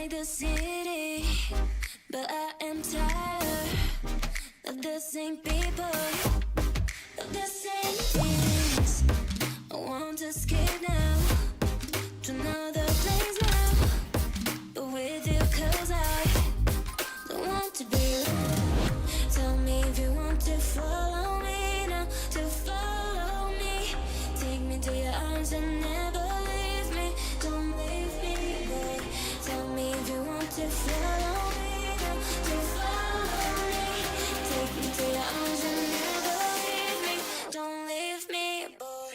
like the city, but I am tired of the same people, of the same things. I want to escape now to another place now, but with you, 'cause I don't want to be alone. Tell me if you want to follow me now, to follow me. Take me to your arms and never leave me. Don't leave me, boy. Tell me if you want to follow me now, to follow me. Take me to your arms and never leave me. Don't leave me, boy.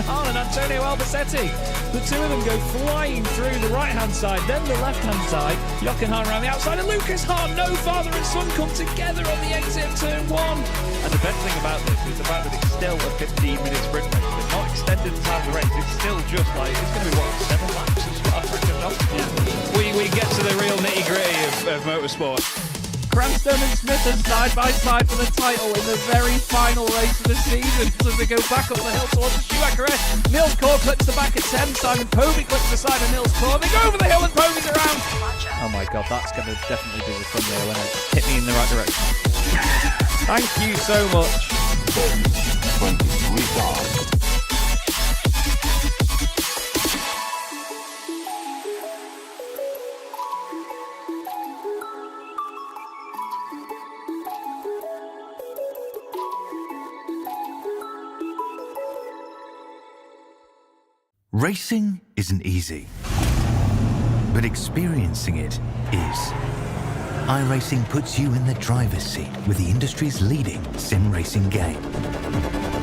And Antonio Albacete. The two of them go flying through the right-hand side, then the left-hand side. Jochen Hahn around the outside, and Lucas Hahn, no father and son, come together on the exit of turn one. And the best thing about this is the fact that it's still a 15-minute sprint race. It's not extended the time of the race. It's still just like, it's going to be, 7 laps as far as I can know. Yeah. We get to the real nitty-gritty of motorsport. Crymsun and Smith are side by side for the title in the very final race of the season. So as they go back up the hill towards the Schumacher. Nils Kor clips the back at 10. Simon Povey clips the side of Nils Kor. They go over the hill and Povey's around. Oh my God, that's going to definitely be the thumbnail when it hit me in the right direction. Thank you so much. 23 cars. Racing isn't easy, but experiencing it is. iRacing puts you in the driver's seat with the industry's leading sim racing game.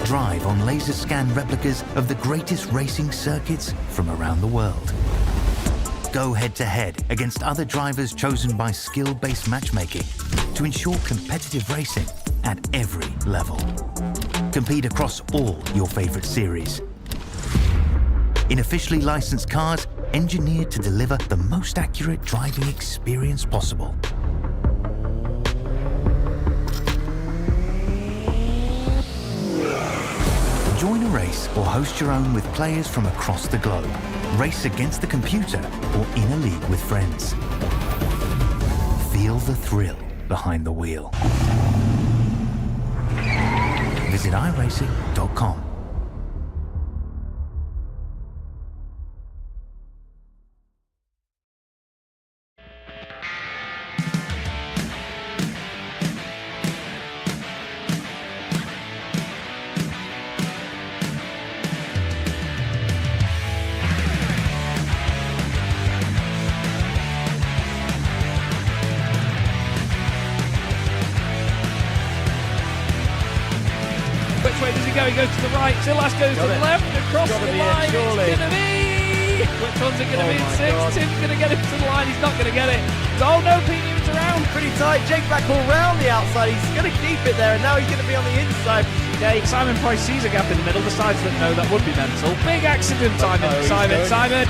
Drive on laser scan replicas of the greatest racing circuits from around the world. Go head-to-head against other drivers chosen by skill-based matchmaking to ensure competitive racing at every level. Compete across all your favorite series. In officially licensed cars, engineered to deliver the most accurate driving experience possible. Join a race or host your own with players from across the globe. Race against the computer or in a league with friends. Feel the thrill behind the wheel. Visit iRacing.com. he go? He goes to the right. Silas goes to the left. Across the line. It's going to be. Which one's it going to be in 6? Tim's going to get it to the line. He's not going to get it. Oh no, Pete Newman's around. Pretty tight. Jake Blackwell round the outside. He's going to keep it there, and now he's going to be on the inside. Simon Price sees a gap in the middle, decides that no, that would be mental. Big accident, Simon.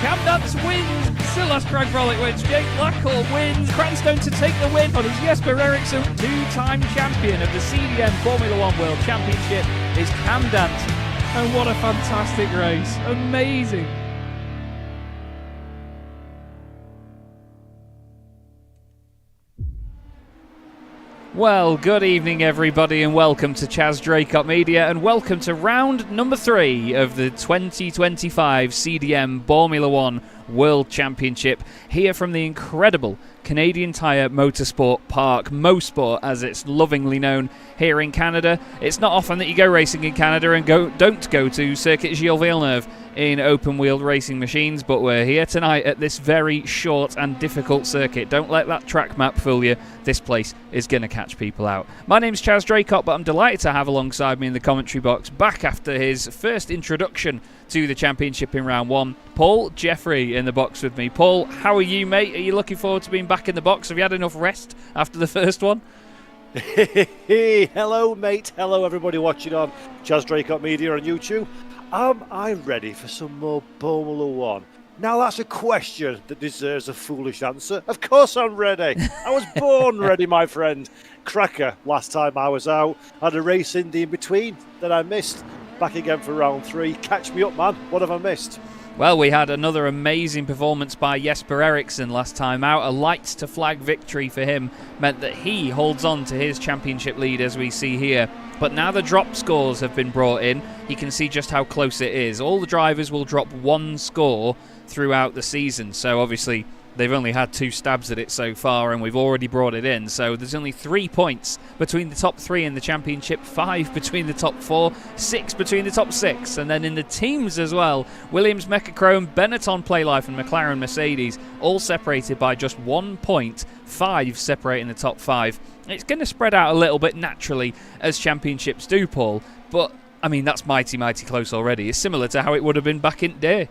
Cam Dance wins. Silas Craig Frolic wins. Jake Blackwell wins. Cranstone to take the win on his Jesper Eriksson. 2-time champion of the CDM Formula 1 World Championship is Cam Dance. And what a fantastic race. Amazing. Well, good evening everybody and welcome to Chaz Draycott Media and welcome to round number 3 of the 2025 CDM Boremula 1 World Championship here from the incredible Canadian Tire Motorsport Park, Mosport as it's lovingly known here in Canada. It's not often that you go racing in Canada and don't go to Circuit Gilles Villeneuve in open-wheeled racing machines, but we're here tonight at this very short and difficult circuit. Don't let that track map fool you. This place is going to catch people out. My name's Chaz Draycott, but I'm delighted to have alongside me in the commentary box, back after his first introduction to the championship in round 1, Paul Jeffrey in the box with me. Paul, how are you, mate? Are you looking forward to being back in the box? Have you had enough rest after the first one? Hello, mate. Hello, everybody watching on Chaz Draycott Media on YouTube. I'm ready for some more Boremula 1. Now that's a question that deserves a foolish answer. Of course I'm ready. I was born ready, my friend. Cracker, last time I was out. Had a race in the in-between that I missed. Back again for round 3. Catch me up, man. What have I missed? Well, we had another amazing performance by Jesper Eriksson last time out. A lights to flag victory for him meant that he holds on to his championship lead as we see here. But now the drop scores have been brought in, you can see just how close it is. All the drivers will drop 1 score throughout the season, so obviously they've only had 2 stabs at it so far and we've already brought it in. So there's only 3 points between the top 3 in the championship, 5 between the top 4, 6 between the top 6. And then in the teams as well, Williams, Mechachrome, Benetton Playlife and McLaren Mercedes all separated by just 1 point, 5 separating the top 5. It's going to spread out a little bit naturally as championships do, Paul, but I mean that's mighty close already. It's similar to how it would have been back in the day.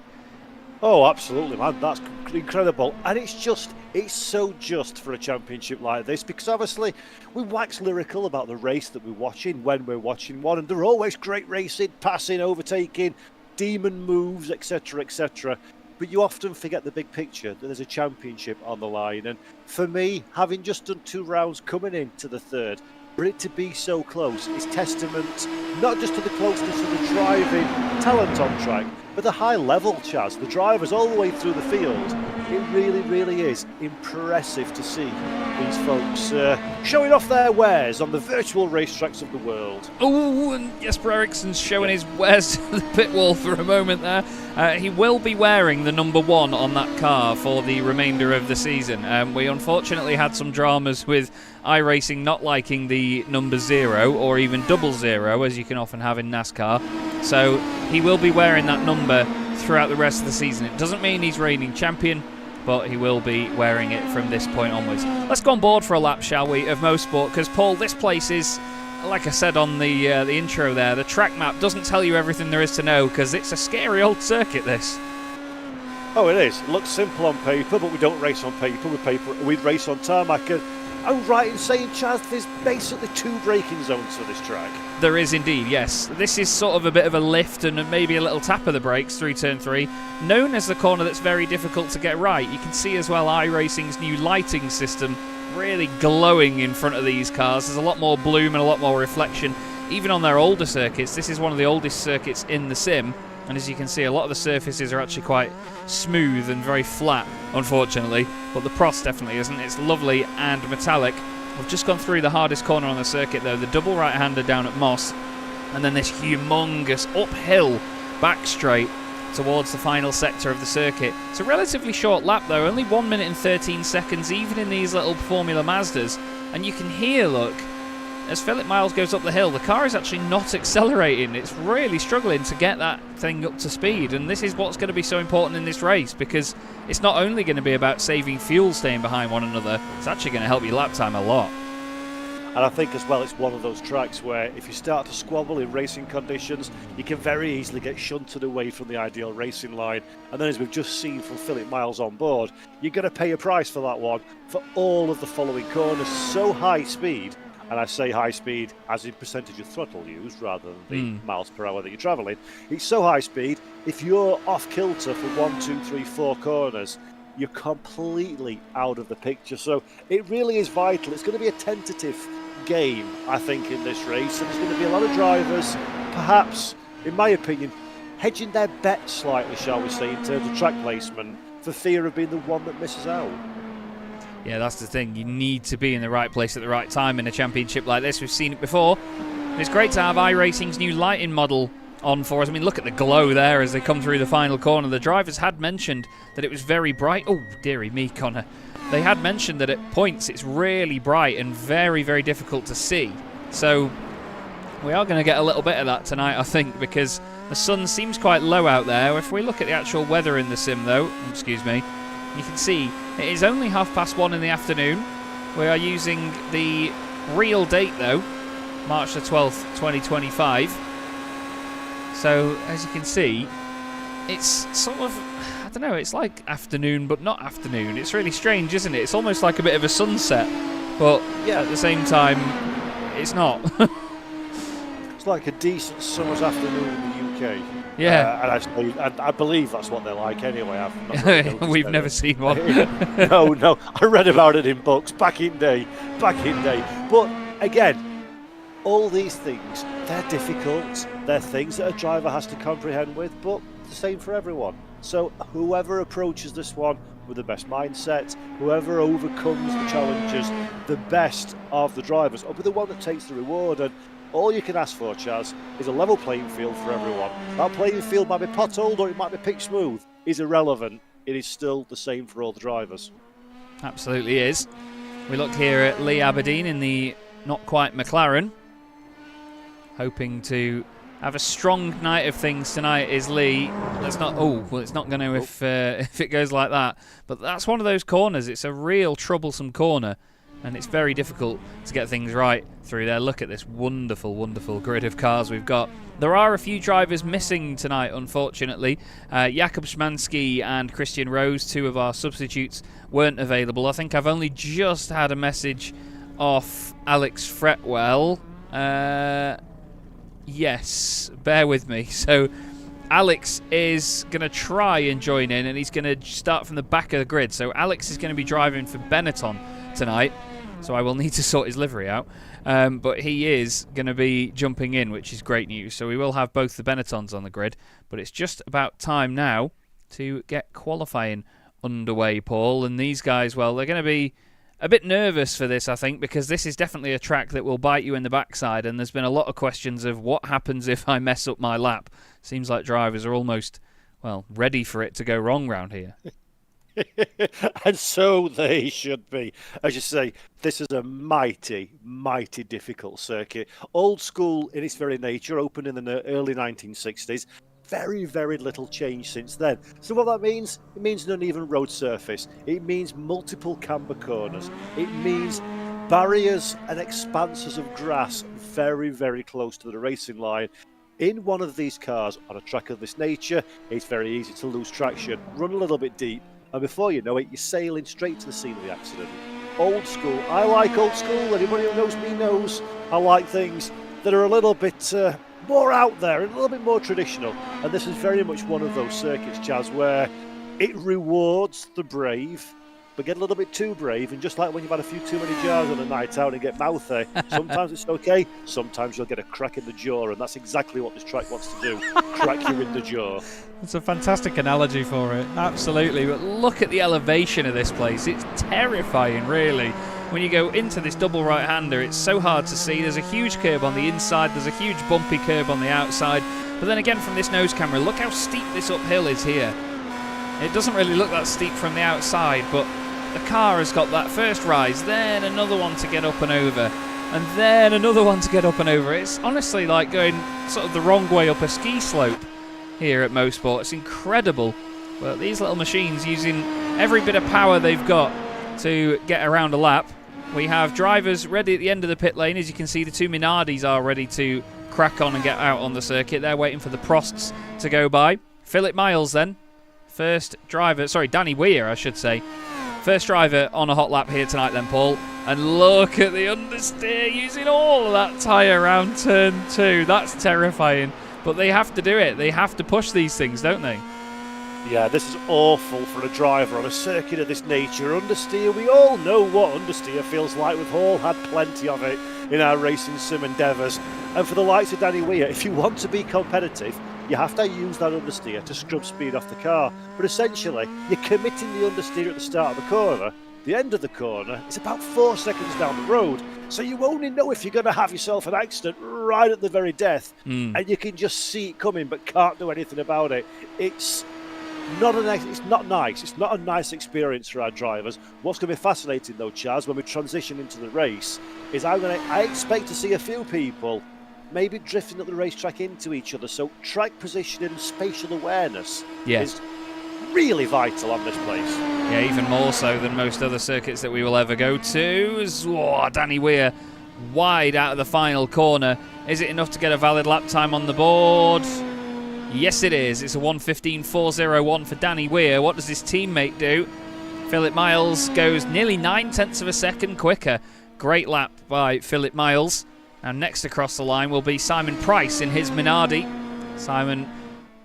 Oh, absolutely, man. That's incredible. And it's so just for a championship like this, because obviously we wax lyrical about the race that we're watching when we're watching one, and they're always great racing, passing, overtaking, demon moves, etc., etc. But you often forget the big picture, that there's a championship on the line. And for me, having just done 2 rounds coming into the 3rd, for it to be so close is testament not just to the closeness of the driving talent on track, but the high level, Chaz, the drivers all the way through the field. It really is impressive to see these folks showing off their wares on the virtual racetracks of the world. Oh, and Jesper Eriksson's showing his wares to the pit wall for a moment there. He will be wearing the number 1 on that car for the remainder of the season. We unfortunately had some dramas with iRacing not liking the number 0 or even 00, as you can often have in NASCAR. So he will be wearing that number throughout the rest of the season. It doesn't mean he's reigning champion, but he will be wearing it from this point onwards. Let's go on board for a lap, shall we, of Mosport, because Paul, this place is, like I said on the intro there, the track map doesn't tell you everything there is to know, because it's a scary old circuit, this. Oh, it is. It looks simple on paper, but we don't race on paper. We race on tarmac. I'm right in saying, Chaz, there's basically 2 braking zones for this track. There is indeed, yes. This is sort of a bit of a lift and maybe a little tap of the brakes through turn 3, known as the corner that's very difficult to get right. You can see as well iRacing's new lighting system really glowing in front of these cars. There's a lot more bloom and a lot more reflection. Even on their older circuits, this is one of the oldest circuits in the sim, and as you can see, a lot of the surfaces are actually quite smooth and very flat, unfortunately, but the Prost definitely isn't. It's lovely and metallic. We've just gone through the hardest corner on the circuit though, the double right-hander down at Moss, and then this humongous uphill back straight towards the final sector of the circuit. It's a relatively short lap though, only 1 minute and 13 seconds even in these little Formula Mazdas, and you can hear, look, as Philip Miles goes up the hill, the car is actually not accelerating. It's really struggling to get that thing up to speed, and this is what's going to be so important in this race, because it's not only going to be about saving fuel staying behind one another, it's actually going to help your lap time a lot. And I think as well it's one of those tracks where if you start to squabble in racing conditions, you can very easily get shunted away from the ideal racing line. And then, as we've just seen from Philip Miles on board, you're going to pay a price for that one for all of the following corners. So high speed, and I say high speed as in percentage of throttle used rather than the miles per hour that you're travelling. It's so high speed, if you're off kilter for 1, 2, 3, 4 corners, you're completely out of the picture. So it really is vital. It's going to be a tentative game, I think, in this race, and there's going to be a lot of drivers, perhaps, in my opinion, hedging their bets slightly, shall we say, in terms of track placement, for fear of being the one that misses out. Yeah, that's the thing. You need to be in the right place at the right time in a championship like this. We've seen it before. It's great to have iRacing's new lighting model on for us. I mean, look at the glow there as they come through the final corner. The drivers had mentioned that it was very bright. Oh, dearie me, Connor. They had mentioned that at points it's really bright and very, very difficult to see. So we are going to get a little bit of that tonight, I think, because the sun seems quite low out there. If we look at the actual weather in the sim, though, excuse me, you can see it is only 1:30 in the afternoon. We are using the real date, though, March the 12th, 2025. So, as you can see, it's sort of, I don't know, it's like afternoon, but not afternoon. It's really strange, isn't it? It's almost like a bit of a sunset, but yeah, at the same time, it's not. It's like a decent summer's afternoon in the UK. Yeah. And I believe that's what they're like anyway. I've not really We've never seen one. No. I read about it in books back in day. But again, all these things, they're difficult. They're things that a driver has to comprehend with, but the same for everyone. So whoever approaches this one with the best mindset, whoever overcomes the challenges, the best of the drivers, will be the one that takes the reward. And all you can ask for, Chaz, is a level playing field for everyone. That playing field might be potholed or it might be picked smooth. Is irrelevant. It is still the same for all the drivers. Absolutely is. We look here at Lee Aberdeen in the not quite McLaren. Hoping to have a strong night of things tonight is Lee. Let's not. Oh, well, it's not going to if it goes like that. But that's one of those corners. It's a real troublesome corner, and it's very difficult to get things right through there. Look at this wonderful, wonderful grid of cars we've got. There are a few drivers missing tonight, unfortunately. Jakub Szymanski and Christian Rose, two of our substitutes, weren't available. I think I've only just had a message off Alex Fretwell. Yes, bear with me. So Alex is going to try and join in, and he's going to start from the back of the grid. So Alex is going to be driving for Benetton tonight, so I will need to sort his livery out. But he is going to be jumping in, which is great news. So we will have both the Benettons on the grid, but it's just about time now to get qualifying underway, Paul. And these guys, well, they're going to be a bit nervous for this, I think, because this is definitely a track that will bite you in the backside, and there's been a lot of questions of what happens if I mess up my lap. Seems like drivers are almost, well, ready for it to go wrong round here. And so they should be. As you say, this is a mighty, mighty difficult circuit. Old school in its very nature, opened in the early 1960s. Very, very little change since then. So what that means? It means an uneven road surface. It means multiple camber corners. It means barriers and expanses of grass very, very close to the racing line. In one of these cars on a track of this nature, it's very easy to lose traction, run a little bit deep, and before you know it, you're sailing straight to the scene of the accident. Old school. I like old school. Anybody who knows me knows I like things that are a little bit more out there and a little bit more traditional. And this is very much one of those circuits, Chaz, where it rewards the brave, but get a little bit too brave. And just like when you've had a few too many jars on a night out and get mouthy, sometimes it's okay, sometimes you'll get a crack in the jaw, and that's exactly what this track wants to do, crack you in the jaw. It's a fantastic analogy for it, absolutely. But look at the elevation of this place. It's terrifying, really. When you go into this double right-hander, it's so hard to see. There's a huge curb on the inside, there's a huge bumpy curb on the outside. But then again, from this nose camera, look how steep this uphill is here. It doesn't really look that steep from the outside, but the car has got that first rise, then another one to get up and over, and then another one to get up and over. It's honestly like going sort of the wrong way up a ski slope here at Mosport. It's incredible. But these little machines using every bit of power they've got to get around a lap. We have drivers ready at the end of the pit lane. As you can see, the two Minardis are ready to crack on and get out on the circuit. They're waiting for the Prosts to go by. Philip Miles then, first driver, sorry, Danny Weir, I should say. First driver on a hot lap here tonight then, Paul. And look at the understeer using all of that tyre around turn 2. That's terrifying. But they have to do it. They have to push these things, don't they? Yeah, this is awful for a driver on a circuit of this nature. Understeer, we all know what understeer feels like. We've all had plenty of it in our racing sim endeavours. And for the likes of Danny Weir, if you want to be competitive, you have to use that understeer to scrub speed off the car. But essentially, you're committing the understeer at the start of the corner. The end of the corner is about 4 seconds down the road. So you only know if you're going to have yourself an accident right at the very death. And you can just see it coming but can't do anything about it. It's not nice. It's not a nice experience for our drivers. What's going to be fascinating though, Chaz, when we transition into the race, is I expect to see a few people maybe drifting at the racetrack into each other. So track positioning and spatial awareness is really vital on this place. Yeah, even more so than most other circuits that we will ever go to. Danny Weir wide out of the final corner. Is it enough to get a valid lap time on the board? Yes, it is. It's a 1:15.401 for Danny Weir. What does his teammate do? Philip Miles goes nearly 9/10 of a second quicker. Great lap by Philip Miles. And next across the line will be Simon Price in his Minardi. Simon,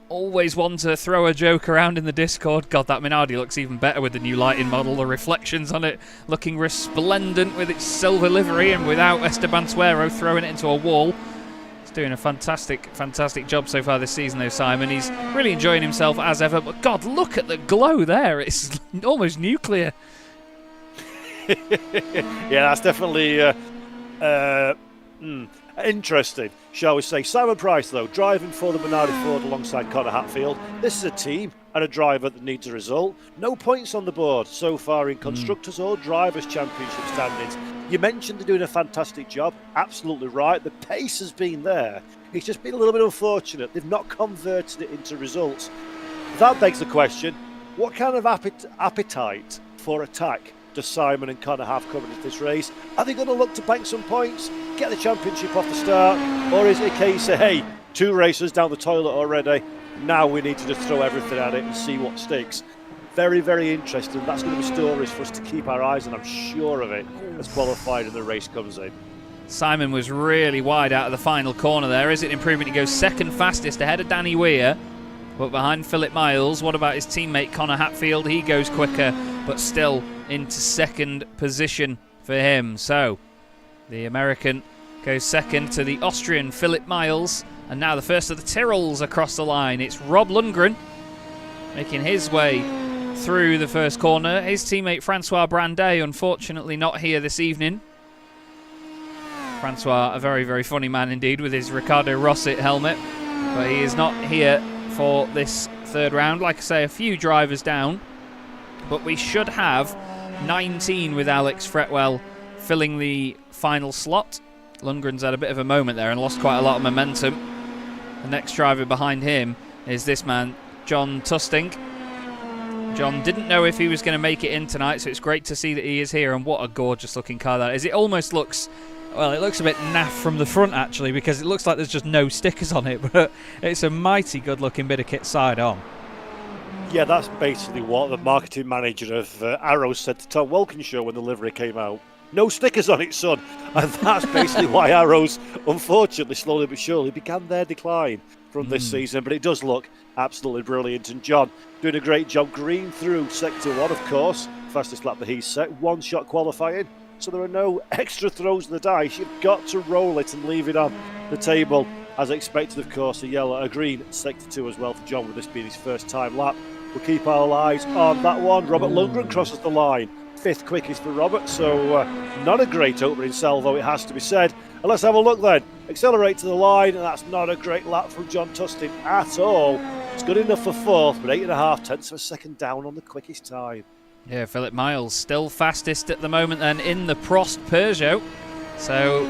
always one to throw a joke around in the Discord. God, that Minardi looks even better with the new lighting model. The reflections on it looking resplendent with its silver livery and without Esteban Suero throwing it into a wall. He's doing a fantastic job so far this season though, Simon. He's really enjoying himself as ever. But God, look at the glow there. It's almost nuclear. Yeah, that's definitely interesting, shall we say. Simon Price, though, driving for the Minardi Ford alongside Connor Hatfield. This is a team and a driver that needs a result. No points on the board so far in Constructors or Drivers' Championship standings. You mentioned they're doing a fantastic job. Absolutely right. The pace has been there. It's just been a little bit unfortunate. They've not converted it into results. That begs the question, what kind of appetite for attack does Simon and Connor have coming into this race? Are they going to look to bank some points, get the championship off the start, or is it a case of, hey, 2 races down the toilet already, now we need to just throw everything at it and see what sticks? Very, very interesting. That's going to be stories for us to keep our eyes on, I'm sure of it, as qualified and the race comes in. Simon was really wide out of the final corner there. Is it an improvement? He goes second fastest ahead of Danny Weir, but behind Philip Miles. What about his teammate Connor Hatfield? He goes quicker, but still into second position for him. So the American goes second to the Austrian Philip Miles, and now the first of the Tyrrells across the line. It's Rob Lundgren making his way through the first corner. His teammate Francois Brandet, unfortunately not here this evening. Francois, a very, very funny man indeed with his Ricardo Rosset helmet, but he is not here for this third round. Like I say, a few drivers down, but we should have 19 with Alex Fretwell filling the final slot. Lundgren's had a bit of a moment there and lost quite a lot of momentum. The next driver behind him is this man, John Tusting. John didn't know if he was going to make it in tonight, so it's great to see that he is here, and what a gorgeous looking car that is. It almost looks, well, it looks a bit naff from the front actually, because it looks like there's just no stickers on it, but it's a mighty good looking bit of kit side on. Yeah, that's basically what the marketing manager of Arrows said to Tom Walkinshaw when the livery came out. No stickers on it, son. And that's basically why Arrows, unfortunately, slowly but surely, began their decline from this season. But it does look absolutely brilliant. And John doing a great job. Green through Sector 1, of course. Fastest lap that he's set. 1-shot qualifying. So there are no extra throws of the dice. You've got to roll it and leave it on the table. As expected, of course, a green Sector 2 as well for John, with this being his first time lap. We'll keep our eyes on that one. Robert Lundgren crosses the line. 5th quickest for Robert, so not a great opening salvo, it has to be said. And let's have a look then. Accelerate to the line, and that's not a great lap from John Tustin at all. It's good enough for 4th, but 8.5 of a second down on the quickest time. Yeah, Philip Miles still fastest at the moment then in the Prost Peugeot. So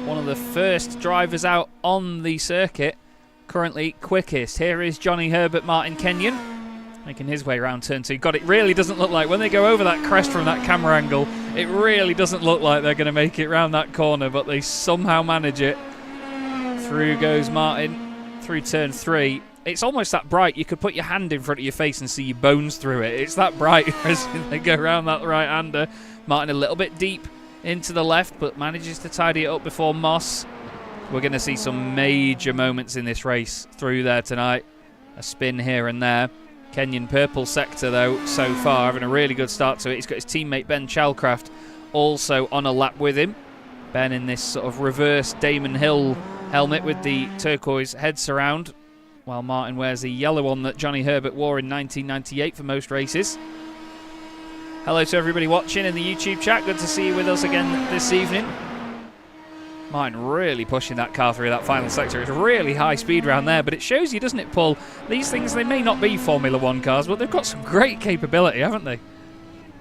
one of the first drivers out on the circuit, currently quickest. Here is Johnny Herbert Martin Kenyon, making his way around turn 2. God, it really doesn't look like, when they go over that crest from that camera angle, It really doesn't look like they're going to make it round that corner, but they somehow manage it. Through goes Martin, through turn 3. It's almost that bright, you could put your hand in front of your face and see your bones through it. It's that bright as they go around that right-hander. Martin a little bit deep into the left, but manages to tidy it up before Moss. We're going to see some major moments in this race through there tonight. A spin here and there. Kenyan purple sector, though, so far, having a really good start to it. He's got his teammate Ben Chalcraft also on a lap with him. Ben in this sort of reverse Damon Hill helmet with the turquoise head surround, while Martin wears the yellow one that Johnny Herbert wore in 1998 for most races. Hello to everybody watching in the YouTube chat. Good to see you with us again this evening. Martin really pushing that car through that final sector. It's really high speed round there, but it shows you, doesn't it, Paul? These things, they may not be Formula 1 cars, but they've got some great capability, haven't they?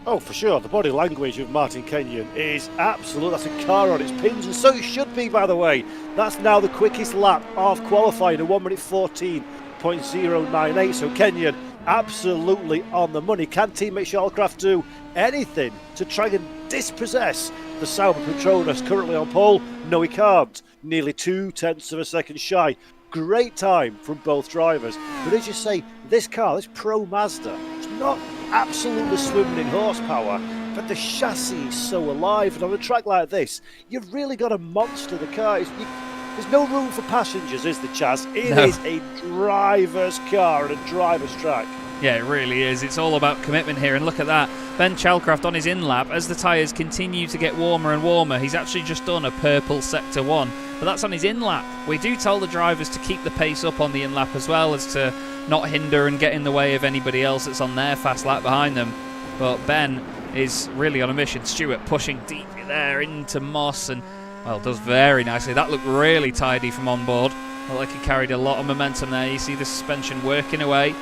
Oh, for sure. The body language of Martin Kenyon is absolute. That's a car on its pins, and so it should be, by the way. That's now the quickest lap of qualifying, a 1 minute 14.098. So Kenyon absolutely on the money. Can teammate Shallcraft do anything to try and dispossess the Sauber Petronas currently on pole? No, he can't. Nearly 0.2 of a second shy. Great time from both drivers. But as you say, this car, this Pro Mazda, it's not absolutely swimming in horsepower, but the chassis is so alive. And on a track like this, you've really got to monster the car. There's no room for passengers, is there, Chaz? It is a driver's car and a driver's track. Yeah, it really is. It's all about commitment here. And look at that. Ben Chalcraft on his in-lap. As the tyres continue to get warmer and warmer, he's actually just done a purple Sector 1. But that's on his in-lap. We do tell the drivers to keep the pace up on the in-lap as well, as to not hinder and get in the way of anybody else that's on their fast lap behind them. But Ben is really on a mission. Stewart pushing deep there into Moss and, well, does very nicely. That looked really tidy from on board. Looked like he carried a lot of momentum there. You see the suspension working away.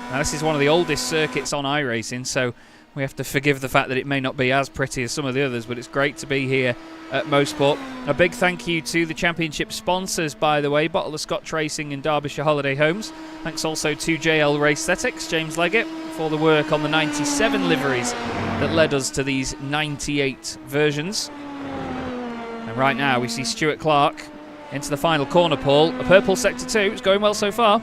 Now, this is one of the oldest circuits on iRacing, so we have to forgive the fact that it may not be as pretty as some of the others, but it's great to be here at Mosport. A big thank you to the championship sponsors, by the way, Bottle of Scotch Racing and Derbyshire Holiday Homes. Thanks also to JL Race Aesthetics, James Leggett, for the work on the 97 liveries that led us to these 98 versions. And right now we see Stuart Clark into the final corner, Paul. A purple Sector 2. It's going well so far.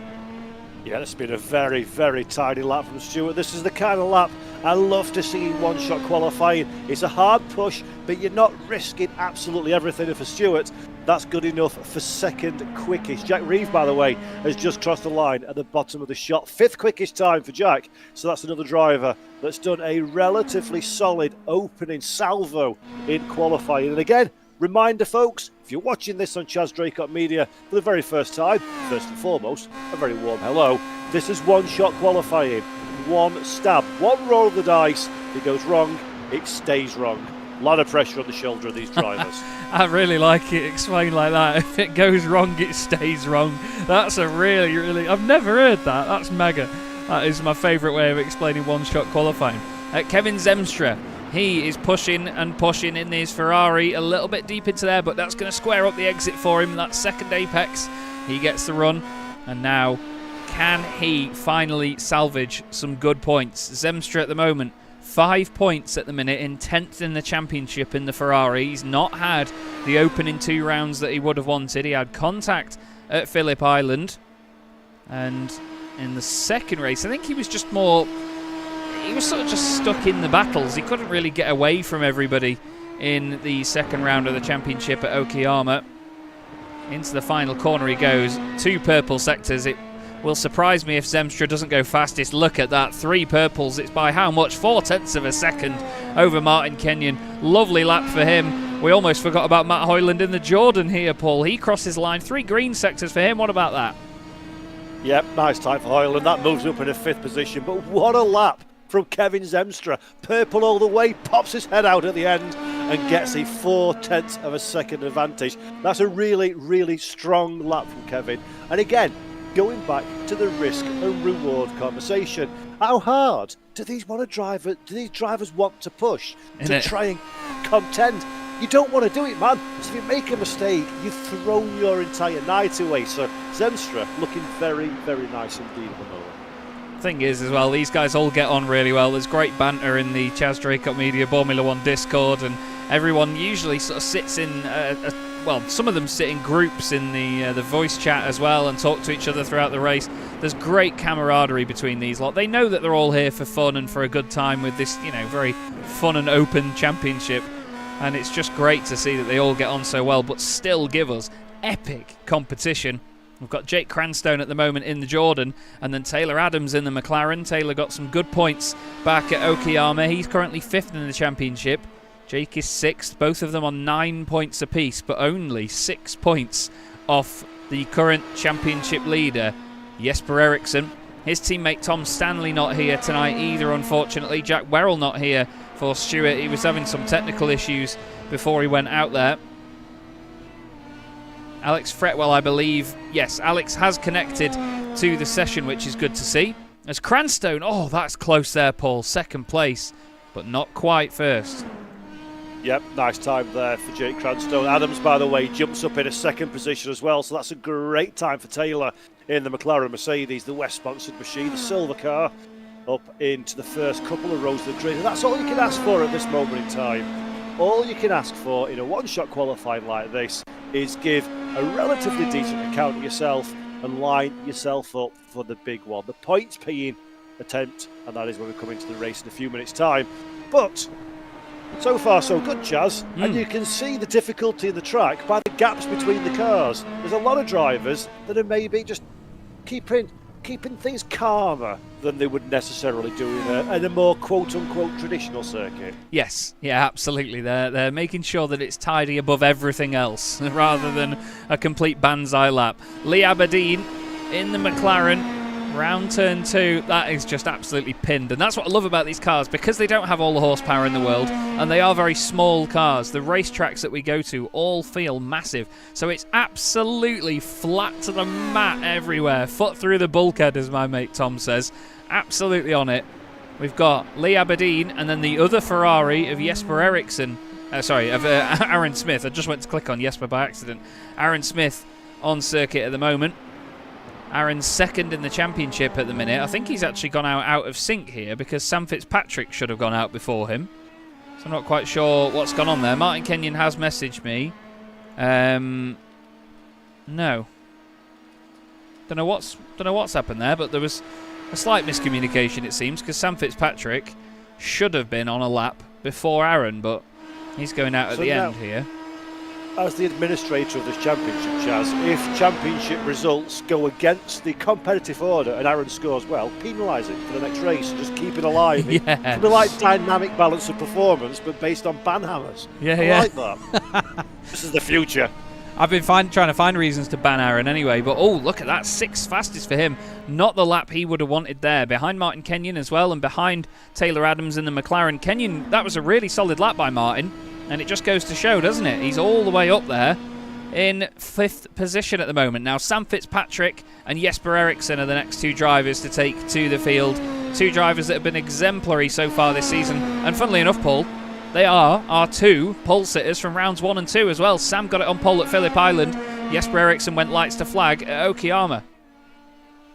Yeah, it's been a very, very tidy lap from Stewart. This is the kind of lap I love to see in one-shot qualifying. It's a hard push, but you're not risking absolutely everything. And for Stewart, that's good enough for second quickest. Jack Reeve, by the way, has just crossed the line at the bottom of the shot. 5th quickest time for Jack. So that's another driver that's done a relatively solid opening salvo in qualifying. And again, reminder, folks, if you're watching this on Chaz Draycott Media for the very first time, first and foremost, a very warm hello. This is one-shot qualifying, one stab, one roll of the dice. If it goes wrong, it stays wrong. A lot of pressure on the shoulder of these drivers. I really like it explained like that. If it goes wrong, it stays wrong. That's a really, really... I've never heard that. That's mega. That is my favourite way of explaining one-shot qualifying. Kevin Zemstra. He is pushing and pushing in his Ferrari a little bit deep into there, but that's going to square up the exit for him. That second apex, he gets the run. And now, can he finally salvage some good points? Zemstra at the moment, 5 points at the minute, in 10th in the championship in the Ferrari. He's not had the opening 2 rounds that he would have wanted. He had contact at Phillip Island. And in the second race, I think he was just more... He was sort of just stuck in the battles. He couldn't really get away from everybody in the second round of the championship at Okayama. Into the final corner he goes. 2 purple sectors. It will surprise me if Zemstra doesn't go fastest. Look at that. 3 purples. It's by how much? 0.4 of a second over Martin Kenyon. Lovely lap for him. We almost forgot about Matt Hoyland in the Jordan here, Paul. He crosses the line. 3 green sectors for him. What about that? Yep, nice time for Hoyland. That moves up in a 5th position. But what a lap from Kevin Zemstra. Purple all the way, pops his head out at the end and gets a 0.4 of a second advantage. That's a really, really strong lap from Kevin. And again, going back to the risk and reward conversation, how hard do these drivers want to push to try and contend? You don't want to do it, man. So if you make a mistake, you've thrown your entire night away. So Zemstra looking very, very nice indeed at the moment. thing is as well, these guys all get on really well. There's great banter in the Chaz Draycott Media Boremula 1 Discord, and everyone usually sort of sits in well, some of them sit in groups in the voice chat as well and talk to each other throughout the race. There's great camaraderie between these lot. They know that they're all here for fun and for a good time with this, very fun and open championship. And it's just great to see that they all get on so well, but still give us epic competition. We've got Jake Cranstone at the moment in the Jordan, and then Taylor Adams in the McLaren. Taylor got some good points back at Okayama. He's currently 5th in the championship. Jake is 6th, both of them on 9 points apiece, but only 6 points off the current championship leader, Jesper Eriksson. His teammate Tom Stanley not here tonight either, unfortunately. Jack Werrell not here for Stewart. He was having some technical issues before he went out there. Alex Fretwell, I believe, yes, Alex has connected to the session, which is good to see. As Cranstone, oh, that's close there, Paul. 2nd place, but not quite 1st. Yep, nice time there for Jake Cranstone. Adams, by the way, jumps up in a 2nd position as well, so that's a great time for Taylor in the McLaren Mercedes, the West-sponsored machine, the silver car, up into the first couple of rows of the grid. And that's all you can ask for at this moment in time. All you can ask for in a one-shot qualifying like this is give a relatively decent account of yourself and line yourself up for the big one, the points-paying attempt, and that is when we come into the race in a few minutes' time. But so far, so good, Chaz. And you can see the difficulty in the track by the gaps between the cars. There's a lot of drivers that are maybe just keeping things calmer than they would necessarily do in a more quote-unquote traditional circuit. Yes, yeah, absolutely. They're making sure that it's tidy above everything else rather than a complete banzai lap. Lee Aberdeen in the McLaren. Round turn 2, that is just absolutely pinned. And that's what I love about these cars, because they don't have all the horsepower in the world and they are very small cars. The racetracks that we go to all feel massive. So it's absolutely flat to the mat everywhere. Foot through the bulkhead, as my mate Tom says. Absolutely on it. We've got Lee Aberdeen and then the other Ferrari of Jesper Eriksson. Aaron Smith. I just went to click on Jesper by accident. Aaron Smith on circuit at the moment. Aaron's 2nd in the championship at the minute. I think he's actually gone out of sync here because Sam Fitzpatrick should have gone out before him. So I'm not quite sure what's gone on there. Martin Kenyon has messaged me. No. Don't know what's happened there, but there was a slight miscommunication, it seems, because Sam Fitzpatrick should have been on a lap before Aaron, but he's going out at the end here. As the administrator of this championship, Chaz, if championship results go against the competitive order and Aaron scores well, penalise him for the next race. Just keep it alive. Yeah. It's be like dynamic balance of performance, but based on banhammers. I like that. This is the future. I've been trying to find reasons to ban Aaron anyway, but oh, look at that, 6th fastest for him. Not the lap he would have wanted there. Behind Martin Kenyon as well, and behind Taylor Adams in the McLaren. Kenyon, that was a really solid lap by Martin. And it just goes to show, doesn't it? He's all the way up there in 5th position at the moment. Now, Sam Fitzpatrick and Jesper Eriksson are the next 2 drivers to take to the field. 2 drivers that have been exemplary so far this season. And funnily enough, Paul, they are our 2 pole sitters from rounds 1 and 2 as well. Sam got it on pole at Phillip Island. Jesper Eriksson went lights to flag at Okayama.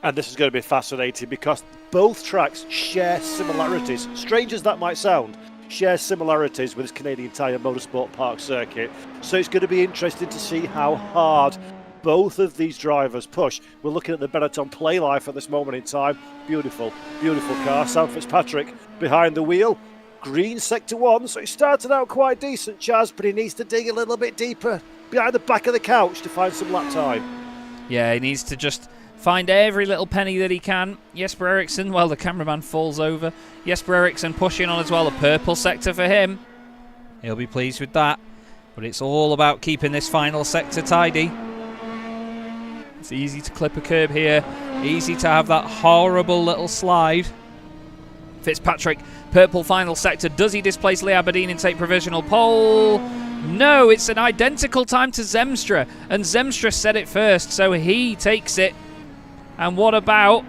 And this is going to be fascinating because both tracks share similarities. Strange as that might sound, share similarities with this Canadian Tire Motorsport Park circuit. So it's going to be interesting to see how hard both of these drivers push. We're looking at the Benetton Play Life at this moment in time. Beautiful, beautiful car. Sam Fitzpatrick behind the wheel. Green sector 1, so he started out quite decent, Chaz, but he needs to dig a little bit deeper behind the back of the couch to find some lap time. Yeah, he needs to just find every little penny that he can. Jesper Eriksson, well, the cameraman falls over. Jesper Eriksson pushing on as well. A purple sector for him. He'll be pleased with that. But it's all about keeping this final sector tidy. It's easy to clip a curb here. Easy to have that horrible little slide. Fitzpatrick, purple final sector. Does he displace Lee Aberdeen and take provisional pole? No, it's an identical time to Zemstra. And Zemstra said it first, so he takes it. And what about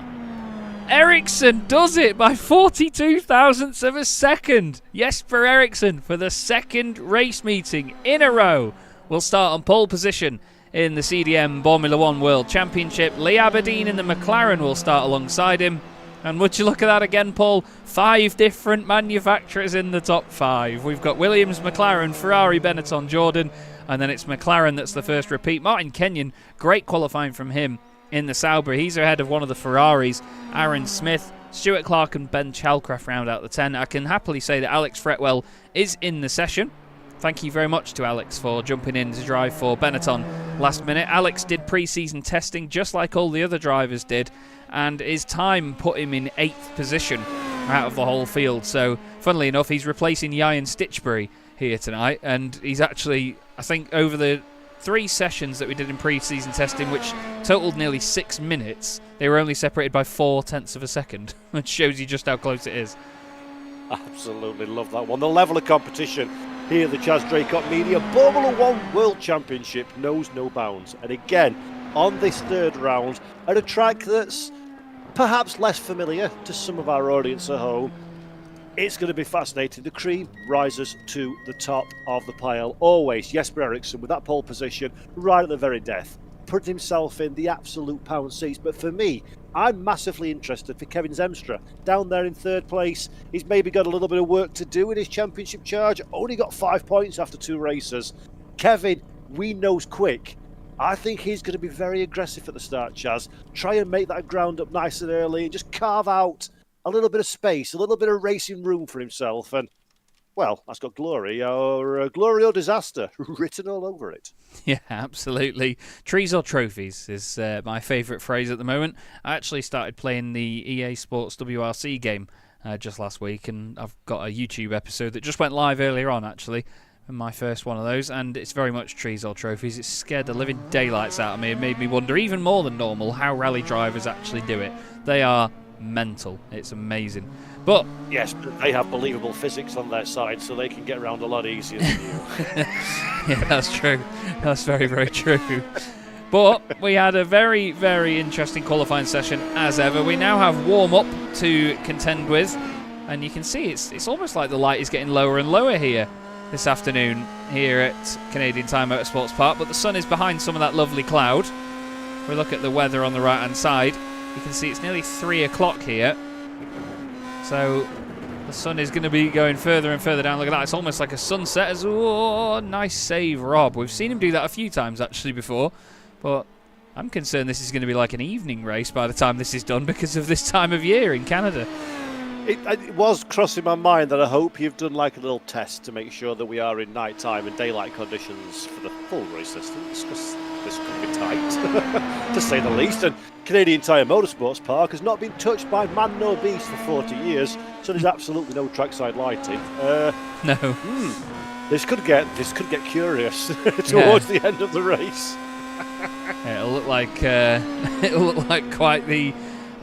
Eriksson? Does it by 42 thousandths of a second. Jesper Eriksson for the 2nd race meeting in a row will start on pole position in the CDM Boremula 1 World Championship. Lee Aberdeen in the McLaren will start alongside him. And would you look at that again, Paul? 5 different manufacturers in the top 5. We've got Williams, McLaren, Ferrari, Benetton, Jordan, and then it's McLaren that's the first repeat. Martin Kenyon, great qualifying from him in the Sauber. He's ahead of one of the Ferraris, Aaron Smith. Stuart Clark and Ben Chalcraft round out the 10. I can happily say that Alex Fretwell is in the session. Thank you very much to Alex for jumping in to drive for Benetton last minute. Alex did pre-season testing just like all the other drivers did, and his time put him in 8th position out of the whole field. So, funnily enough, he's replacing Ian Stitchbury here tonight, and he's actually, I think, over the 3 sessions that we did in pre-season testing, which totaled nearly 6 minutes, they were only separated by 0.4 of a second, which shows you just how close it is. Absolutely love that one. The level of competition here, the Chaz Draycott Media Boremula 1 World Championship knows no bounds. And again, on this 3rd round, at a track that's perhaps less familiar to some of our audience at home, it's going to be fascinating. The cream rises to the top of the pile. Always Jesper Eriksson with that pole position right at the very death, putting himself in the absolute pound seats. But for me, I'm massively interested for Kevin Zemstra down there in 3rd place. He's maybe got a little bit of work to do in his championship charge. Only got 5 points after 2 races. Kevin, we know's quick. I think he's going to be very aggressive at the start, Chaz. Try and make that ground up nice and early and just carve out a little bit of space, a little bit of racing room for himself. And, well, that's got glory or disaster written all over it. Yeah, absolutely. Trees or trophies is my favourite phrase at the moment. I actually started playing the EA Sports WRC game just last week, and I've got a YouTube episode that just went live earlier on, actually, my first one of those, and it's very much trees or trophies. It scared the living daylights out of me and made me wonder, even more than normal, how rally drivers actually do it. They are mental. It's amazing. But yes, but they have believable physics on their side, so they can get around a lot easier than you. Yeah, that's true. That's very, very true. But we had a very, very interesting qualifying session as ever. We now have warm-up to contend with, and you can see it's almost like the light is getting lower and lower here this afternoon here at Canadian Tire Motorsports Park, but the sun is behind some of that lovely cloud. We look at the weather on the right-hand side. You can see it's nearly 3 o'clock here. So the sun is going to be going further and further down. Look at that. It's almost like a sunset. Oh, nice save, Rob. We've seen him do that a few times actually before. But I'm concerned this is going to be like an evening race by the time this is done because of this time of year in Canada. It was crossing my mind that I hope you've done like a little test to make sure that we are in night time and daylight conditions for the full race distance, because this could be tight, to say the least. And Canadian Tire Motorsports Park has not been touched by man nor beast for 40 years, so there's absolutely no trackside lighting. No. This could get curious towards the end of the race. It'll look like quite the.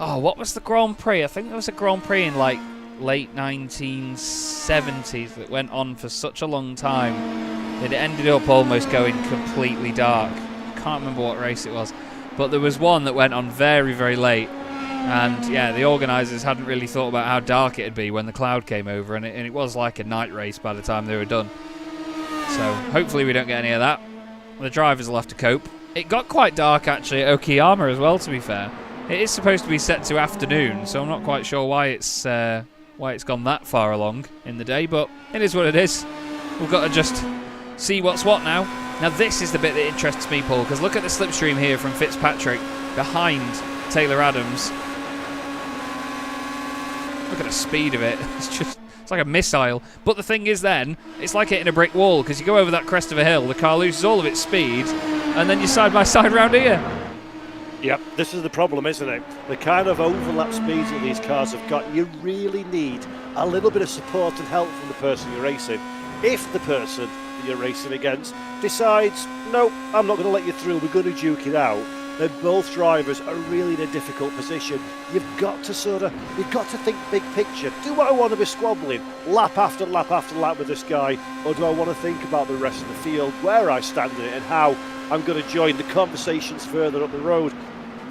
Oh, what was the Grand Prix? I think there was a Grand Prix in like late 1970s that went on for such a long time that it ended up almost going completely dark. I can't remember what race it was, but there was one that went on very, very late. And yeah, the organisers hadn't really thought about how dark it'd be when the cloud came over, and it was like a night race by the time they were done. So hopefully we don't get any of that. The drivers will have to cope. It got quite dark actually at Okayama as well, to be fair. It is supposed to be set to afternoon, so I'm not quite sure why it's gone that far along in the day, but it is what it is. We've got to just see what's what now. Now this is the bit that interests me, Paul, because look at the slipstream here from Fitzpatrick behind Taylor Adams. Look at the speed of it. It's like a missile. But the thing is then, it's like hitting a brick wall, because you go over that crest of a hill, the car loses all of its speed, and then you're side by side round here. Yep, this is the problem, isn't it? The kind of overlap speeds that these cars have got, you really need a little bit of support and help from the person you're racing. If the person that you're racing against decides, no, I'm not going to let you through, we're going to duke it out, then both drivers are really in a difficult position. You've got to think big picture. Do I want to be squabbling lap after lap after lap with this guy, or do I want to think about the rest of the field, where I stand in it, and how I'm going to join the conversations further up the road?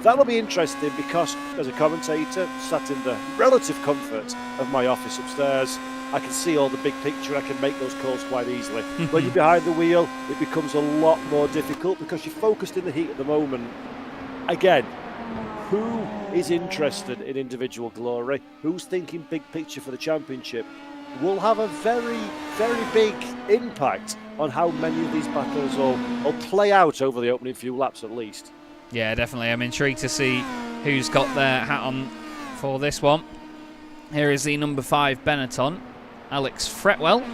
That'll be interesting, because as a commentator, sat in the relative comfort of my office upstairs, I can see all the big picture. I can make those calls quite easily. When you're behind the wheel, it becomes a lot more difficult because you're focused in the heat at the moment. Again, who is interested in individual glory, who's thinking big picture for the championship, will have a very, very big impact on how many of these battles will play out over the opening few laps at least. Yeah, definitely. I'm intrigued to see who's got their hat on for this one. Here is the number 5 Benetton, Alex Fretwell.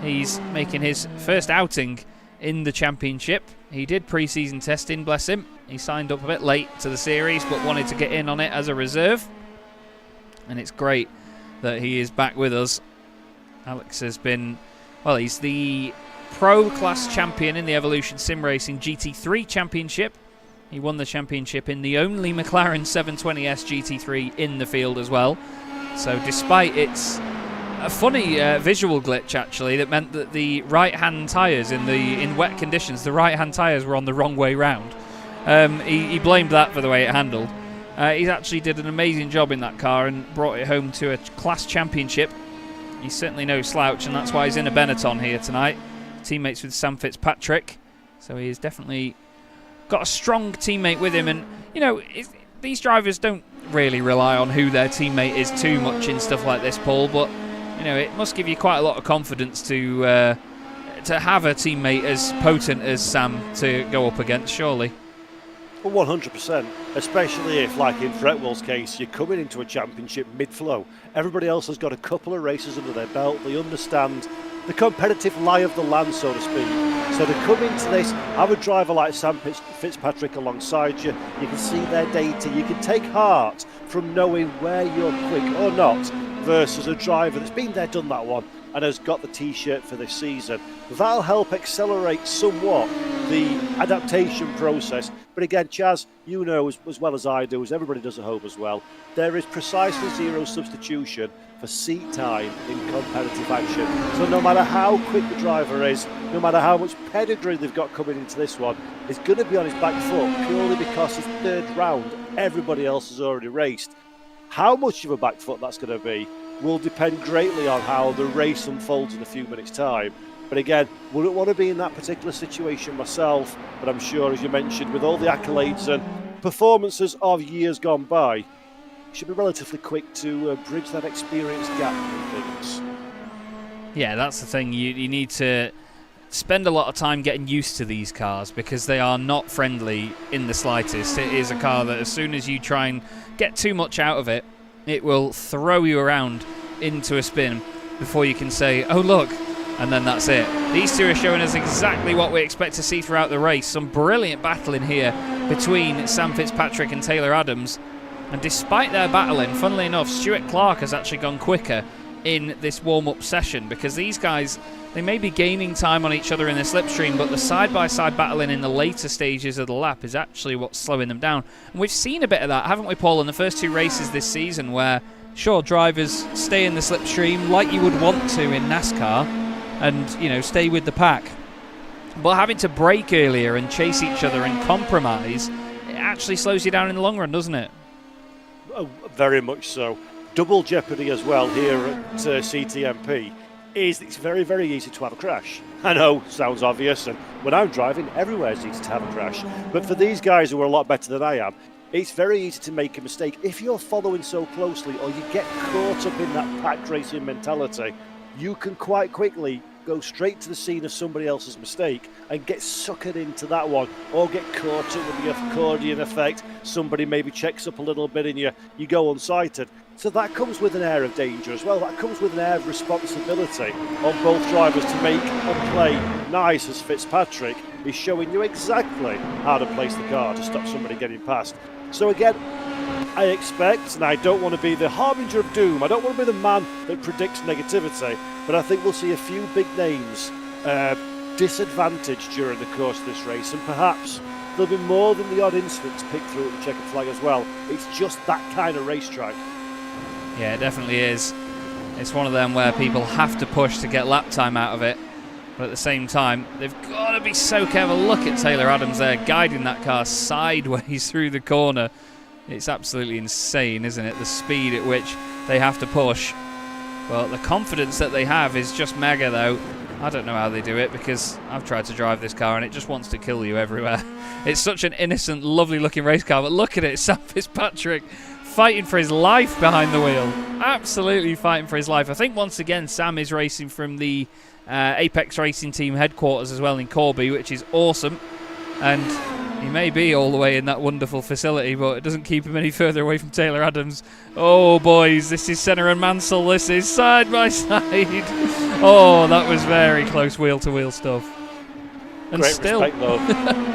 He's making his first outing in the championship. He did pre-season testing, bless him. He signed up a bit late to the series but wanted to get in on it as a reserve. And it's great that he is back with us. Alex has been, well, he's the Pro Class champion in the Evolution Sim Racing GT3 Championship. He won the championship in the only McLaren 720S GT3 in the field as well. So despite its a funny visual glitch actually that meant that the right-hand tyres in wet conditions, the right-hand tyres were on the wrong way round. He blamed that for the way it handled. He actually did an amazing job in that car and brought it home to a class championship. He's certainly no slouch, and that's why he's in a Benetton here tonight. Teammates with Sam Fitzpatrick, so he's definitely got a strong teammate with him. And you know, these drivers don't really rely on who their teammate is too much in stuff like this, Paul, but you know, it must give you quite a lot of confidence to have a teammate as potent as Sam to go up against, surely. Well, 100%, especially if, like in Fretwell's case, you're coming into a championship mid-flow. Everybody else has got a couple of races under their belt. They understand the competitive lie of the land, so to speak. So to come into this, have a driver like Sam Fitzpatrick alongside you. You can see their data. You can take heart from knowing where you're quick or not versus a driver that's been there, done that one, and has got the T-shirt for this season. That'll help accelerate somewhat the adaptation process. But again, Chaz, you know as well as I do, as everybody does at home as well, there is precisely zero substitution for seat time in competitive action. So no matter how quick the driver is, no matter how much pedigree they've got coming into this one, he's going to be on his back foot purely because his third round, everybody else has already raced. How much of a back foot that's going to be will depend greatly on how the race unfolds in a few minutes' time. But again, wouldn't want to be in that particular situation myself, but I'm sure, as you mentioned, with all the accolades and performances of years gone by, should be relatively quick to bridge that experience gap in things. Yeah, that's the thing. You need to spend a lot of time getting used to these cars because they are not friendly in the slightest. It is a car that as soon as you try and get too much out of it, it will throw you around into a spin before you can say, oh look, and then that's it. These two are showing us exactly what we expect to see throughout the race. Some brilliant battling here between Sam Fitzpatrick and Taylor Adams. And despite their battling, funnily enough, Stuart Clark has actually gone quicker in this warm-up session because these guys, they may be gaining time on each other in the slipstream, but the side-by-side battling in the later stages of the lap is actually what's slowing them down. And we've seen a bit of that, haven't we, Paul, in the first two races this season where, sure, drivers stay in the slipstream like you would want to in NASCAR and, you know, stay with the pack. But having to brake earlier and chase each other and compromise, it actually slows you down in the long run, doesn't it? Oh, very much so. Double jeopardy as well here at CTMP is it's very, very easy to have a crash. I know, sounds obvious, and when I'm driving, everywhere is easy to have a crash. But for these guys who are a lot better than I am, it's very easy to make a mistake. If you're following so closely or you get caught up in that pack racing mentality, you can quite quickly go straight to the scene of somebody else's mistake and get suckered into that one, or get caught up with the accordion effect. Somebody maybe checks up a little bit and you go unsighted. So that comes with an air of danger as well. That comes with an air of responsibility on both drivers to make and play nice, as Fitzpatrick is showing you exactly how to place the car to stop somebody getting past. So again, I expect, and I don't want to be the harbinger of doom, I don't want to be the man that predicts negativity, but I think we'll see a few big names disadvantaged during the course of this race, and perhaps there'll be more than the odd incident to pick through at the checkered flag as well. It's just that kind of racetrack. Yeah, it definitely is. It's one of them where people have to push to get lap time out of it, but at the same time, they've got to be so careful. Look at Taylor Adams there, guiding that car sideways through the corner. It's absolutely insane, isn't it? The speed at which they have to push. Well, the confidence that they have is just mega, though. I don't know how they do it, because I've tried to drive this car and it just wants to kill you everywhere. It's such an innocent, lovely looking race car, but look at it, Sam Fitzpatrick fighting for his life behind the wheel. Absolutely fighting for his life. I think once again Sam is racing from the Apex Racing Team headquarters as well in Corby, which is awesome. And he may be all the way in that wonderful facility, but it doesn't keep him any further away from Taylor Adams. Oh, boys, this is Senna and Mansell. This is side by side. Oh, that was very close wheel-to-wheel stuff. And Great still, respect, though.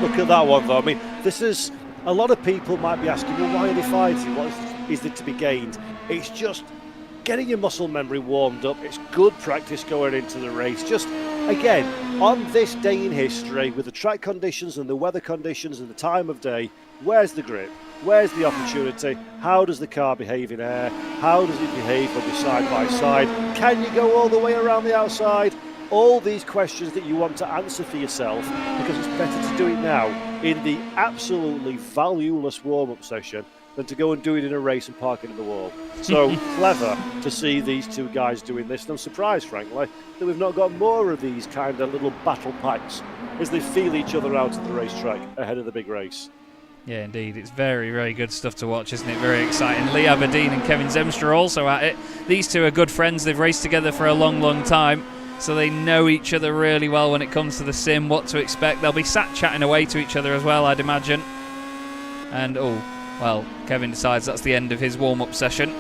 Look at that one, though. I mean, this is... A lot of people might be asking, well, why are they fighting? What is there to be gained? It's just getting your muscle memory warmed up. It's good practice going into the race. Just, again, on this day in history, with the track conditions and the weather conditions and the time of day, where's the grip? Where's the opportunity? How does the car behave in air? How does it behave when you're side by side? Can you go all the way around the outside? All these questions that you want to answer for yourself, because it's better to do it now in the absolutely valueless warm-up session than to go and do it in a race and park it in the wall. So clever to see these two guys doing this. And I'm surprised, frankly, that we've not got more of these kind of little battle packs as they feel each other out at the racetrack ahead of the big race. yeah, indeed. It's very, very good stuff to watch, isn't it? Very exciting. Lee Aberdeen and Kevin Zemstra are also at it. These two are good friends. They've raced together for a long, long time. So they know each other really well when it comes to the sim, what to expect. They'll be sat chatting away to each other as well, I'd imagine. And, oh, well, Kevin decides that's the end of his warm-up session.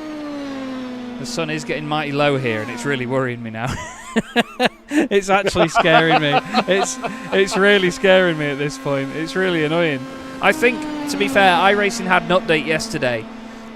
The sun is getting mighty low here, and it's really worrying me now. It's actually scaring me. It's really scaring me at this point. It's really annoying. I think, to be fair, iRacing had an update yesterday,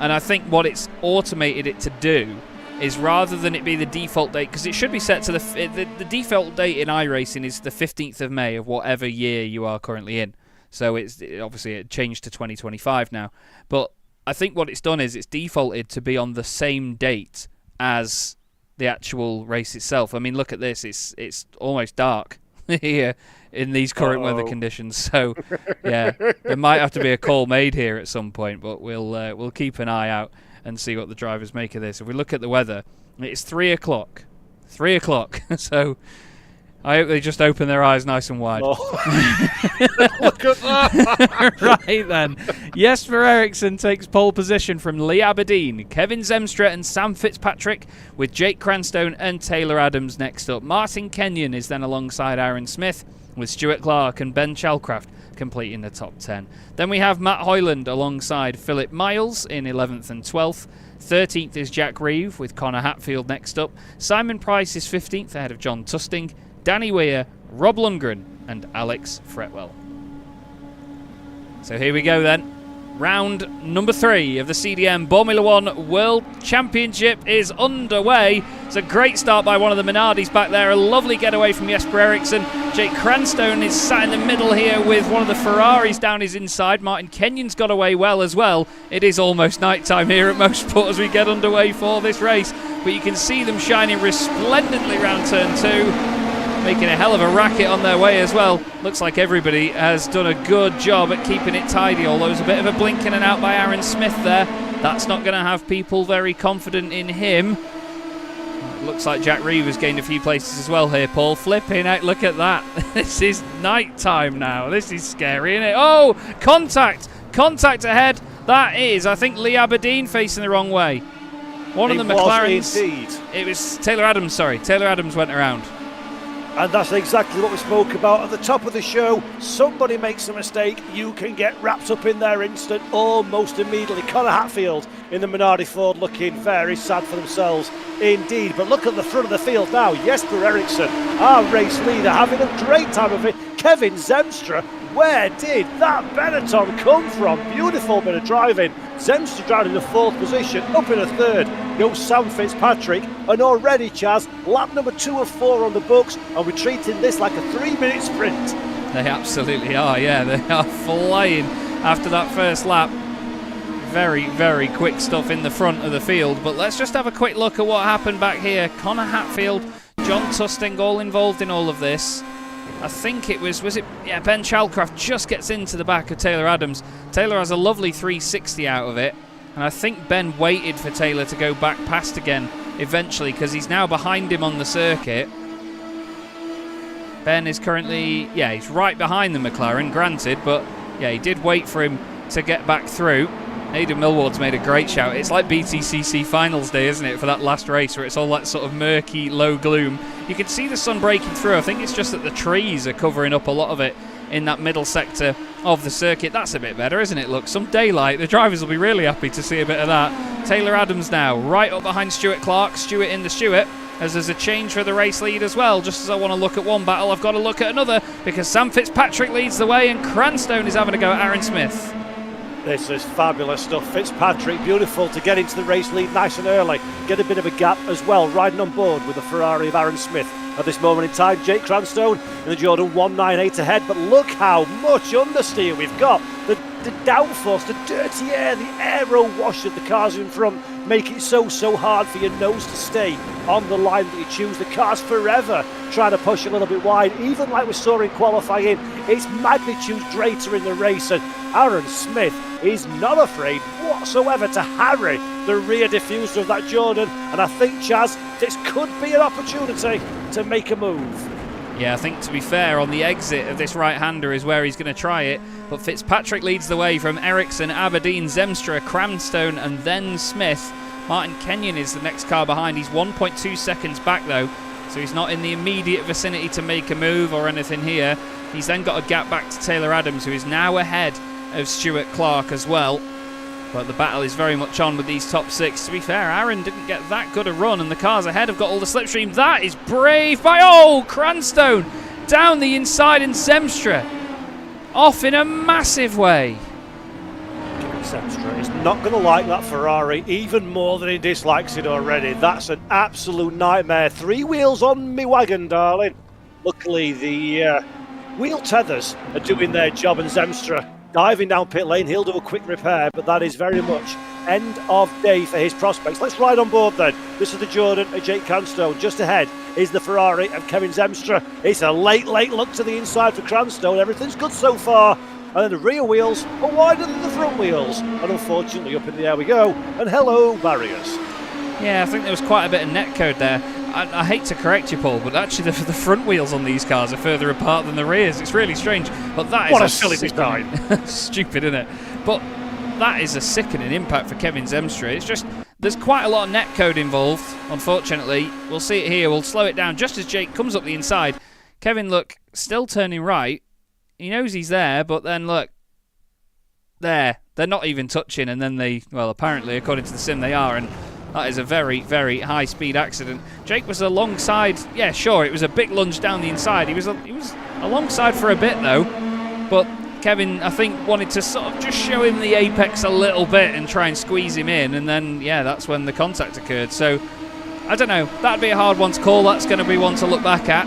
and I think what it's automated it to do is, rather than it be the default date, because it should be set to the default date in iRacing is the 15th of May of whatever year you are currently in. So obviously it changed to 2025 now. But I think what it's done is it's defaulted to be on the same date as the actual race itself. I mean, look at this. It's almost dark here in these current weather conditions. So, yeah, there might have to be a call made here at some point, but we'll keep an eye out and see what the drivers make of this. If we look at the weather, it's 3 o'clock. 3 o'clock. So I hope they just open their eyes nice and wide. Oh. Look at that! Right then. Jesper Eriksson takes pole position from Lee Aberdeen, Kevin Zemstra and Sam Fitzpatrick, with Jake Cranstone and Taylor Adams next up. Martin Kenyon is then alongside Aaron Smith, with Stuart Clark and Ben Chalcraft completing the top 10. Then we have Matt Hoyland alongside Philip Miles in 11th and 12th. 13th is Jack Reeve, with Connor Hatfield next up. Simon Price is 15th ahead of John Tusting, Danny Weir, Rob Lundgren and Alex Fretwell. So here we go then. Round number 3 of the CDM Boremula 1 World Championship is underway. It's a great start by one of the Minardis back there. A lovely getaway from Jesper Eriksson. Jake Cranstone is sat in the middle here with one of the Ferraris down his inside. Martin Kenyon's got away well as well. It is almost night time here at Mosport as we get underway for this race. But you can see them shining resplendently round turn 2. Making a hell of a racket on their way as well. Looks like everybody has done a good job at keeping it tidy, although there's a bit of a blink in and out by Aaron Smith there. That's not going to have people very confident in him. It looks like Jack Reeve has gained a few places as well here, Paul. Flipping out, look at that. This is night time now. This is scary, isn't it? Oh, contact! Contact ahead. That is, I think, Lee Aberdeen facing the wrong way. One of the McLarens. Indeed. It was Taylor Adams, sorry. Taylor Adams went around. And that's exactly what we spoke about at the top of the show. Somebody makes a mistake, you can get wrapped up in their instant almost immediately. Connor Hatfield in the Minardi Ford looking very sad for themselves indeed. But look at the front of the field now. Jesper Eriksson, our race leader, having a great time of it. Kevin Zemstra, where did that Benetton come from? Beautiful bit of driving. Zemstra driving in the 4th position, up in a 3rd. Goes Sam Fitzpatrick, and already, Chaz, lap number 2 of 4 on the books, and we're treating this like a 3-minute sprint. They absolutely are, yeah. They are flying after that first lap. Very, very quick stuff in the front of the field. But let's just have a quick look at what happened back here. Connor Hatfield, John Tusting all involved in all of this. I think it was it? Yeah, Ben Chalcraft just gets into the back of Taylor Adams. Taylor has a lovely 360 out of it. And I think Ben waited for Taylor to go back past again eventually, because he's now behind him on the circuit. Ben is currently, he's right behind the McLaren, granted, but he did wait for him to get back through. Aidan Millward's made a great shout. It's like BTCC finals day, isn't it, for that last race, where it's all that sort of murky, low gloom. You can see the sun breaking through. I think it's just that the trees are covering up a lot of it in that middle sector of the circuit. That's a bit better, isn't it? Look, some daylight. The drivers will be really happy to see a bit of that. Taylor Adams now, right up behind Stuart Clark. Stuart in the Stuart, as there's a change for the race lead as well. Just as I want to look at one battle, I've got to look at another, because Sam Fitzpatrick leads the way and Cranstone is having a go at Aaron Smith. This is fabulous stuff. Fitzpatrick, beautiful to get into the race lead nice and early. Get a bit of a gap as well, riding on board with the Ferrari of Aaron Smith. At this moment in time, Jake Cranstone in the Jordan 198 ahead, but look how much understeer we've got. The downforce, the dirty air, the aero wash of the cars in front make it so hard for your nose to stay on the line that you choose. The car's forever trying to push a little bit wide, even like we saw in qualifying. It's magnitude greater in the race, and Aaron Smith is not afraid whatsoever to harry the rear diffuser of that Jordan, and I think, Chaz, this could be an opportunity to make a move. Yeah, I think, to be fair, on the exit of this right-hander is where he's going to try it. But Fitzpatrick leads the way from Ericsson, Aberdeen, Zemstra, Cranstone, and then Smith. Martin Kenyon is the next car behind. He's 1.2 seconds back, though, so he's not in the immediate vicinity to make a move or anything here. He's then got a gap back to Taylor Adams, who is now ahead of Stuart Clark as well. But the battle is very much on with these top six. To be fair, Aaron didn't get that good a run, and the cars ahead have got all the slipstream. That is brave by, Cranstone down the inside, and Zemstra off in a massive way. Zemstra is not going to like that Ferrari even more than he dislikes it already. That's an absolute nightmare. 3 wheels on me wagon, darling. Luckily, the wheel tethers are doing their job, and Zemstra diving down pit lane. He'll do a quick repair, but that is very much end of day for his prospects. Let's ride on board then. This is the Jordan of Jake Cranstone. Just ahead is the Ferrari of Kevin Zemstra. It's a late look to the inside for Cranstone. Everything's good so far. And then the rear wheels are wider than the front wheels. And unfortunately, up in the air we go. And hello, barriers. Yeah, I think there was quite a bit of netcode there. I hate to correct you, Paul, but actually the front wheels on these cars are further apart than the rears. It's really strange. But that is what a silly design. Stupid, isn't it? But that is a sickening impact for Kevin Zemstra. It's just, there's quite a lot of netcode involved, unfortunately. We'll see it here. We'll slow it down just as Jake comes up the inside. Kevin, look, still turning right. He knows he's there, but then look, there. They're not even touching, and then apparently, according to the sim, they are, and that is a very, very high-speed accident. Jake was alongside. Yeah, sure, it was a big lunge down the inside. He was alongside for a bit, though. But Kevin, I think, wanted to sort of just show him the apex a little bit and try and squeeze him in. And then, that's when the contact occurred. So, I don't know. That'd be a hard one to call. That's going to be one to look back at.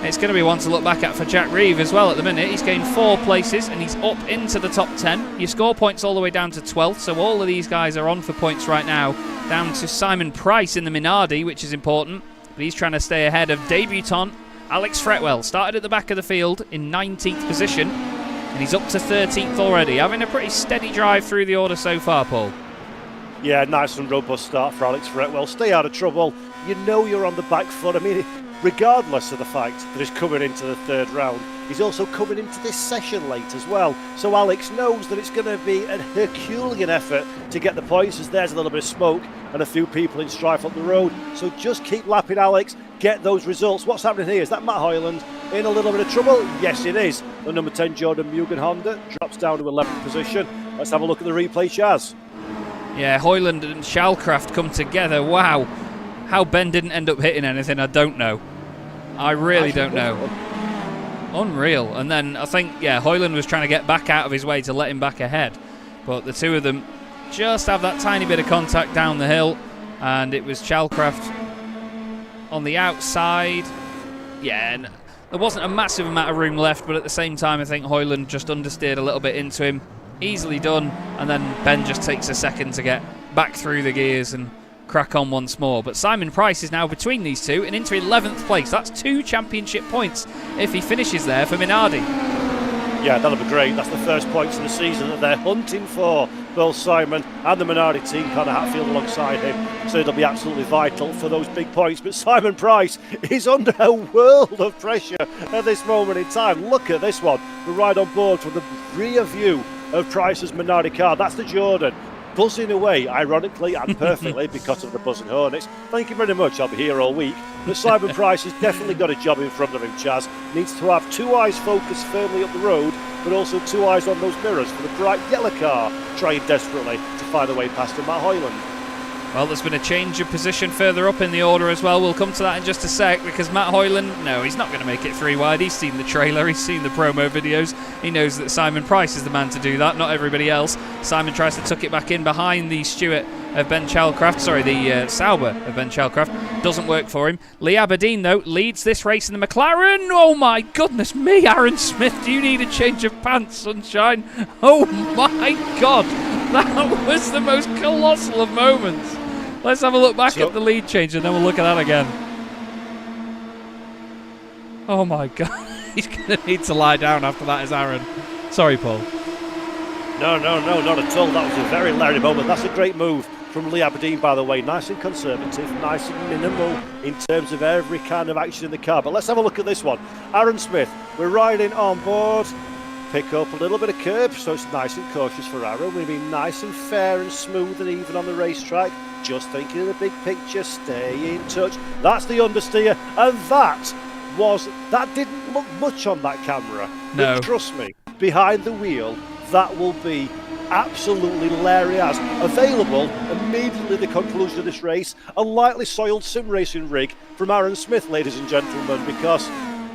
It's going to be one to look back at for Jack Reeve as well at the minute. He's gained 4 places and he's up into the top 10. You score points all the way down to 12th, so all of these guys are on for points right now. Down to Simon Price in the Minardi, which is important. But he's trying to stay ahead of debutant Alex Fretwell. Started at the back of the field in 19th position and he's up to 13th already. Having a pretty steady drive through the order so far, Paul. Yeah, nice and robust start for Alex Fretwell. Stay out of trouble. You know you're on the back foot. I mean, regardless of the fact that he's coming into the 3rd round, he's also coming into this session late as well. So Alex knows that it's going to be a Herculean effort to get the points, as there's a little bit of smoke and a few people in strife up the road. So just keep lapping Alex, get those results. What's happening here? Is that Matt Hoyland in a little bit of trouble? Yes, it is. The number 10 Jordan Mugen Honda drops down to 11th position. Let's have a look at the replay, Chaz. Yeah, Hoyland and Shallcraft come together. Wow. How Ben didn't end up hitting anything, I don't know. I really don't know. Unreal. And then I think, Hoyland was trying to get back out of his way to let him back ahead. But the two of them just have that tiny bit of contact down the hill. And it was Shallcraft on the outside. Yeah, and there wasn't a massive amount of room left, but at the same time, I think Hoyland just understeered a little bit into him. Easily done. And then Ben just takes a second to get back through the gears and crack on once more. But Simon Price is now between these two and into 11th place. That's 2 championship points if he finishes there for Minardi. Yeah, that'll be great. That's the first points of the season that they're hunting for. Both Simon and the Minardi team, Connor Hatfield alongside him. So it'll be absolutely vital for those big points. But Simon Price is under a world of pressure at this moment in time. Look at this one. We're right on board from the rear view of Price's Minardi car. That's the Jordan. Buzzing away, ironically and perfectly, because of the Buzzing Hornets. Thank you very much, I'll be here all week. But Simon Price has definitely got a job in front of him, Chaz. Needs to have two eyes focused firmly up the road, but also two eyes on those mirrors for the bright yellow car, trying desperately to find a way past him, Matt Hoyland. Well, there's been a change of position further up in the order as well. We'll come to that in just a sec, because Matt Hoyland, no, he's not going to make it 3 wide. He's seen the trailer, he's seen the promo videos. He knows that Simon Price is the man to do that, not everybody else. Simon tries to tuck it back in behind the Stewart of Ben Chalcraft, the Sauber of Ben Chalcraft. Doesn't work for him. Lee Aberdeen, though, leads this race in the McLaren. Oh my goodness me, Aaron Smith, do you need a change of pants, sunshine? Oh my God, that was the most colossal of moments. Let's have a look back at the lead change and then we'll look at that again. Oh my God, he's going to need to lie down after that, is Aaron. Sorry, Paul. No, not at all. That was a very Larry moment. That's a great move from Lee Aberdeen, by the way. Nice and conservative, nice and minimal in terms of every kind of action in the car. But let's have a look at this one. Aaron Smith, we're riding on board. Pick up a little bit of curb, so it's nice and cautious for Aaron. We've been nice and fair and smooth and even on the racetrack. Just thinking of the big picture, stay in touch. That's the understeer, and that didn't look much on that camera. No. But trust me, behind the wheel, that will be absolutely Larry as available immediately at the conclusion of this race. A lightly soiled sim racing rig from Aaron Smith, ladies and gentlemen, because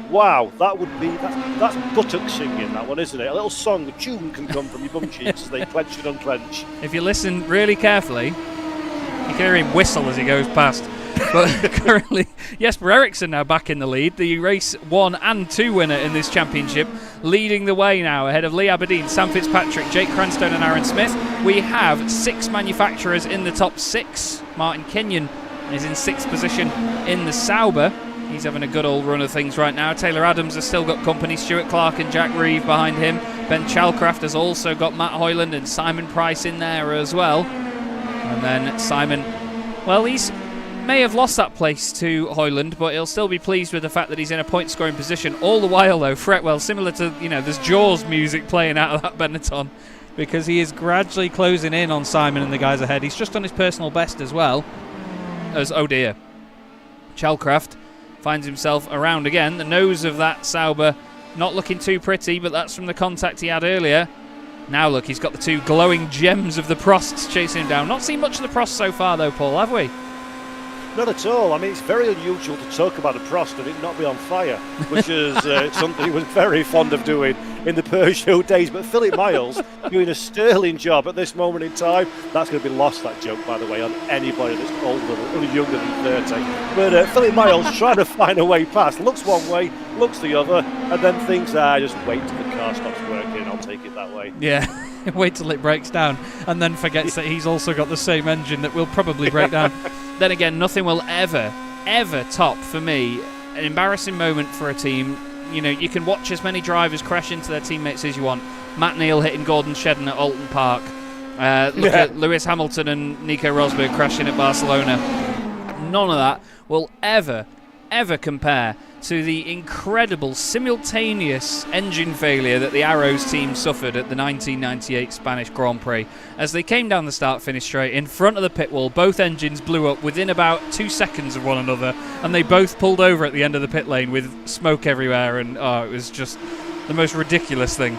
wow, that's buttock singing, that one, isn't it? A little song, a tune can come from your bum cheeks as they clench and unclench. If you listen really carefully, you can hear him whistle as he goes past. But currently, Jesper Eriksson now back in the lead, the race 1 and 2 winner in this championship, leading the way now ahead of Lee Aberdeen, Sam Fitzpatrick, Jake Cranstone and Aaron Smith. We have 6 manufacturers in the top 6. Martin Kenyon is in 6th position in the Sauber. He's having a good old run of things right now. Taylor Adams has still got company. Stuart Clark and Jack Reeve behind him. Ben Chalcraft has also got Matt Hoyland and Simon Price in there as well. And then Simon, well, he's may have lost that place to Hoyland, but he'll still be pleased with the fact that he's in a point-scoring position. All the while, though, Fretwell, similar to, there's Jaws music playing out of that Benetton, because he is gradually closing in on Simon and the guys ahead. He's just on his personal best as well as, oh dear, Chalcraft finds himself around again. The nose of that Sauber not looking too pretty, but that's from the contact he had earlier. Now look, he's got the 2 glowing gems of the Prosts chasing him down. Not seen much of the Prost so far though, Paul, have we? Not at all. I mean, it's very unusual to talk about a Prost and it not be on fire, which is something he was very fond of doing in the Peugeot days. But Philip Miles doing a sterling job at this moment in time. That's going to be lost, that joke, by the way, on anybody that's older or younger than 30. But Philip Miles trying to find a way past. Looks one way, looks the other, and then thinks, just wait till the car stops working. I'll take it that way. Yeah. Wait till it breaks down, and then forgets that he's also got the same engine that will probably break down. Then again, nothing will ever top, for me, an embarrassing moment for a team. You can watch as many drivers crash into their teammates as you want. Matt Neal hitting Gordon Shedden at Alton Park. Look at Lewis Hamilton and Nico Rosberg crashing at Barcelona. None of that will ever compare to the incredible simultaneous engine failure that the Arrows team suffered at the 1998 Spanish Grand Prix. As they came down the start-finish straight in front of the pit wall, both engines blew up within about 2 seconds of one another, and they both pulled over at the end of the pit lane with smoke everywhere, and it was just the most ridiculous thing.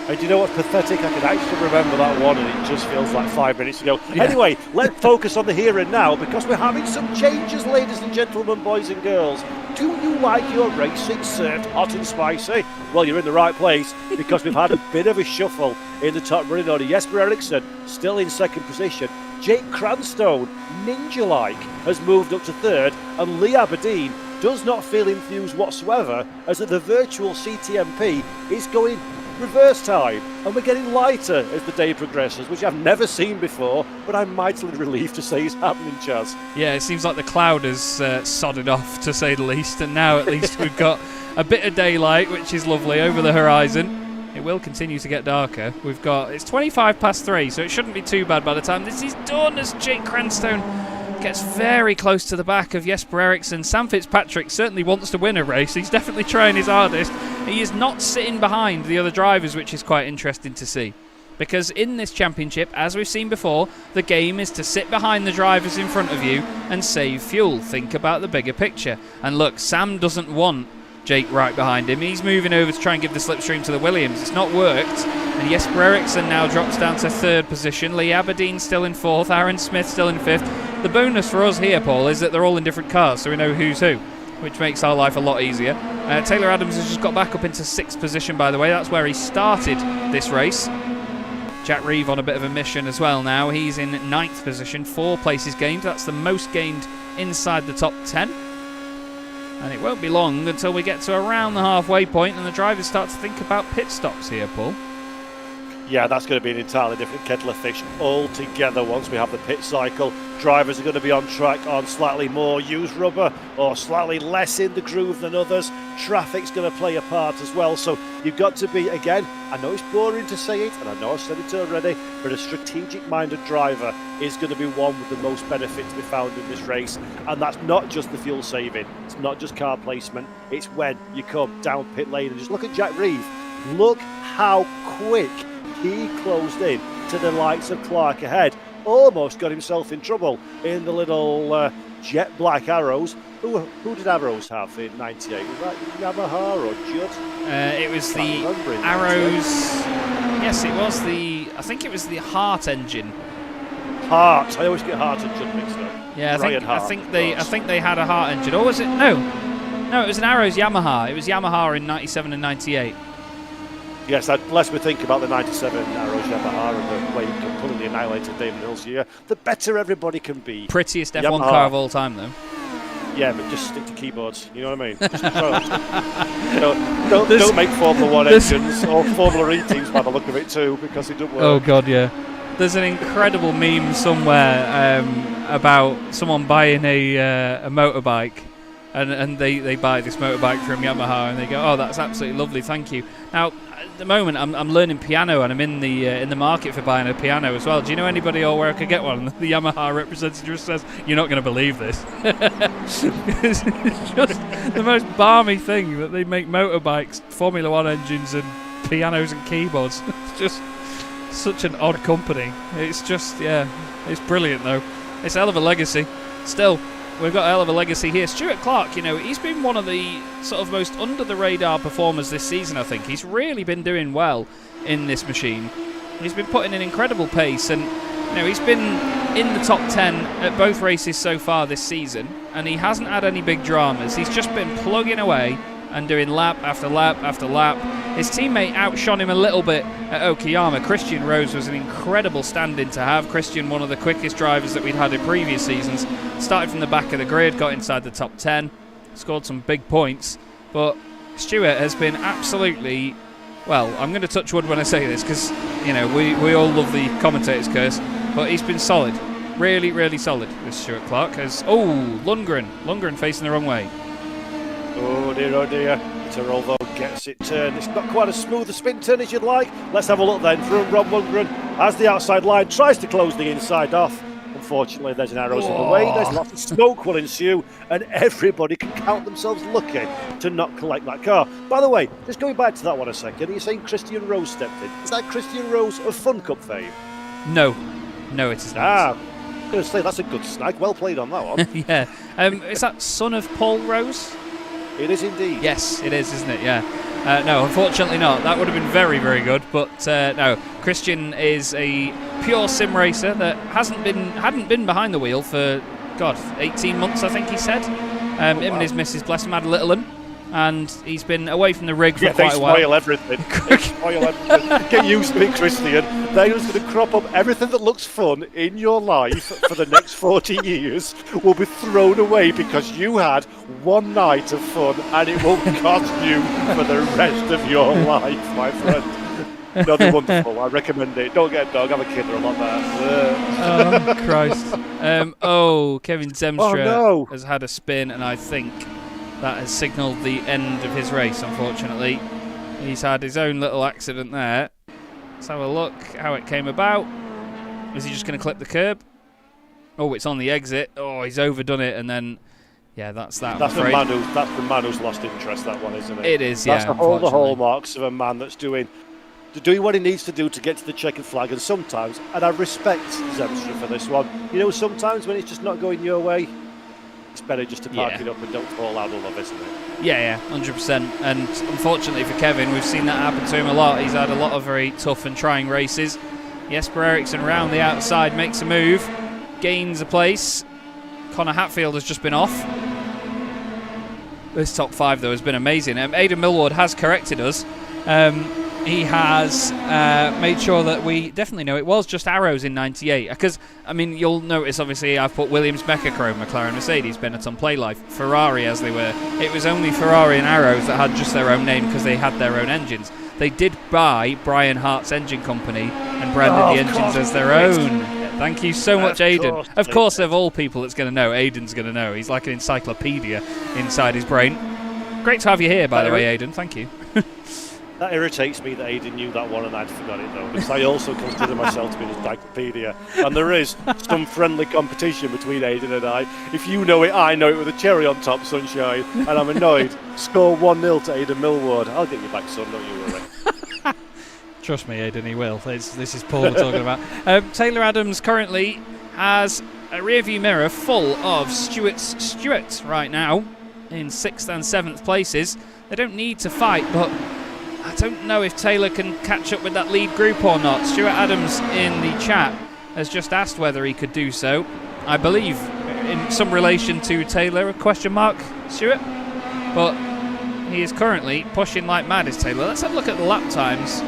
And do you know what's pathetic? I can actually remember that one, and it just feels like 5 minutes ago. Yeah. Anyway, let's focus on the here and now, because we're having some changes, ladies and gentlemen, boys and girls. Do you like your racing served hot and spicy? Well, you're in the right place, because we've had a bit of a shuffle in the top running order. Jesper Eriksson still in 2nd position. Jake Cranstone, ninja-like, has moved up to 3rd, and Lee Aberdeen does not feel enthused whatsoever, as the virtual CTMP is going reverse time, and we're getting lighter as the day progresses, which I've never seen before, but I'm mightily relieved to say is happening, Chaz. Yeah, it seems like the cloud has sodded off, to say the least, and now at least we've got a bit of daylight, which is lovely, over the horizon. It will continue to get darker. It's 3:25, so it shouldn't be too bad by the time this is done, as Jake Cranstone gets very close to the back of Jesper Eriksson. Sam Fitzpatrick certainly wants to win a race. He's definitely trying his hardest. He is not sitting behind the other drivers, which is quite interesting to see. Because in this championship, as we've seen before, the game is to sit behind the drivers in front of you and save fuel. Think about the bigger picture. And look, Sam doesn't want Jake right behind him. He's moving over to try and give the slipstream to the Williams. It's not worked. And Jesper Eriksson now drops down to 3rd position. Lee Aberdeen still in 4th. Aaron Smith still in 5th. The bonus for us here, Paul, is that they're all in different cars, so we know who's who, which makes our life a lot easier. Taylor Adams has just got back up into 6th position, by the way. That's where he started this race. Jack Reeve on a bit of a mission as well now. He's in 9th position, 4 places gained. That's the most gained inside the top 10. And it won't be long until we get to around the halfway point and the drivers start to think about pit stops here, Paul. Yeah, that's going to be an entirely different kettle of fish altogether once we have the pit cycle. Drivers are going to be on track on slightly more used rubber or slightly less in the groove than others. Traffic's going to play a part as well. So you've got to be, again, I know it's boring to say it, and I know I've said it already, but a strategic-minded driver is going to be one with the most benefit to be found in this race. And that's not just the fuel saving. It's not just car placement. It's when you come down pit lane and just look at Jack Reeve. Look how quick he closed in to the likes of Clark ahead. Almost got himself in trouble in the little jet black Arrows. Who did Arrows have in '98? Was that Yamaha or Judd? It was the Arrows. Yes, it was I think it was the Hart engine. Hart. I always get Hart and Judd mixed up. Yeah, I think they had a Hart engine. Or was it? No, it was an Arrows Yamaha. It was Yamaha in '97 and '98. Yes, less we think about the 97 Arrows Yamaha and the way you completely annihilated David Hill's year, the better everybody can be. Prettiest F1 Yamaha car of all time, though. Yeah, but just stick to keyboards, you know what I mean? Don't make Formula 1 engines or Formula E teams by the look of it too, because it doesn't work. Oh, God, yeah. There's an incredible meme somewhere about someone buying a motorbike. And they buy this motorbike from Yamaha and they go, oh, that's absolutely lovely, thank you. Now, at the moment, I'm learning piano and I'm in the market for buying a piano as well. Do you know anybody or where I could get one? And the Yamaha representative says, you're not going to believe this. It's just the most balmy thing that they make motorbikes, Formula 1 engines and pianos and keyboards. It's just such an odd company. It's just, yeah, it's brilliant though. It's a hell of a legacy. Still, we've got a hell of a legacy here. Stuart Clark, he's been one of the sort of most under-the-radar performers this season, I think. He's really been doing well in this machine. He's been putting an incredible pace, and he's been in the top 10 at both races so far this season, and he hasn't had any big dramas. He's just been plugging away and doing lap after lap after lap. His teammate outshone him a little bit at Okayama. Christian Rose was an incredible stand-in to have. Christian, one of the quickest drivers that we'd had in previous seasons, started from the back of the grid, got inside the top 10, scored some big points. But Stuart has been absolutely, well, I'm going to touch wood when I say this because, we all love the commentator's curse, but he's been solid. Really, really solid with Stuart Clark. Lundgren facing the wrong way. Oh dear. Terolvo gets it turned. It's not quite as smooth a spin turn as you'd like. Let's have a look then from Rob Lundgren as the outside line tries to close the inside off. Unfortunately, there's an Arrows in the way. There's lots of smoke will ensue, and everybody can count themselves lucky to not collect that car. By the way, just going back to that one a second, you're saying Christian Rose stepped in. Is that Christian Rose of Fun Cup fame? No, it is not. I was going to say, that's a good snag. Well played on that one. Yeah. Is that son of Paul Rose? It is indeed. Yes, it is, isn't it? Yeah. No, unfortunately not. That would have been very, very good. But no, Christian is a pure sim racer that hadn't been behind the wheel for 18 months, I think he said. Him and his missus, bless him, had a little one, and he's been away from the rig for quite a while. They spoil everything. Get used to it, Christian. They're just going to crop up everything that looks fun in your life for the next 40 years will be thrown away because you had one night of fun and it will cost you for the rest of your life, my friend. No, they're wonderful. I recommend it. Don't get a dog. Have a kid. They're a lot better. Oh, Christ. Kevin Zemstra has had a spin, and I think that has signalled the end of his race, unfortunately. He's had his own little accident there. Let's have a look how it came about. Is he just going to clip the curb? Oh, it's on the exit. Oh, he's overdone it, and then, yeah, that's that. That's the man who's lost interest. That one, isn't it? It is, yeah. That's the hallmarks of a man that's doing what he needs to do to get to the checkered flag. And sometimes, and I respect Zemstra for this one. You know, sometimes when it's just not going your way, it's better just to park it up and don't fall out of love, isn't it? Yeah, 100%. And unfortunately for Kevin, we've seen that happen to him a lot. He's had a lot of very tough and trying races. Jesper Eriksson round the outside makes a move, gains a place. Connor Hatfield has just been off. This top 5, though, has been amazing. Aidan Millward has corrected us. He has made sure that we definitely know it was just arrows in 98. Because, I mean, you'll notice, obviously, I've put Williams, Mecachrome, McLaren, Mercedes, Benetton, Playlife, Ferrari as they were. It was only Ferrari and Arrows that had just their own name because they had their own engines. They did buy Brian Hart's engine company and branded the engines as their own. Thank you so much, Aidan. Of course, of all people that's going to know, Aidan's going to know. He's like an encyclopedia inside his brain. Great to have you here, by the way, Aidan. Thank you. That irritates me that Aidan knew that one and I'd forgot it, though, because I also consider myself to be an encyclopedia. And there is some friendly competition between Aidan and I. If you know it, I know it with a cherry on top, sunshine. And I'm annoyed. Score 1-0 to Aidan Millward. I'll get you back, son, don't you worry. Trust me, Aidan, he will. This is Paul we're talking about. Taylor Adams currently has a rearview mirror full of Stewarts right now in 6th and 7th places. They don't need to fight, but I don't know if Taylor can catch up with that lead group or not. Stuart Adams in the chat has just asked whether he could do so. I believe in some relation to Taylor, ? Stuart? But he is currently pushing like mad, is Taylor. Let's have a look at the lap times.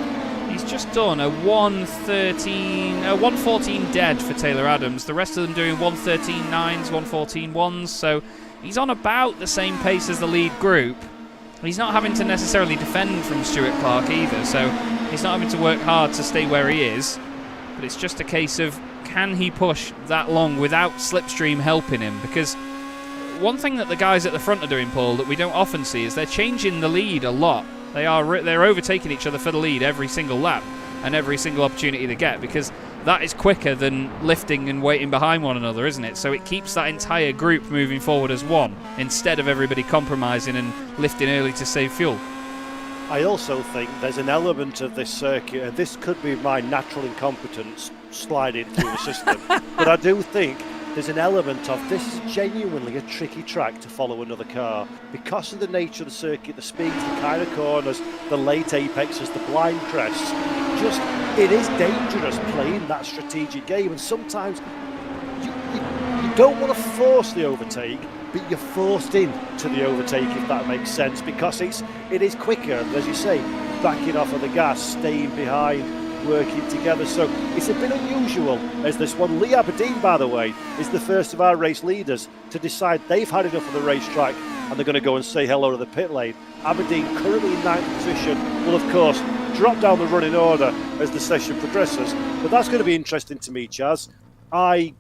He's just done a 114 dead for Taylor Adams. The rest of them doing 113 nines, 114 ones. So he's on about the same pace as the lead group. He's not having to necessarily defend from Stuart Clark either, so he's not having to work hard to stay where he is. But it's just a case of, can he push that long without Slipstream helping him? Because one thing that the guys at the front are doing, Paul, that we don't often see is they're changing the lead a lot. They're overtaking each other for the lead every single lap and every single opportunity they get, because that is quicker than lifting and waiting behind one another, isn't it? So it keeps that entire group moving forward as one, instead of everybody compromising and lifting early to save fuel. I also think there's an element of this circuit, and this could be my natural incompetence sliding through the system, but I do think there's an element of this is genuinely a tricky track to follow another car because of the nature of the circuit, the speeds, the kind of corners, the late apexes, the blind crests. It is dangerous playing that strategic game, and sometimes you don't want to force the overtake, but you're forced into the overtake, if that makes sense, because it is quicker, as you say, backing off of the gas, staying behind, working together. So it's a bit unusual as this one. Lee Aberdeen, by the way, is the first of our race leaders to decide they've had enough of the racetrack and they're going to go and say hello to the pit lane. Aberdeen currently in 9th position will of course drop down the running order as the session progresses, but that's going to be interesting to me, Chaz. I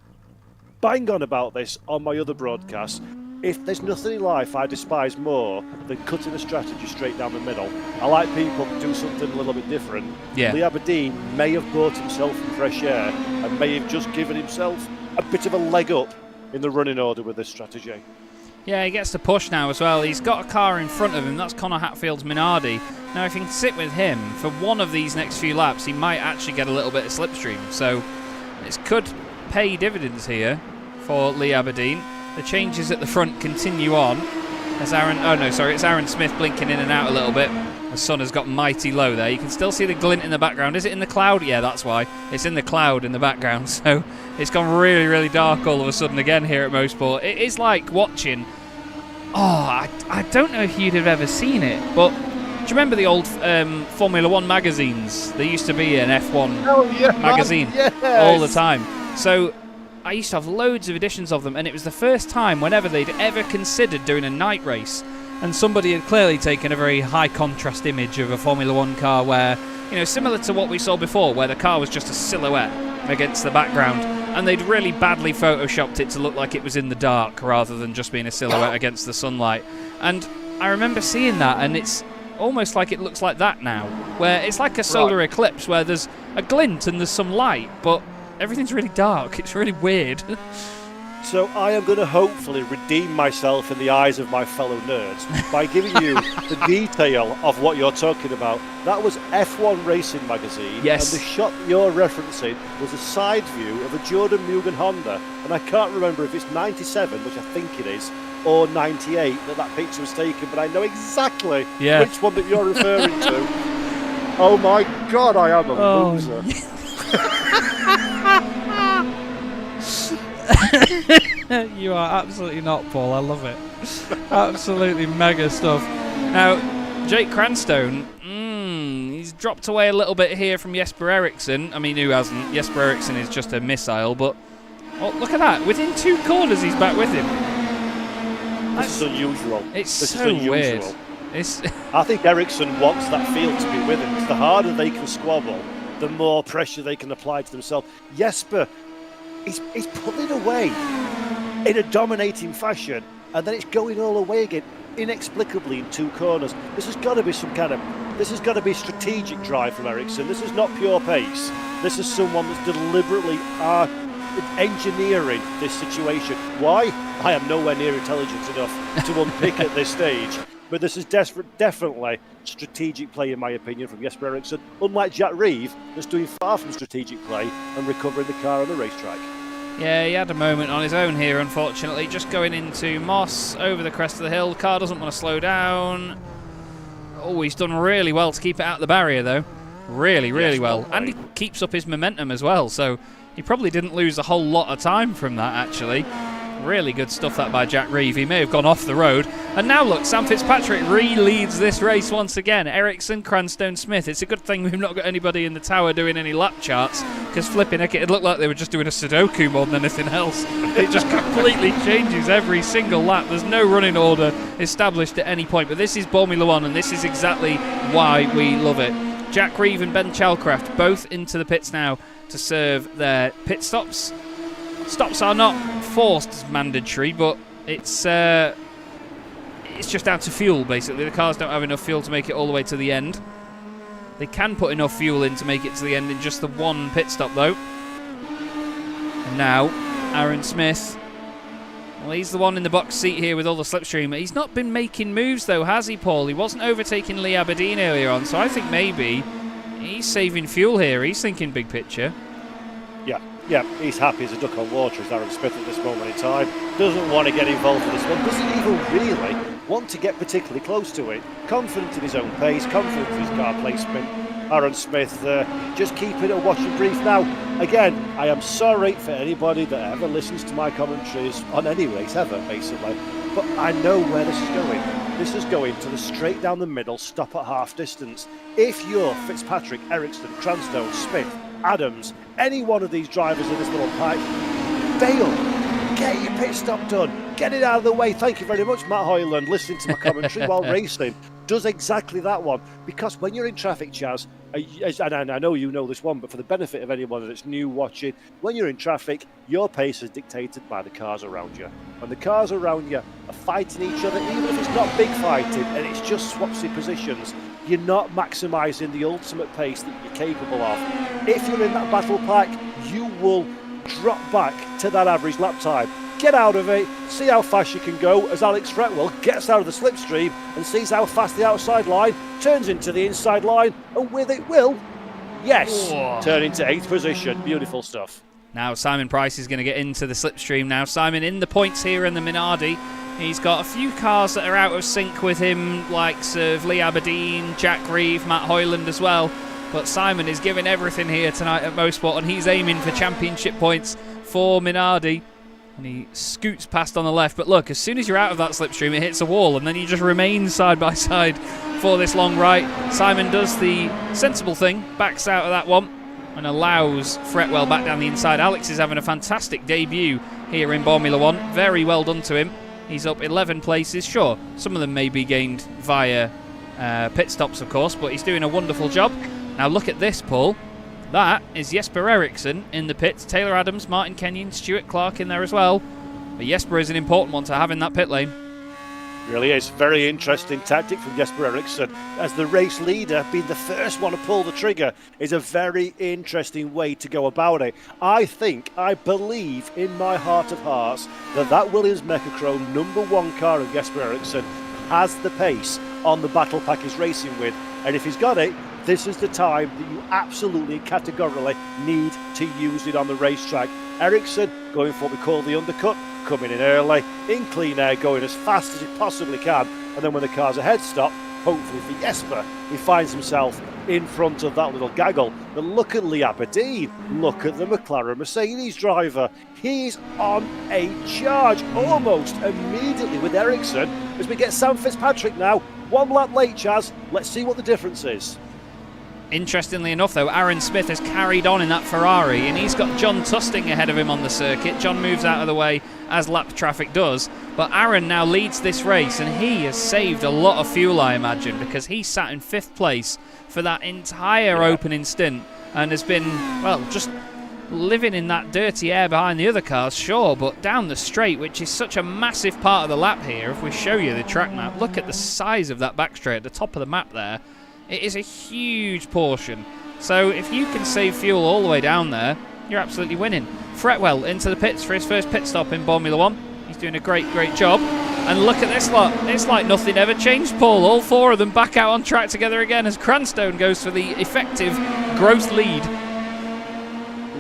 bang on about this on my other broadcasts. If there's nothing in life I despise more than cutting a strategy straight down the middle, I like people to do something a little bit different. Yeah. Lee Aberdeen may have bought himself some fresh air and may have just given himself a bit of a leg up in the running order with this strategy. Yeah, he gets to push now as well. He's got a car in front of him. That's Connor Hatfield's Minardi. Now, if he can sit with him for one of these next few laps, he might actually get a little bit of slipstream. So this could pay dividends here for Lee Aberdeen. The changes at the front continue on as it's Aaron Smith blinking in and out a little bit. The sun has got mighty low there. You can still see the glint in the background. Is it in the cloud? Yeah, that's why. It's in the cloud in the background. So it's gone really, really dark all of a sudden again here at Mosport. It is like watching... I don't know if you'd have ever seen it, but do you remember the old Formula One magazines? There used to be an F1 magazine all the time. So I used to have loads of editions of them, and it was the first time whenever they'd ever considered doing a night race, and somebody had clearly taken a very high contrast image of a Formula One car where similar to what we saw before, where the car was just a silhouette against the background, and they'd really badly photoshopped it to look like it was in the dark rather than just being a silhouette against the sunlight. And I remember seeing that, and it's almost like it looks like that now, where it's like a solar eclipse where there's a glint and there's some light, but everything's really dark. It's really weird. So I am going to hopefully redeem myself in the eyes of my fellow nerds by giving you the detail of what you're talking about. That was F1 Racing Magazine, yes. And the shot you're referencing was a side view of a Jordan Mugen Honda, and I can't remember if it's 97, which I think it is, or 98 that picture was taken, but I know exactly which one that you're referring to. Oh my God, I am a loser. You are absolutely not, Paul. I love it. Absolutely mega stuff. Now, Jake Cranstone, he's dropped away a little bit here from Jesper Eriksson. I mean, who hasn't? Jesper Eriksson is just a missile, but look at that. Within 2 corners, he's back with him. This is unusual. It's so weird. I think Eriksson wants that field to be with him, because the harder they can squabble, the more pressure they can apply to themselves. Jesper, he's pulling away in a dominating fashion, and then it's going all away again, inexplicably in 2 corners. This has got to be strategic drive from Eriksson. This is not pure pace. This is someone that's deliberately engineering this situation. Why? I am nowhere near intelligent enough to unpick at this stage. But this is definitely strategic play, in my opinion, from Jesper Eriksson. Unlike Jack Reeve, that's doing far from strategic play and recovering the car on the racetrack. Yeah, he had a moment on his own here, unfortunately. Just going into Moss, over the crest of the hill. The car doesn't want to slow down. Oh, he's done really well to keep it out of the barrier, though. Really well. And he keeps up his momentum as well, so he probably didn't lose a whole lot of time from that, actually. Really good stuff that by Jack Reeve. He may have gone off the road. And now look, Sam Fitzpatrick re-leads this race once again. Eriksson, Cranstone, Smith. It's a good thing we've not got anybody in the tower doing any lap charts, because flipping heck, it looked like they were just doing a Sudoku more than anything else. It just completely changes every single lap. There's no running order established at any point. But this is Boremula 1, and this is exactly why we love it. Jack Reeve and Ben Chalcraft both into the pits now to serve their pit stops. Stops are not forced as mandatory, but it's just down to fuel, basically. The cars don't have enough fuel to make it all the way to the end. They can put enough fuel in to make it to the end in just the 1 pit stop, though. And now, Aaron Smith. Well, he's the one in the box seat here with all the slipstream. He's not been making moves, though, has he, Paul? He wasn't overtaking Lee Aberdeen earlier on, so I think maybe he's saving fuel here. He's thinking big picture. Yeah, he's happy as a duck on water as Aaron Smith at this moment in time. Doesn't want to get involved in this one. Doesn't even really want to get particularly close to it. Confident in his own pace, confident in his car placement. Aaron Smith just keeping a watch and brief. Now, again, I am sorry for anybody that ever listens to my commentaries on any race ever, basically. But I know where this is going. This is going to the straight down the middle, stop at half distance. If you're Fitzpatrick, Eriksson, Cranstone, Smith, Adams, any one of these drivers in this little pipe, bail. Get your pit stop done. Get it out of the way. Thank you very much, Matt Hoyland, listening to my commentary while racing. Does exactly that one. Because when you're in traffic, Chaz, and I know you know this one, but for the benefit of anyone that's new watching, when you're in traffic, your pace is dictated by the cars around you. When the cars around you are fighting each other, even if it's not big fighting and it's just swapsy positions, you're not maximising the ultimate pace that you're capable of. If you're in that battle pack, you will drop back to that average lap time. Get out of it, see how fast you can go, as Alex Fretwell gets out of the slipstream and sees how fast the outside line turns into the inside line, and with it will, turn into 8th position. Beautiful stuff. Now Simon Price is going to get into the slipstream now. Simon in the points here in the Minardi. He's got a few cars that are out of sync with him, likes of Lee Aberdeen, Jack Reeve, Matt Hoyland as well. But Simon is giving everything here tonight at Mosport, and he's aiming for championship points for Minardi. And he scoots past on the left. But look, as soon as you're out of that slipstream, it hits a wall, and then you just remain side by side for this long right. Simon does the sensible thing, backs out of that one, and allows Fretwell back down the inside. Alex is having a fantastic debut here in Boremula 1. Very well done to him. He's up 11 places. Sure, some of them may be gained via pit stops, of course, but he's doing a wonderful job. Now look at this, Paul. That is Jesper Eriksson in the pits. Taylor Adams, Martin Kenyon, Stuart Clark in there as well. But Jesper is an important one to have in that pit lane. Really is. Very interesting tactic from Jesper Eriksson. As the race leader, being the first one to pull the trigger is a very interesting way to go about it. I believe in my heart of hearts that Williams Mechachrome #1 car of Jesper Eriksson has the pace on the battle pack he's racing with. And if he's got it, this is the time that you absolutely categorically need to use it on the racetrack. Eriksson going for what we call the undercut, coming in early, in clean air, going as fast as he possibly can, and then when the car's ahead stop, hopefully for Jesper, he finds himself in front of that little gaggle. But look at Lee Aberdeen, look at the McLaren Mercedes driver. He's on a charge almost immediately with Eriksson as we get Sam Fitzpatrick now. 1 lap late, Chaz. Let's see what the difference is. Interestingly enough, though, Aaron Smith has carried on in that Ferrari, and he's got John Tusting ahead of him on the circuit. John moves out of the way as lap traffic does, but Aaron now leads this race, and he has saved a lot of fuel, I imagine, because he sat in 5th place for that entire opening stint and has been, well, just living in that dirty air behind the other cars, sure, but down the straight, which is such a massive part of the lap here. If we show you the track map, look at the size of that back straight at the top of the map there. It is a huge portion. So if you can save fuel all the way down there, you're absolutely winning. Fretwell into the pits for his first pit stop in Boremula 1. He's doing a great job. And look at this lot. It's like nothing ever changed, Paul. All 4 of them back out on track together again as Cranstone goes for the effective gross lead.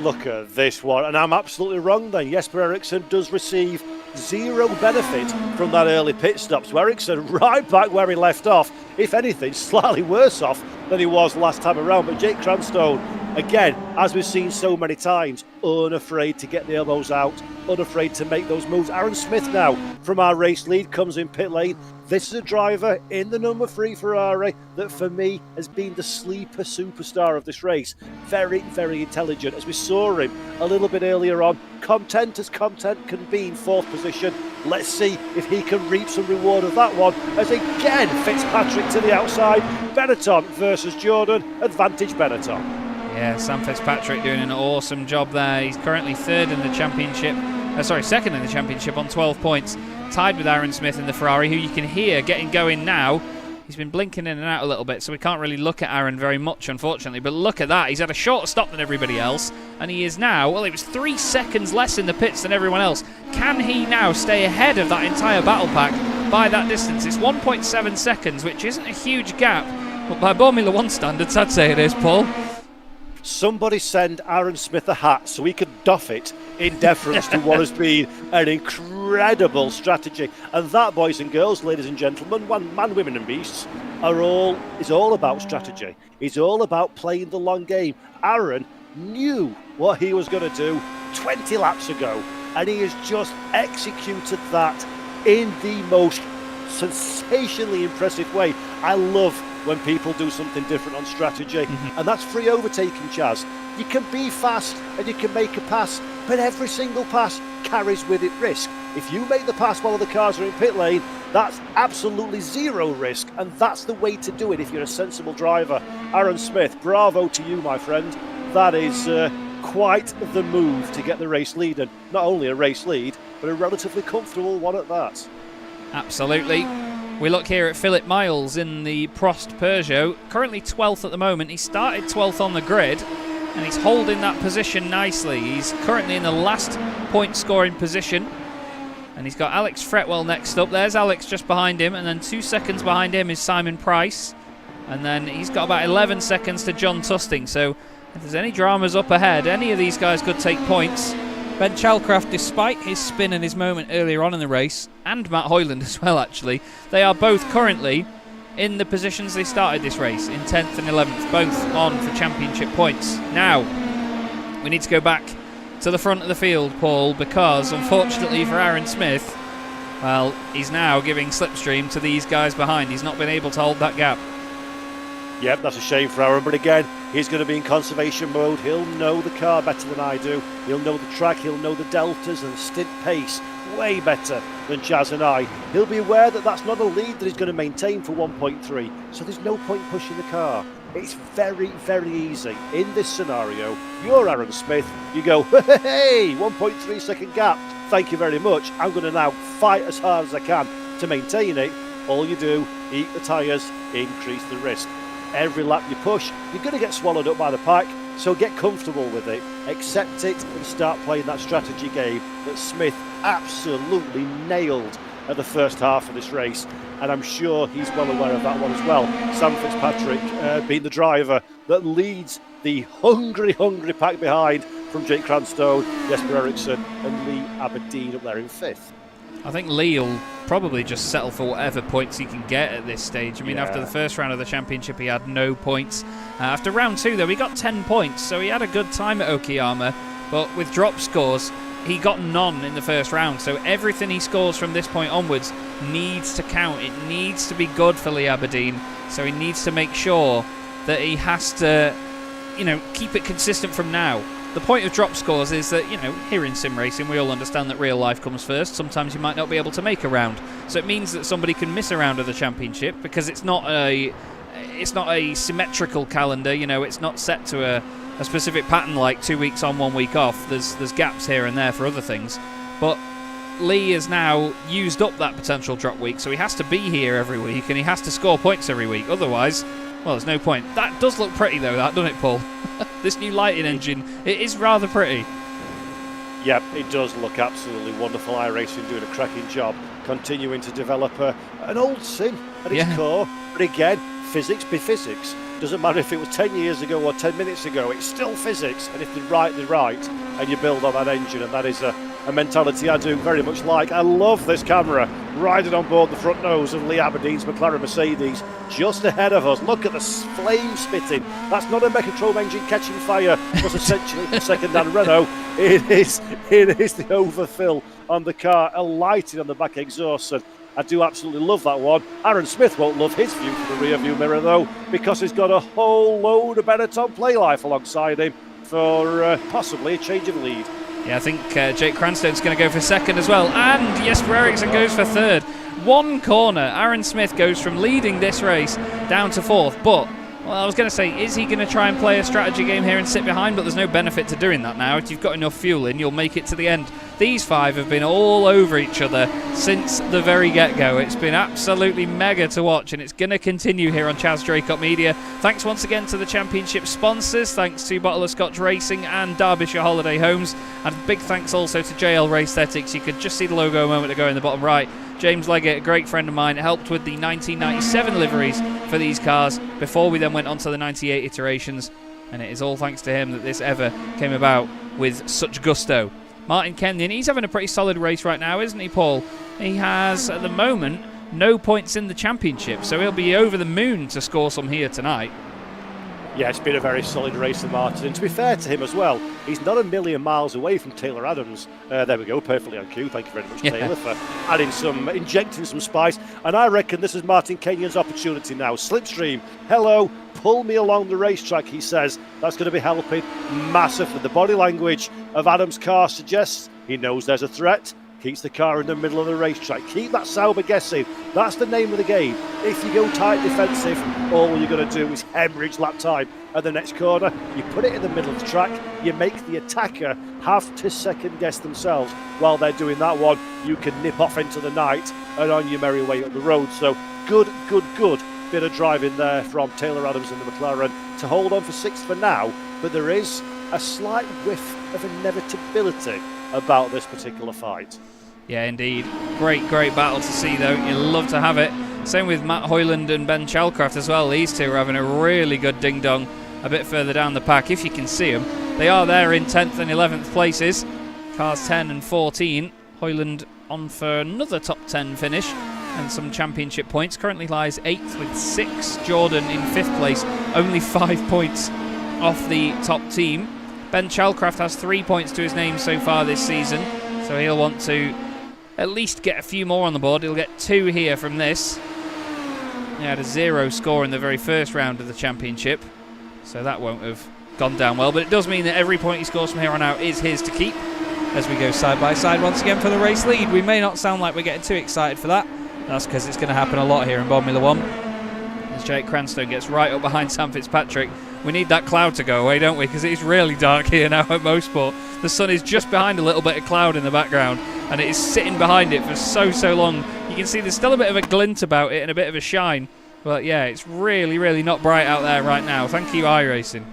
Look at this one, and I'm absolutely wrong then. Jesper Eriksson does receive 0 benefit from that early pit stop. So Eriksson right back where he left off. If anything, slightly worse off than he was last time around. But Jake Cranstone, again, as we've seen so many times, unafraid to get the elbows out, unafraid to make those moves. Aaron Smith now from our race lead comes in pit lane. This is a driver in the #3 Ferrari that for me has been the sleeper superstar of this race. Very, very intelligent. As we saw him a little bit earlier on, content as content can be in 4th position. Let's see if he can reap some reward of that one. As again, Fitzpatrick to the outside. Benetton versus Jordan. Advantage Benetton. Yeah, Sam Fitzpatrick doing an awesome job there. He's currently 2nd in the championship. 2nd in the championship on 12 points. Tied with Aaron Smith in the Ferrari, who you can hear getting going now. He's been blinking in and out a little bit, so we can't really look at Aaron very much, unfortunately. But look at that. He's had a shorter stop than everybody else. And he is now, well, it was 3 seconds less in the pits than everyone else. Can he now stay ahead of that entire battle pack by that distance? It's 1.7 seconds, which isn't a huge gap. But by Boremula 1 standards, I'd say it is, Paul. Somebody send Aaron Smith a hat so he could doff it in deference to what has been an incredible strategy. And that, boys and girls, ladies and gentlemen, man, women and beasts, is all about strategy. It's all about playing the long game. Aaron knew what he was going to do 20 laps ago, and he has just executed that in the most sensationally impressive way. I love when people do something different on strategy, and that's free overtaking, Chaz. You can be fast and you can make a pass, but every single pass carries with it risk. If you make the pass while the cars are in pit lane, that's absolutely 0 risk, and that's the way to do it if you're a sensible driver. Aaron Smith, bravo to you, my friend. That is quite the move to get the race lead, and not only a race lead, but a relatively comfortable one at that. Absolutely. We look here at Philip Miles in the Prost Peugeot, currently 12th at the moment. He started 12th on the grid, and he's holding that position nicely. He's currently in the last point scoring position, and he's got Alex Fretwell next up. There's Alex just behind him, and then 2 seconds behind him is Simon Price, and then he's got about 11 seconds to John Tusting. So if there's any dramas up ahead, any of these guys could take points. Ben Chalcraft, despite his spin and his moment earlier on in the race, and Matt Hoyland as well actually, they are both currently in the positions they started this race, in 10th and 11th, both on for championship points. Now, we need to go back to the front of the field, Paul, because unfortunately for Aaron Smith, well, he's now giving slipstream to these guys behind. He's not been able to hold that gap. Yep, that's a shame for Aaron, but again, he's going to be in conservation mode. He'll know the car better than I do. He'll know the track, he'll know the deltas and stint pace way better than Chaz and I. He'll be aware that that's not a lead that he's going to maintain for 1.3, so there's no point pushing the car. It's very, very easy. In this scenario, you're Aaron Smith, you go, hey, 1.3 second gap, thank you very much. I'm going to now fight as hard as I can to maintain it. All you do, eat the tyres, increase the risk. Every lap you push, you're going to get swallowed up by the pack, so get comfortable with it, accept it, and start playing that strategy game that Smith absolutely nailed at the first half of this race, and I'm sure he's well aware of that one as well. Sam Fitzpatrick being the driver that leads the hungry pack behind from Jake Cranstow, Jesper Eriksson and Lee Aberdeen up there in 5th. I think Lee will probably just settle for whatever points he can get at this stage. I mean, after the first round of the championship, he had no points. After round 2, though, he got 10 points, so he had a good time at Okayama. But with drop scores, he got none in the first round. So everything he scores from this point onwards needs to count. It needs to be good for Lee Aberdeen. So he needs to make sure that he has to, keep it consistent from now. The point of drop scores is that, here in sim racing, we all understand that real life comes first. Sometimes you might not be able to make a round. So it means that somebody can miss a round of the championship because it's not a symmetrical calendar. It's not set to a specific pattern like 2 weeks on, 1 week off. There's gaps here and there for other things. But Lee has now used up that potential drop week, so he has to be here every week and he has to score points every week. Otherwise, well, there's no point. That does look pretty, though, doesn't it, Paul? This new lighting engine, it is rather pretty. Yep, it does look absolutely wonderful. iRacing doing a cracking job, continuing to develop an old sim at its core. But again, physics be physics. Doesn't matter if it was 10 years ago or 10 minutes ago, it's still physics. And if they're right, they're right. And you build on that engine, and that is a mentality I do very much like. I love this camera riding on board the front nose of Lee Aberdeen's McLaren Mercedes just ahead of us. Look at the flame spitting. That's not a Mechatron engine catching fire, was essentially the second-hand Renault. It is the overfill on the car, alighting on the back exhaust. And I do absolutely love that one. Aaron Smith won't love his view from the rear view mirror, though, because he's got a whole load of Benetton Playlife alongside him for possibly a change of lead. Yeah, I think Jake Cranstone's going to go for second as well. And Jesper Eriksson goes for third. One corner. Aaron Smith goes from leading this race down to 4th. But, well, I was going to say, is he going to try and play a strategy game here and sit behind? But there's no benefit to doing that now. If you've got enough fuel in, you'll make it to the end. These 5 have been all over each other since the very get-go. It's been absolutely mega to watch, and it's going to continue here on Chaz Draycott Media. Thanks once again to the championship sponsors. Thanks to Bottle of Scotch Racing and Derbyshire Holiday Homes. And big thanks also to JL Race Aesthetics. You could just see the logo a moment ago in the bottom right. James Leggett, a great friend of mine, helped with the 1997 liveries for these cars before we then went on to the 98 iterations. And it is all thanks to him that this ever came about with such gusto. Martin Kenyon, he's having a pretty solid race right now, isn't he, Paul? He has, at the moment, no points in the championship, so he'll be over the moon to score some here tonight. Yeah, it's been a very solid race for Martin, and to be fair to him as well, he's not a million miles away from Taylor Adams. There we go, perfectly on cue. Thank you very much, Taylor, for injecting some spice. And I reckon this is Martin Kenyon's opportunity now. Slipstream, hello, pull me along the racetrack, he says. That's going to be helping massively. The body language of Adams' car suggests he knows there's a threat. Keeps the car in the middle of the racetrack. Keep that Sauber guessing. That's the name of the game. If you go tight defensive, all you're going to do is hemorrhage lap time at the next corner. You put it in the middle of the track. You make the attacker have to second guess themselves. While they're doing that one, you can nip off into the night and on your merry way up the road. So good bit of driving there from Taylor Adams and the McLaren to hold on for 6th for now. But there is a slight whiff of inevitability about this particular fight. Yeah, indeed. Great battle to see, though. You love to have it. Same with Matt Hoyland and Ben Chalcraft as well. These two are having a really good ding-dong a bit further down the pack, if you can see them. They are there in 10th and 11th places. Cars 10 and 14. Hoyland on for another top 10 finish and some championship points. Currently lies 8th with 6. Jordan in 5th place, only 5 points off the top team. Ben Chalcraft has 3 points to his name so far this season, so he'll want to at least get a few more on the board. He'll get 2 here from this. He had a 0 score in the very first round of the championship, so that won't have gone down well, but it does mean that every point he scores from here on out is his to keep. As we go side by side once again for the race lead. We may not sound like we're getting too excited for that. That's because it's going to happen a lot here in Boremula 1. As as Jake Cranstoun gets right up behind Sam Fitzpatrick. We need that cloud to go away, don't we? Because it is really dark here now at Mosport. The sun is just behind a little bit of cloud in the background, and it is sitting behind it for so long. You can see there's still a bit of a glint about it and a bit of a shine. But yeah, it's really not bright out there right now. Thank you, iRacing.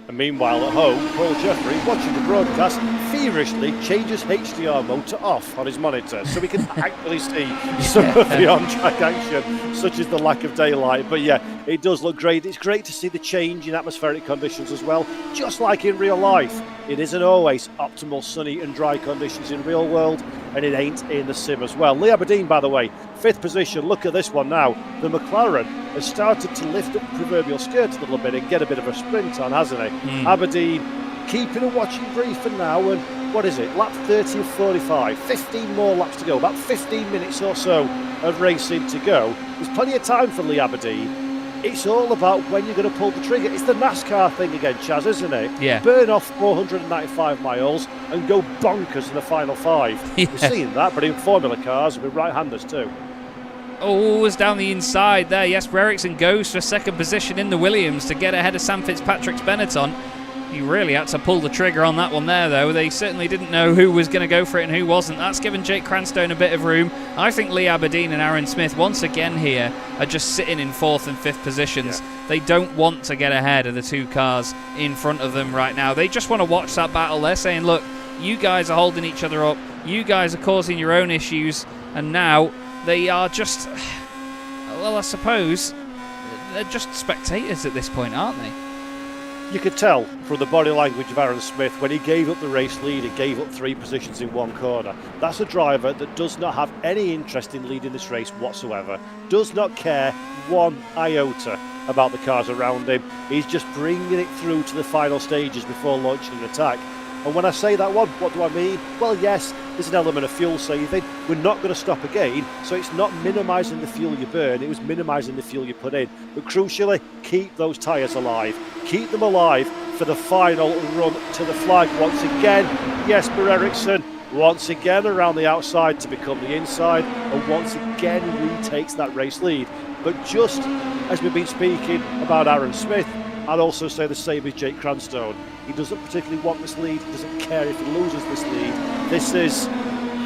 And meanwhile at home, Paul Jeffrey, watching the broadcast, feverishly changes HDR mode to off on his monitor so we can actually see some of the on-track action, such as the lack of daylight. But yeah, it does look great. It's great to see the change in atmospheric conditions as well, just like in real life. It isn't always optimal sunny and dry conditions in real world, and it ain't in the sim as well. Lee Aberdeen, by the way, 5th position. Look at this one now. The McLaren has started to lift up the proverbial skirt a little bit and get a bit of a sprint on, hasn't it? Aberdeen keeping a watching brief for now, and what is it? Lap 30 of 45. 15 more laps to go. About 15 minutes or so of racing to go. There's plenty of time for Lee Aberdeen. It's all about when you're going to pull the trigger. It's the NASCAR thing again, Chaz, isn't it? Yeah. Burn off 495 miles and go bonkers in the final 5. Yeah. We're seeing that, but in Formula cars with right-handers too. Oh, was down the inside there. Jesper Eriksson goes for second position in the Williams to get ahead of Sam Fitzpatrick's Benetton. He really had to pull the trigger on that one there, though. They certainly didn't know who was going to go for it and who wasn't. That's given Jake Cranstoun a bit of room. I think Lee Aberdeen and Aaron Smith, once again here, are just sitting in 4th and 5th positions. Yeah. They don't want to get ahead of the 2 cars in front of them right now. They just want to watch that battle. They're saying, look, you guys are holding each other up. You guys are causing your own issues. And now they are just, well, I suppose, they're just spectators at this point, aren't they? You could tell from the body language of Aaron Smith when he gave up the race lead and gave up 3 positions in one corner. That's a driver that does not have any interest in leading this race whatsoever, does not care one iota about the cars around him. He's just bringing it through to the final stages before launching an attack. And when I say that one, what do I mean? Well, yes, there's an element of fuel saving. We're not going to stop again, so it's not minimising the fuel you burn, it was minimising the fuel you put in. But crucially, keep those tyres alive. Keep them alive for the final run to the flag once again. Jesper Eriksson, once again around the outside to become the inside, and once again retakes that race lead. But just as we've been speaking about Aaron Smith, I'd also say the same as Jake Cranstoun. He doesn't particularly want this lead, he doesn't care if he loses this lead. This is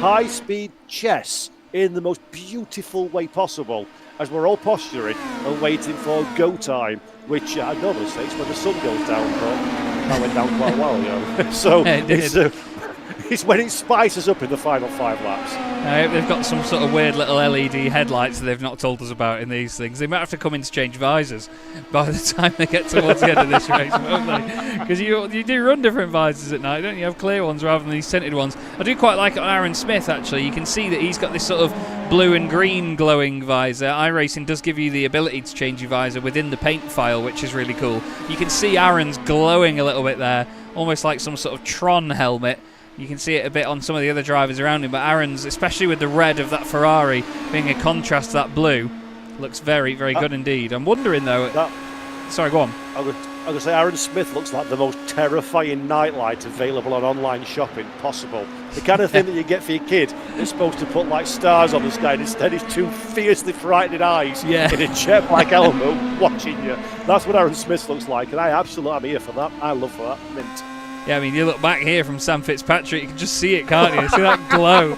high-speed chess in the most beautiful way possible, as we're all posturing and waiting for go time, which I normally say it's when the sun goes down, but that went down quite a while ago. So it's when it spices up in the final 5 laps. I hope they've got some sort of weird little LED headlights that they've not told us about in these things. They might have to come in to change visors by the time they get towards the end of this race, won't they? Because you do run different visors at night, don't you? You have clear ones rather than these tinted ones. I do quite like it on Aaron Smith, actually. You can see that he's got this sort of blue and green glowing visor. iRacing does give you the ability to change your visor within the paint file, which is really cool. You can see Aaron's glowing a little bit there, almost like some sort of Tron helmet. You can see it a bit on some of the other drivers around him, but Aaron's, especially with the red of that Ferrari being a contrast to that blue, looks very good indeed. I'm wondering though... Sorry, go on. I was going to say Aaron Smith looks like the most terrifying nightlight available on online shopping possible. The kind of thing that you get for your kid that's supposed to put like stars on the sky, and instead it's 2 fiercely frightened eyes in a jet-black helmet watching you. That's what Aaron Smith looks like, and I'm here for that. I love that. Mint. Yeah, I mean, you look back here from Sam Fitzpatrick, you can just see it, can't you? See that glow?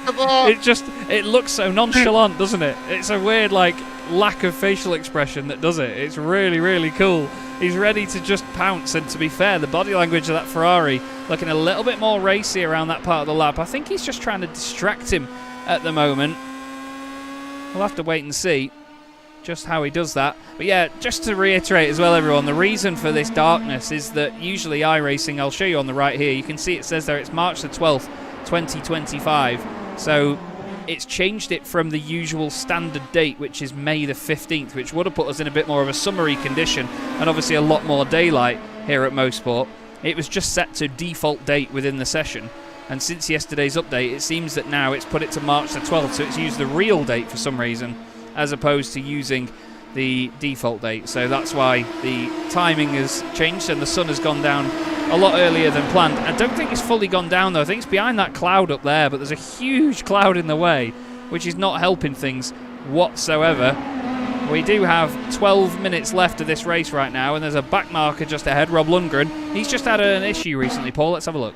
It looks so nonchalant, doesn't it? It's a weird, lack of facial expression that does it. It's really cool. He's ready to just pounce, and to be fair, the body language of that Ferrari looking a little bit more racy around that part of the lap. I think he's just trying to distract him at the moment. We'll have to wait and see just how he does that. But yeah, just to reiterate as well, everyone, the reason for this darkness is that usually iRacing, I'll show you on the right here, you can see it says there it's March the 12th, 2025. So it's changed it from the usual standard date, which is May the 15th, which would have put us in a bit more of a summery condition and obviously a lot more daylight here at Mosport. It was just set to default date within the session. And since yesterday's update, it seems that now it's put it to March the 12th, so it's used the real date for some reason, as opposed to using the default date. So that's why the timing has changed and the sun has gone down a lot earlier than planned. I don't think it's fully gone down though. I think it's behind that cloud up there, but there's a huge cloud in the way, which is not helping things whatsoever. We do have 12 minutes left of this race right now, and there's a back marker just ahead, Rob Lundgren. He's just had an issue recently, Paul. Let's have a look.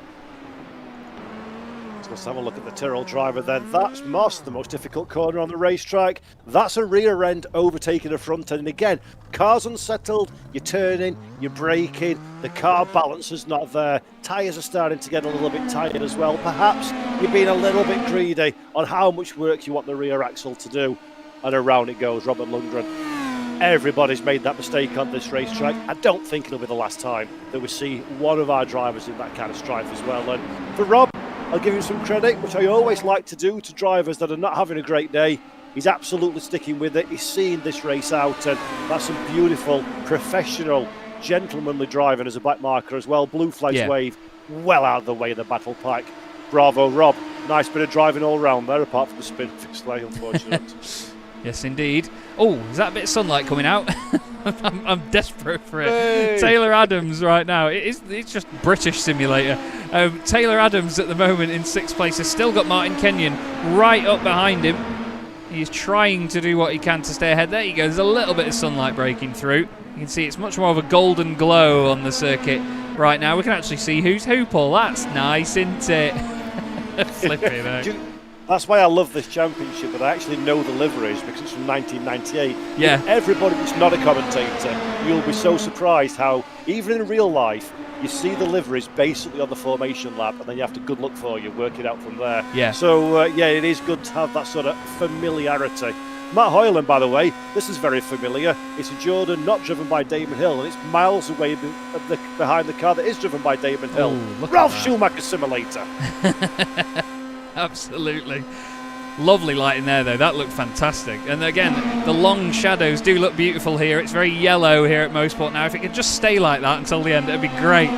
Let's have a look at the Tyrrell driver then. That's Moss, the most difficult corner on the racetrack. That's a rear end overtaking a front end. And again, car's unsettled, you're turning, you're braking, the car balance is not there. Tyres are starting to get a little bit tired as well. Perhaps you're being a little bit greedy on how much work you want the rear axle to do. And around it goes, Robert Lundgren. Everybody's made that mistake on this racetrack. I don't think it'll be the last time that we see one of our drivers in that kind of strife as well. And for Rob, I'll give him some credit, which I always like to do to drivers that are not having a great day. He's absolutely sticking with it. He's seeing this race out, and that's some beautiful, professional, gentlemanly driving as a back marker as well. Blue flags wave well out of the way of the battle pack. Bravo, Rob. Nice bit of driving all round there, apart from the spin fix delay, unfortunately. Yes, indeed. Oh, is that a bit of sunlight coming out? I'm desperate for it. Hey. Taylor Adams right now. It's just British simulator. Taylor Adams at the moment in 6th place has still got Martin Kenyon right up behind him. He's trying to do what he can to stay ahead. There you go. There's a little bit of sunlight breaking through. You can see it's much more of a golden glow on the circuit right now. We can actually see who's who, Paul. That's nice, isn't it? Flipping out. That's why I love this championship, but I actually know the liveries because it's from 1998. Yeah. Everybody that's not a commentator, you'll be so surprised how, even in real life, you see the liveries basically on the formation lap, and then you have to good luck for you, work it out from there. Yeah. So, it is good to have that sort of familiarity. Matt Hoyland, by the way, this is very familiar. It's a Jordan not driven by Damon Hill, and it's miles away behind the car that is driven by Damon Hill. Ooh, Ralph Schumacher simulator. Absolutely. Lovely lighting there, though. That looked fantastic. And again, the long shadows do look beautiful here. It's very yellow here at Mosport now. If it could just stay like that until the end, it'd be great.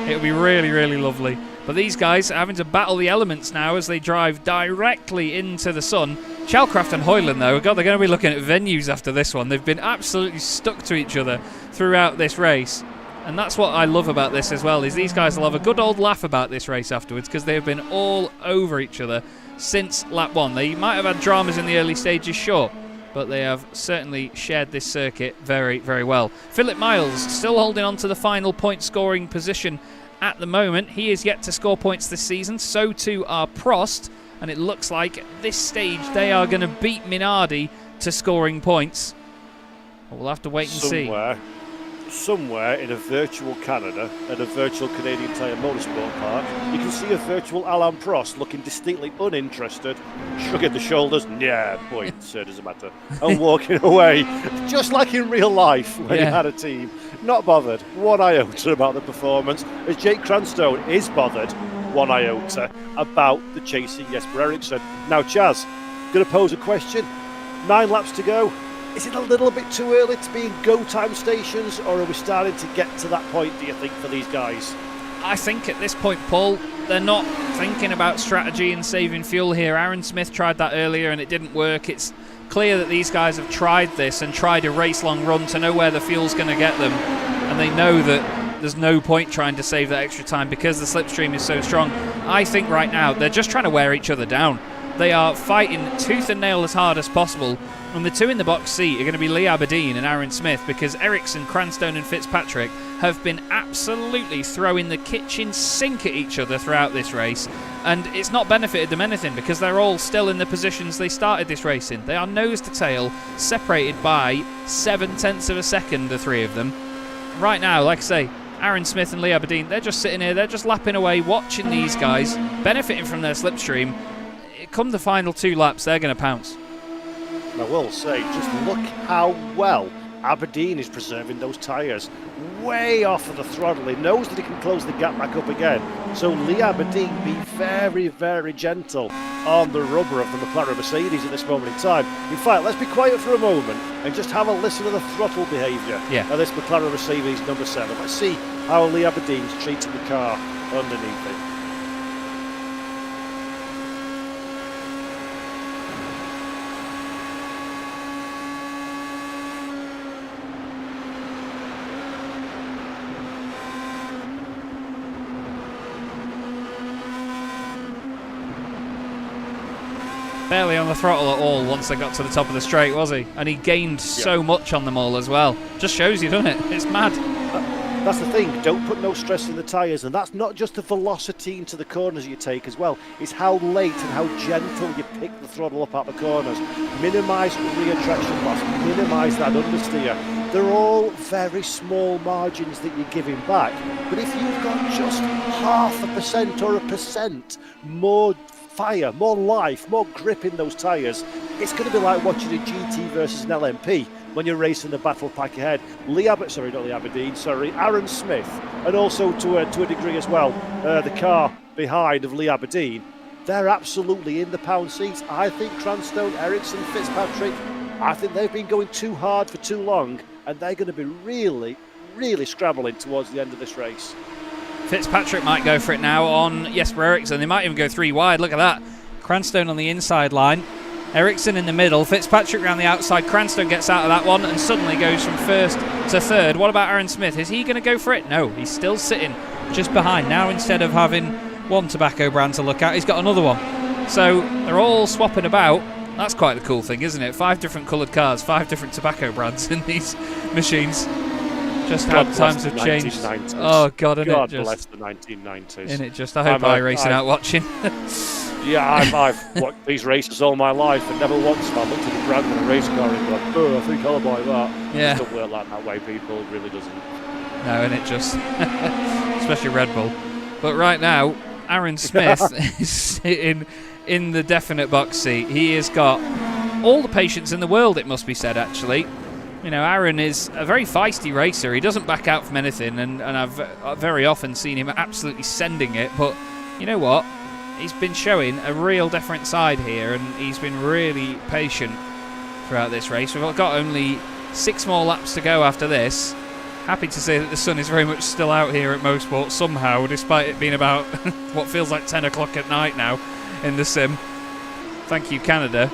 It would be really, really lovely. But these guys are having to battle the elements now as they drive directly into the sun. Chalcraft and Hoyland, though, God, they're going to be looking at venues after this one. They've been absolutely stuck to each other throughout this race. And that's what I love about this as well, is these guys will have a good old laugh about this race afterwards because they have been all over each other since lap 1. They might have had dramas in the early stages, sure, but they have certainly shared this circuit very, very well. Philip Miles still holding on to the final point scoring position at the moment. He is yet to score points this season, so too are Prost, and it looks like at this stage they are going to beat Minardi to scoring points. We'll have to wait and see. Somewhere in a virtual Canada and a virtual Canadian Tire Motorsport Park, you can see a virtual Alain Prost looking distinctly uninterested, shrugging the shoulders, yeah, points, doesn't matter, and walking away, just like in real life when he had a team. Not bothered, one iota about the performance, as Jake Cranstone is bothered, one iota, about the chasing Jesper Eriksson. Now, Chaz, going to pose a question. 9 laps to go. Is it a little bit too early to be in go time stations, or are we starting to get to that point, do you think, for these guys? I think at this point, Paul, they're not thinking about strategy and saving fuel here. Aaron Smith tried that earlier and it didn't work. It's clear that these guys have tried this and tried a race-long run to know where the fuel's going to get them, and they know that there's no point trying to save that extra time because the slipstream is so strong. I think right now they're just trying to wear each other down. They are fighting tooth and nail as hard as possible, and the two in the box seat are going to be Lee Aberdeen and Aaron Smith, because Ericsson, Cranstone and Fitzpatrick have been absolutely throwing the kitchen sink at each other throughout this race, and it's not benefited them anything because they're all still in the positions they started this race in. They are nose to tail, separated by 0.7 of a second, the three of them. Right now, like I say, Aaron Smith and Lee Aberdeen, they're just sitting here, they're just lapping away, watching these guys, benefiting from their slipstream. Come the final 2 laps, they're going to pounce. I will say, just look how well Aberdeen is preserving those tyres. Way off of the throttle. He knows that he can close the gap back up again. So Lee Aberdeen being very, very gentle on the rubber of the McLaren Mercedes at this moment in time. In fact, let's be quiet for a moment and just have a listen to the throttle behaviour of this McLaren Mercedes number 7. Let's see how Lee Aberdeen's treating the car underneath it. barely on the throttle at all once they got to the top of the straight, was he? And he gained so much on them all as well. Just shows you, doesn't it? It's mad. That's the thing, don't put no stress in the tyres, and that's not just the velocity into the corners you take as well, it's how late and how gentle you pick the throttle up out the corners. Minimise the rear traction loss, minimise that understeer. They're all very small margins that you're giving back, but if you've got just 0.5% or 1% more fire, more life, more grip in those tyres, it's going to be like watching a GT versus an LMP when you're racing the battle pack ahead. Aaron Smith, and also to a degree as well, the car behind of Lee Aberdeen, they're absolutely in the pound seats. I think Cranstone, Ericsson, Fitzpatrick, I think they've been going too hard for too long, and they're going to be really, really scrabbling towards the end of this race. Fitzpatrick might go for it now on Jesper Eriksson. They might even go 3 wide. Look at that. Cranstone on the inside line. Eriksson in the middle. Fitzpatrick around the outside. Cranstone gets out of that one and suddenly goes from first to third. What about Aaron Smith? Is he going to go for it? No, he's still sitting just behind. Now instead of having one tobacco brand to look at, he's got another one. So they're all swapping about. That's quite the cool thing, isn't it? 5 different coloured cars, 5 different tobacco brands in these machines. Just how times have changed. Oh, God, God bless the 1990s. Isn't it just? I hope iRacing out watching. Yeah, I've watched these races all my life, and never once have I looked at the brand of a race car and gone, oh, I think I'll buy that. Yeah. It doesn't work like that way, people. It really doesn't. No, and it just... especially Red Bull. But right now, Aaron Smith is sitting in the definite box seat. He has got all the patience in the world, it must be said, actually. You know, Aaron is a very feisty racer. He doesn't back out from anything, and I've very often seen him absolutely sending it. But you know what? He's been showing a real different side here, and he's been really patient throughout this race. We've got only 6 more laps to go after this. Happy to say that the sun is very much still out here at Mosport somehow, despite it being about what feels like 10 o'clock at night now in the sim. Thank you, Canada.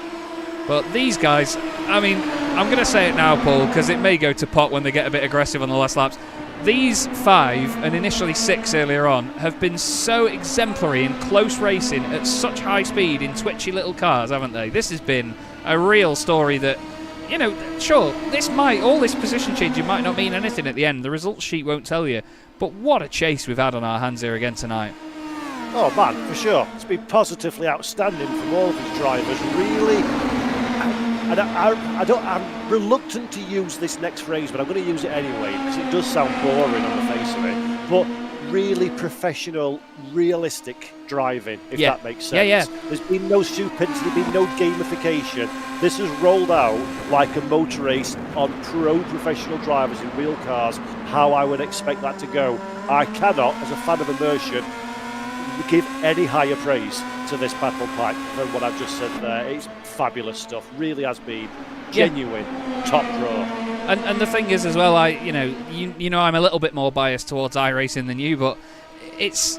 But these guys, I mean, I'm going to say it now, Paul, because it may go to pot when they get a bit aggressive on the last laps. These 5, and initially 6 earlier on, have been so exemplary in close racing at such high speed in twitchy little cars, haven't they? This has been a real story that, you know, sure, all this position changing might not mean anything at the end. The results sheet won't tell you. But what a chase we've had on our hands here again tonight. Oh, man, for sure. It's been positively outstanding from all of these drivers, really. I'm reluctant to use this next phrase, but I'm going to use it anyway because it does sound boring on the face of it. But really professional, realistic driving, if that makes sense. Yeah. There's been no stupidity, there's been no gamification. This has rolled out like a motor race on professional drivers in real cars, how I would expect that to go. I cannot, as a fan of immersion, give any higher praise to this battle pack than what I've just said there. It's fabulous stuff. Really has been genuine top draw. And the thing is as well, you know I'm a little bit more biased towards iRacing than you, but it's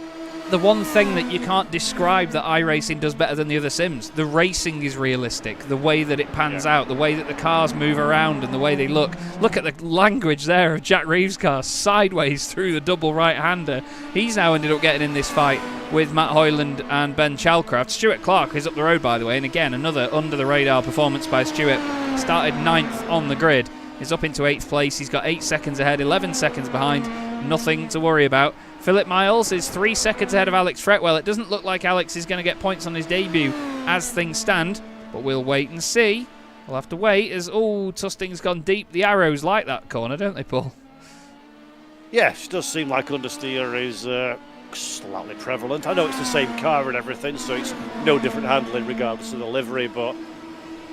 the one thing that you can't describe that iRacing does better than the other sims. The racing is realistic. The way that it pans out, the way that the cars move around and the way they look. Look at the language there of Jack Reeves' car sideways through the double right-hander. He's now ended up getting in this fight with Matt Hoyland and Ben Chalcraft. Stuart Clark is up the road, by the way, and again, another under-the-radar performance by Stuart. Started 9th on the grid. Is up into 8th place. He's got 8 seconds ahead, 11 seconds behind. Nothing to worry about. Philip Miles is 3 seconds ahead of Alex Fretwell. It doesn't look like Alex is going to get points on his debut as things stand, but we'll wait and see. We'll have to wait as, Tusting's gone deep. The arrows like that corner, don't they, Paul? Yes, it does seem like understeer is slightly prevalent. I know it's the same car and everything, so it's no different handling regardless of the livery, but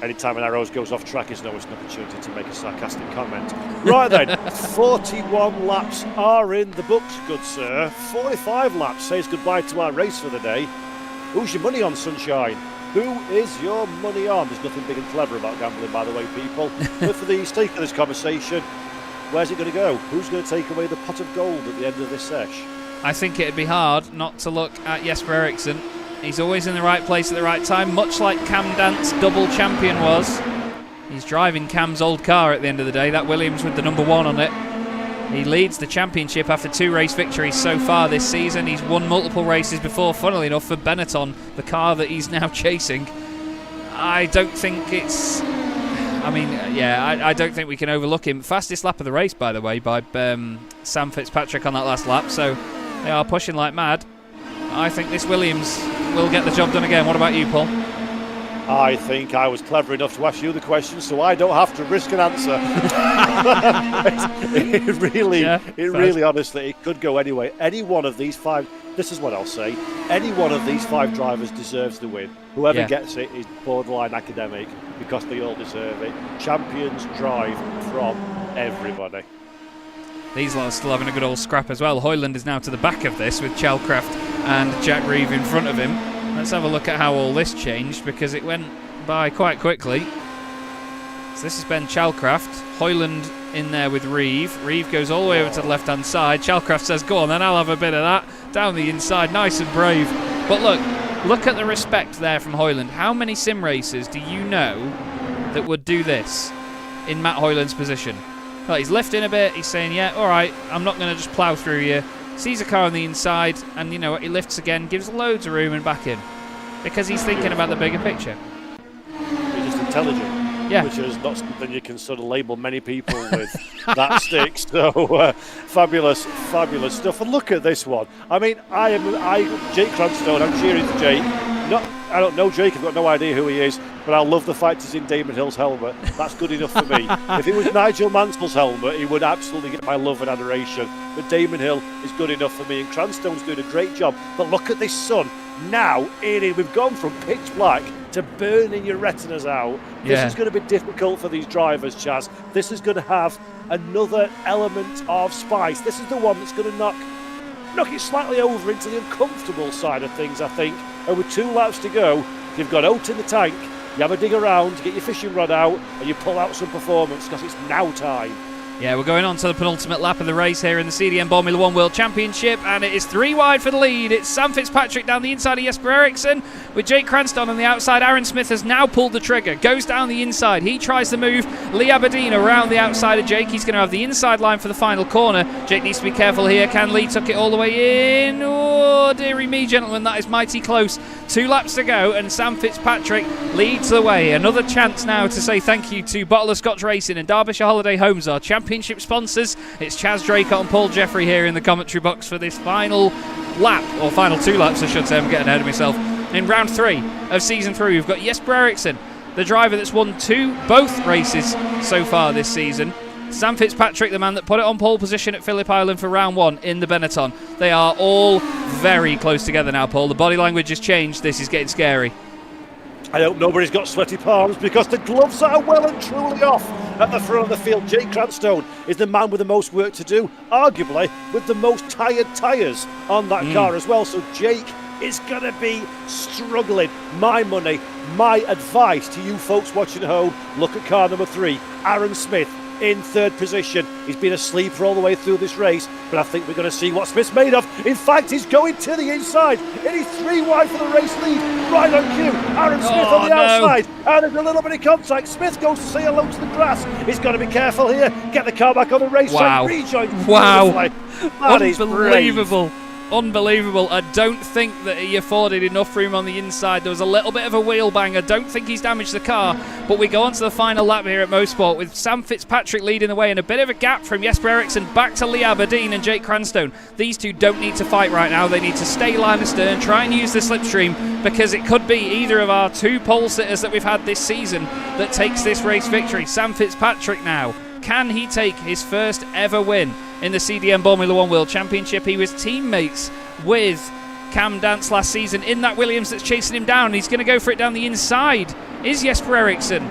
anytime an arrows goes off track, it's always an opportunity to make a sarcastic comment. Right then, 41 laps are in the books, good sir. 45 laps says goodbye to our race for the day. Who's your money on, Sunshine? Who is your money on? There's nothing big and clever about gambling, by the way, people. But for the sake of this conversation, where's it going to go? Who's going to take away the pot of gold at the end of this sesh? I think it'd be hard not to look at Jesper Eriksson. He's always in the right place at the right time, much like Cam Dant's double champion was. He's driving Cam's old car at the end of the day, that Williams with the number 1 on it. He leads the championship after 2 race victories so far this season. He's won multiple races before, funnily enough, for Benetton, the car that he's now chasing. I don't think it's... I don't think we can overlook him. Fastest lap of the race, by the way, by Sam Fitzpatrick on that last lap. So they are pushing like mad. I think this Williams will get the job done again. What about you, Paul? I think I was clever enough to ask you the question, so I don't have to risk an answer. Really, honestly, it could go anyway. Any one of these 5, this is what I'll say, any one of these 5 drivers deserves the win. Whoever gets it is borderline academic, because they all deserve it. Champions drive from everybody. These lot are still having a good old scrap as well. Hoyland is now to the back of this with Chalcraft and Jack Reeve in front of him. Let's have a look at how all this changed, because it went by quite quickly. So this is Ben Chalcraft. Hoyland in there with Reeve. Reeve goes all the way over to the left-hand side. Chalcraft says, go on then, I'll have a bit of that. Down the inside, nice and brave. But look at the respect there from Hoyland. How many sim racers do you know that would do this in Matt Hoyland's position? Well, he's lifting a bit, he's saying, yeah, all right, I'm not going to just plough through you. Sees a car on the inside, and you know what, he lifts again, gives loads of room and back in. Because he's thinking about the bigger picture. He's just intelligent, which is not something you can sort of label many people with that stick. So fabulous stuff. And look at this one. I mean, Jake Cranstone, I'm cheering for Jake. I don't know Jake, I've got no idea who he is, but I love the fact he's in Damon Hill's helmet. That's good enough for me. If it was Nigel Mansell's helmet, he would absolutely get my love and adoration. But Damon Hill is good enough for me, and Cranstone's doing a great job. But look at this sun. Now, we've gone from pitch black to burning your retinas out. This is going to be difficult for these drivers, Chaz. This is going to have another element of spice. This is the one that's going to knock it slightly over into the uncomfortable side of things, I think. And with 2 laps to go, you've got oat in the tank, you have a dig around, you get your fishing rod out, and you pull out some performance, because it's now time. Yeah, we're going on to the penultimate lap of the race here in the CDM Boremula 1 World Championship, and it is 3 wide for the lead. It's Sam Fitzpatrick down the inside of Jesper Eriksson, with Jake Cranston on the outside. Aaron Smith has now pulled the trigger, goes down the inside. He tries to move Lee Aberdeen around the outside of Jake. He's going to have the inside line for the final corner. Jake needs to be careful here. Can Lee tuck it all the way in? Oh, dearie me, gentlemen, that is mighty close. 2 laps to go, and Sam Fitzpatrick leads the way. Another chance now to say thank you to Bottle of Scotch Racing and Derbyshire Holiday Homes, our championship sponsors. It's Chaz Draycott and Paul Jeffrey here in the commentary box for this final lap, or final 2 laps I should say. I'm getting ahead of myself. In round 3 of season 3, we've got Jesper Eriksson, the driver that's won both races so far this season. Sam Fitzpatrick, the man that put it on pole position at Phillip Island for round 1 in the Benetton. They are all very close together now, Paul. The body language has changed. This is getting scary. I hope nobody's got sweaty palms, because the gloves are well and truly off at the front of the field. Jake Cranstone is the man with the most work to do, arguably with the most tired tyres on that car as well. So Jake is going to be struggling. My money, my advice to you folks watching at home, look at car number 3, Aaron Smith, in 3rd position. He's been a sleeper all the way through this race, but I think we're going to see what Smith's made of. In fact, he's going to the inside. It is 3 wide for the race lead. Right on cue. Aaron Smith on the outside. And there's a little bit of contact. Smith goes to say hello to the grass. He's got to be careful here. Get the car back on the racetrack. Rejoin. Wow. That is unbelievable. Unbelievable. I don't think that he afforded enough room on the inside. There was a little bit of a wheel bang. I don't think he's damaged the car, but we go on to the final lap here at Mosport with Sam Fitzpatrick leading the way, and a bit of a gap from Jesper Eriksson back to Lee Aberdeen and Jake Cranstone. These 2 don't need to fight right now. They need to stay line astern, try and use the slipstream, because it could be either of our 2 pole sitters that we've had this season that takes this race victory. Sam Fitzpatrick now. Can he take his first ever win in the CDM Boremula 1 World Championship? He was teammates with Cam Dance last season in that Williams that's chasing him down. He's going to go for it down the inside. Is Jesper Eriksson.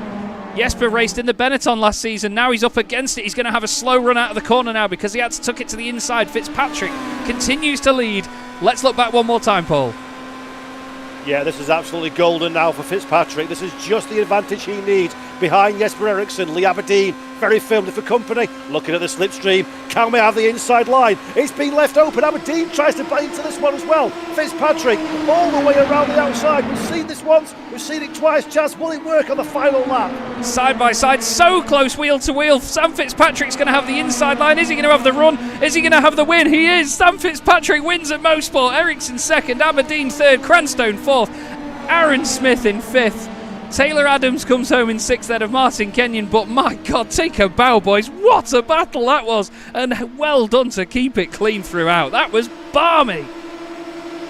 Jesper raced in the Benetton last season. Now he's up against it. He's going to have a slow run out of the corner now because he had to tuck it to the inside. Fitzpatrick continues to lead. Let's look back one more time, Paul. Yeah, this is absolutely golden now for Fitzpatrick. This is just the advantage he needs behind Jesper Eriksson. Lee Aberdeen very firmly for company. Looking at the slipstream, can we have the inside line? It's been left open. Aberdeen tries to play into this one as well. Fitzpatrick all the way around the outside. We've seen this once, we've seen it twice. Chaz, will it work on the final lap? Side by side, so close, wheel to wheel. Sam Fitzpatrick's going to have the inside line. Is he going to have the run? Is he going to have the win? He is. Sam Fitzpatrick wins at Mosport. Eriksson second, Aberdeen third, Cranstone fourth, Aaron Smith in fifth. Taylor Adams comes home in 6th then of Martin Kenyon, but my God, take a bow, boys. What a battle that was, and well done to keep it clean throughout. That was balmy.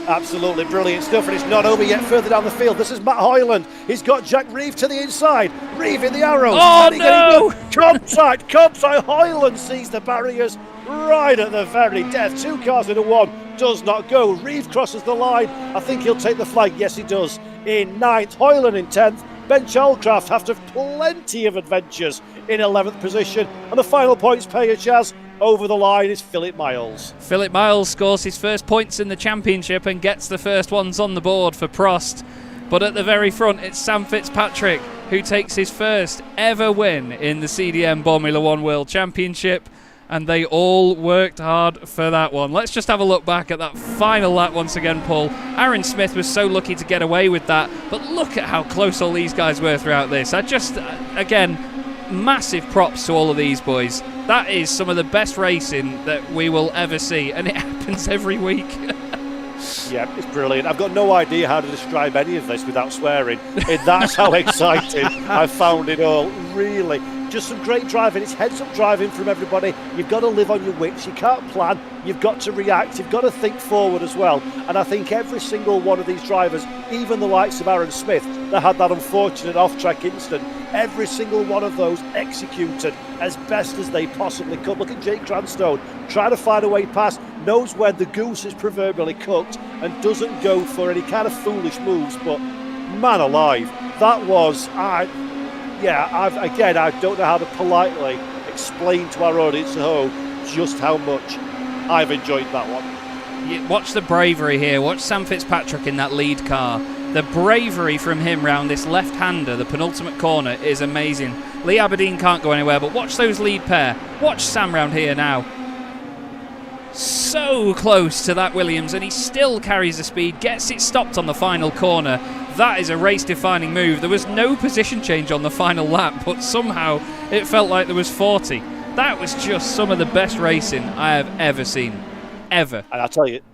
Absolutely brilliant stuff, and it's not over yet further down the field. This is Matt Hoyland. He's got Jack Reeve to the inside. Reeve in the arrows. Oh, no! Contact. Hoyland sees the barriers right at the very death. 2 cars into 1. Does not go. Reeve crosses the line. I think he'll take the flag. Yes, he does. In 9th. Hoyland in 10th. Ben Chalcraft, after plenty of adventures, in 11th position. And the final points payer, Chaz, over the line is Philip Miles. Philip Miles scores his first points in the championship and gets the first ones on the board for Prost. But at the very front, it's Sam Fitzpatrick who takes his first ever win in the CDM Formula 1 World Championship. And they all worked hard for that one. Let's just have a look back at that final lap once again, Paul. Aaron Smith was so lucky to get away with that, but look at how close all these guys were throughout this. Again, massive props to all of these boys. That is some of the best racing that we will ever see, and it happens every week. Yeah, it's brilliant. I've got no idea how to describe any of this without swearing. That's how exciting I found it all, really. Just some great driving. It's heads-up driving from everybody. You've got to live on your wits. You can't plan. You've got to react. You've got to think forward as well. And I think every single one of these drivers, even the likes of Aaron Smith, that had that unfortunate off-track incident, every single one of those executed as best as they possibly could. Look at Jake Cranstone, trying to find a way past, knows when the goose is proverbially cooked and doesn't go for any kind of foolish moves. But man alive, that was... I don't know how to politely explain to our audience at home just how much I've enjoyed that one. Watch the bravery here. Watch Sam Fitzpatrick in that lead car. The bravery from him round this left-hander, the penultimate corner, is amazing. Lee Aberdeen can't go anywhere, but watch those lead pair. Watch Sam round here now. So close to that Williams, and he still carries the speed, gets it stopped on the final corner. That is a race-defining move. There was no position change on the final lap, but somehow it felt like there was 40. That was just some of the best racing I have ever seen. Ever. And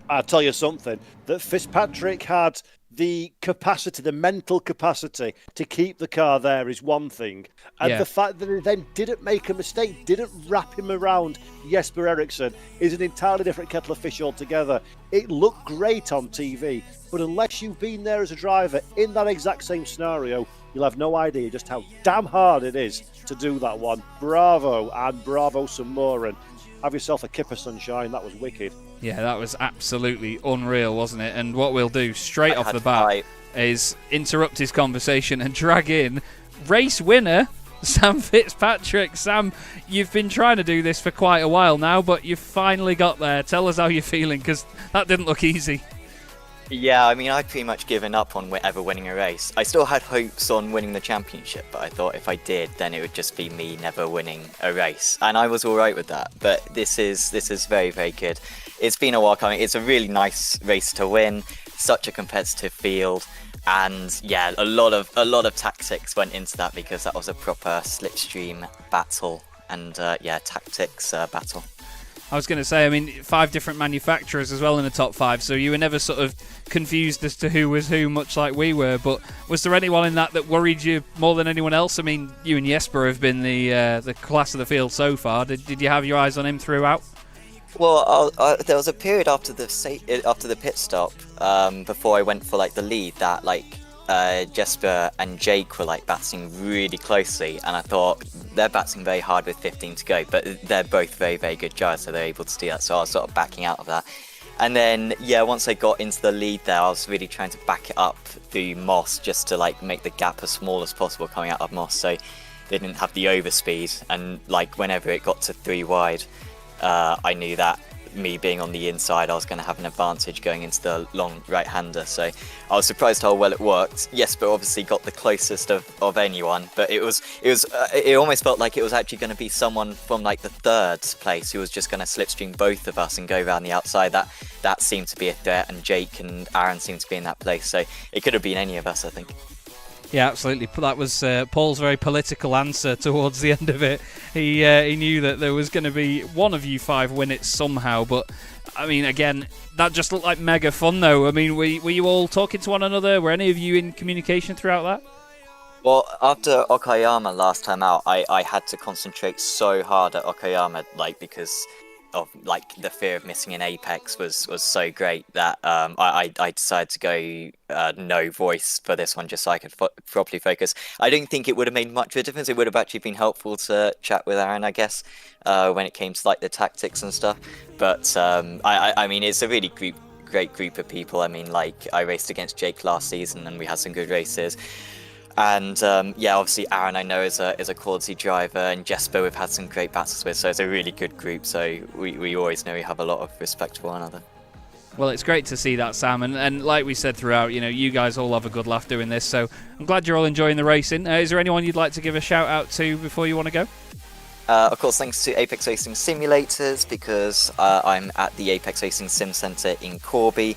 I'll tell you something, that Fitzpatrick had the capacity, the mental capacity to keep the car there is one thing. And the fact that he then didn't make a mistake, didn't wrap him around Jesper Eriksson, is an entirely different kettle of fish altogether. It looked great on TV, but unless you've been there as a driver in that exact same scenario, you'll have no idea just how damn hard it is to do that one. Bravo, and bravo some more, and have yourself a kipper, sunshine. That was wicked. Yeah, that was absolutely unreal, wasn't it? And what we'll do straight off the bat is interrupt his conversation and drag in race winner Sam Fitzpatrick. Sam, you've been trying to do this for quite a while now, but you've finally got there. Tell us how you're feeling, because that didn't look easy. Yeah, I mean, I'd pretty much given up on ever winning a race. I still had hopes on winning the championship, but I thought if I did, then it would just be me never winning a race. And I was all right with that, but this is very, very good. It's been a while coming. It's a really nice race to win, such a competitive field. And yeah, a lot of tactics went into that, because that was a proper slipstream battle and tactics battle. I was going to say, I mean, 5 different manufacturers as well in the top 5, so you were never sort of confused as to who was who, much like we were. But was there anyone in that worried you more than anyone else? I mean, you and Jesper have been the class of the field so far. Did you have your eyes on him throughout? Well, there was a period after the pit stop, before I went for the lead, that Jesper and Jake were battling really closely, and I thought they're battling very hard with 15 to go, but they're both very, very good drivers, so they're able to do that. So I was sort of backing out of that. And then once I got into the lead there, I was really trying to back it up through Moss, just to make the gap as small as possible coming out of Moss, so they didn't have the overspeed. And whenever it got to 3 wide, I knew that me being on the inside, I was going to have an advantage going into the long right-hander. So I was surprised how well it worked. Jesper obviously got the closest of anyone, but it almost felt like it was actually going to be someone from the 3rd place who was just going to slipstream both of us and go around the outside. That seemed to be a threat, and Jake and Aaron seemed to be in that place. So it could have been any of us, I think. Yeah, absolutely. That was Paul's very political answer towards the end of it. He knew that there was going to be one of you 5 win it somehow, but I mean, again, that just looked like mega fun though. I mean, were you all talking to one another? Were any of you in communication throughout that? Well, after Okayama last time out, I had to concentrate so hard at Okayama, like, because of like the fear of missing an Apex was so great that I decided to go no voice for this one just so I could properly focus. I don't think it would have made much of a difference. It would have actually been helpful to chat with Aaron, I guess, when it came to like the tactics and stuff. But I mean, it's a really great group of people. I mean, like, I raced against Jake last season and we had some good races. And yeah, obviously Aaron I know is a quality driver, and Jesper we've had some great battles with, so it's a really good group. So we always know we have a lot of respect for one another. Well, it's great to see that, Sam, and like we said throughout, you know, you guys all have a good laugh doing this, so I'm glad you're all enjoying the racing. Is there anyone you'd like to give a shout out to before you want to go? Of course, thanks to Apex Racing Simulators, because I'm at the Apex Racing Sim Centre in Corby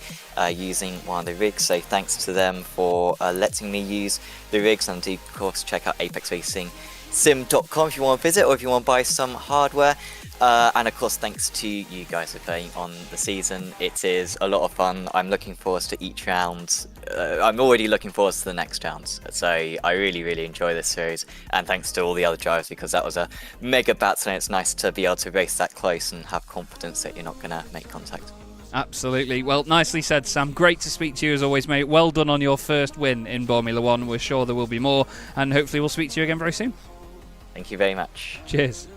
using one of the rigs, so thanks to them for letting me use the rigs. And do, of course, check out apexracingsim.com if you want to visit or if you want to buy some hardware. And of course, thanks to you guys for playing on the season. It is a lot of fun. I'm looking forward to each round. I'm already looking forward to the next rounds. So I really enjoy this series. And thanks to all the other drivers, because that was a mega battle, and it's nice to be able to race that close and have confidence that you're not going to make contact. Absolutely. Well, nicely said, Sam. Great to speak to you as always, mate. Well done on your first win in Boremula 1. We're sure there will be more, and hopefully we'll speak to you again very soon. Thank you very much. Cheers.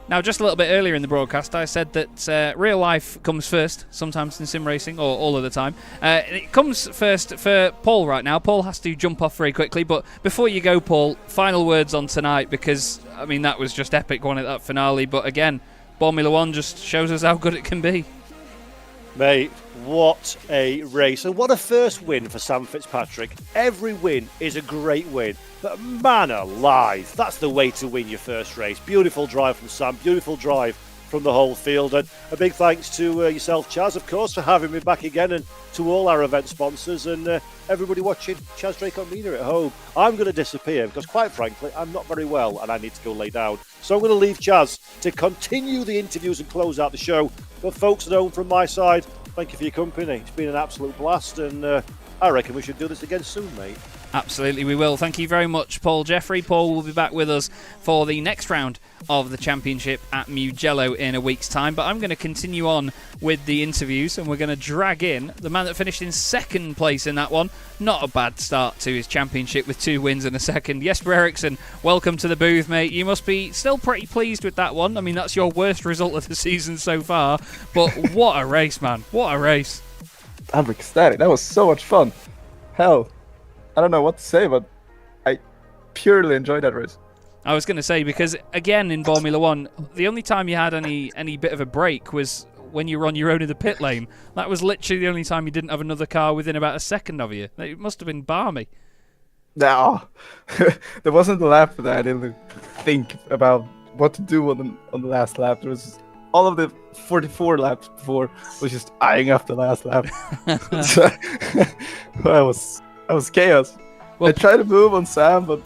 Now, just a little bit earlier in the broadcast, I said that real life comes first, sometimes in sim racing, or all of the time. It comes first for Paul right now. Paul has to jump off very quickly, but before you go, Paul, final words on tonight, because, I mean, that was just epic, wasn't it, that finale? But again, Boremula 1 just shows us how good it can be. Mate, what a race, and what a first win for Sam Fitzpatrick. Every win is a great win, but man alive, that's the way to win your first race. Beautiful drive from Sam, beautiful drive from the whole field, and a big thanks to yourself, Chaz, of course, for having me back again, and to all our event sponsors, and everybody watching Chaz Draycott Media at home. I'm going to disappear because, quite frankly, I'm not very well and I need to go lay down. So I'm going to leave Chaz to continue the interviews and close out the show. But folks at home, from my side, thank you for your company. It's been an absolute blast, and I reckon we should do this again soon, mate. Absolutely, we will. Thank you very much, Paul Jeffrey. Paul will be back with us for the next round of the championship at Mugello in a week's time. But I'm going to continue on with the interviews, and we're going to drag in the man that finished in second place in that one. Not a bad start to his championship with 2 wins and a second. Jesper Eriksson, welcome to the booth, mate. You must be still pretty pleased with that one. I mean, that's your worst result of the season so far. But what a race, man. What a race. I'm ecstatic. That was so much fun. Hell, I don't know what to say, but I purely enjoyed that race. I was going to say, because again in Boremula 1, the only time you had any bit of a break was when you were on your own in the pit lane. That was literally the only time you didn't have another car within about a second of you. It must have been balmy. No, there wasn't a lap that I didn't think about what to do on the last lap. There was all of the 44 laps before was just eyeing up the last lap. So, I was chaos. Well, I tried to move on Sam, but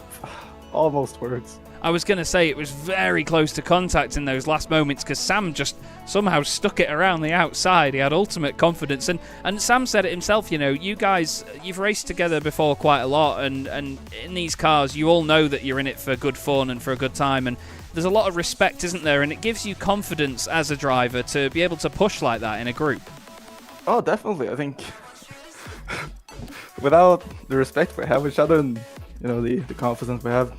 almost works. I was going to say it was very close to contact in those last moments, because Sam just somehow stuck it around the outside. He had ultimate confidence, and Sam said it himself, you know, you guys, you've raced together before quite a lot, and in these cars you all know that you're in it for good fun and for a good time, and there's a lot of respect, isn't there? And it gives you confidence as a driver to be able to push like that in a group. Oh, definitely. I think without the respect we have for each other and, you know, the confidence we have,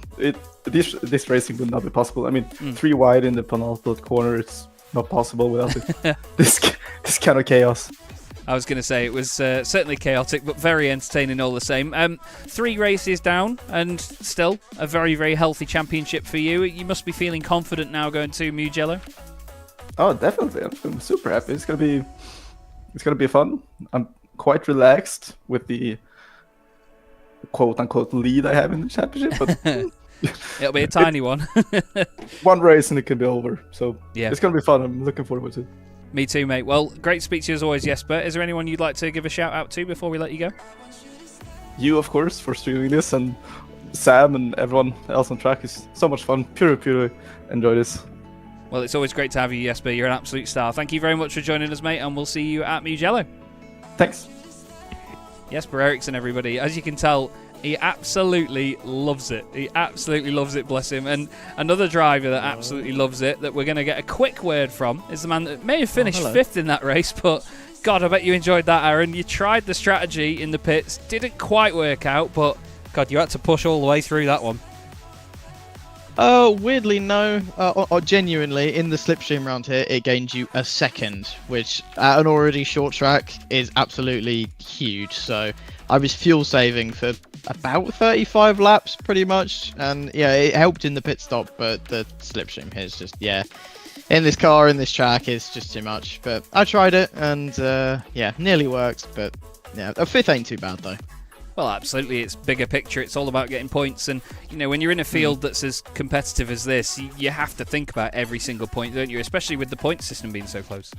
this racing would not be possible. I mean, 3 wide in the penultimate corner, it's not possible without this kind of chaos. I was going to say it was certainly chaotic, but very entertaining all the same. 3 races down, and still a very, very healthy championship for you. You must be feeling confident now going to Mugello. Oh, definitely. I'm super happy. It's gonna be fun. I'm quite relaxed with the quote-unquote lead I have in the championship, but it'll be a tiny one. One race and it can be over. So yeah, it's gonna be fun. I'm looking forward to it. Me too, mate. Well, great to speak to you as always, Jesper. Is there anyone you'd like to give a shout out to before we let you go? You, of course, for streaming this, and Sam and everyone else on track. Is so much fun. Purely enjoy this. Well, it's always great to have you, Jesper. You're an absolute star. Thank you very much for joining us, mate, and we'll see you at Mugello. Thanks. Jesper Eriksson, everybody. As you can tell, he absolutely loves it. He absolutely loves it, bless him. And another driver that absolutely loves it, that we're going to get a quick word from, is the man that may have finished 5th in that race, but God, I bet you enjoyed that, Aaron. You tried the strategy in the pits, didn't quite work out, but God, you had to push all the way through that one. Weirdly, no. Or genuinely, in the slipstream round here, it gained you a second, which at an already short track is absolutely huge. So I was fuel saving for about 35 laps, pretty much. And yeah, it helped in the pit stop, but the slipstream here is just, yeah, in this car, in this track, is just too much. But I tried it, and yeah, nearly worked. But yeah, a 5th ain't too bad, though. Well, absolutely. It's bigger picture. It's all about getting points. And, you know, when you're in a field that's as competitive as this, you have to think about every single point, don't you? Especially with the point system being so close.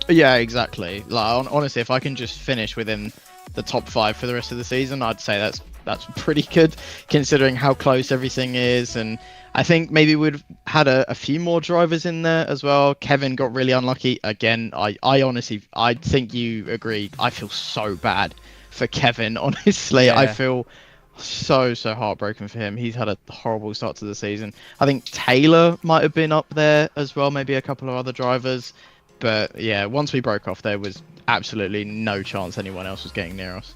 Yeah, exactly. Like, honestly, if I can just finish within the top 5 for the rest of the season, I'd say that's pretty good, considering how close everything is. And I think maybe we'd had a few more drivers in there as well. Kevin got really unlucky. Again, I honestly, I think you agree. I feel so bad for Kevin, honestly. Yeah. I feel so heartbroken for him. He's had a horrible start to the season. I think Taylor might have been up there as well, maybe a couple of other drivers. But yeah, once we broke off, there was absolutely no chance anyone else was getting near us.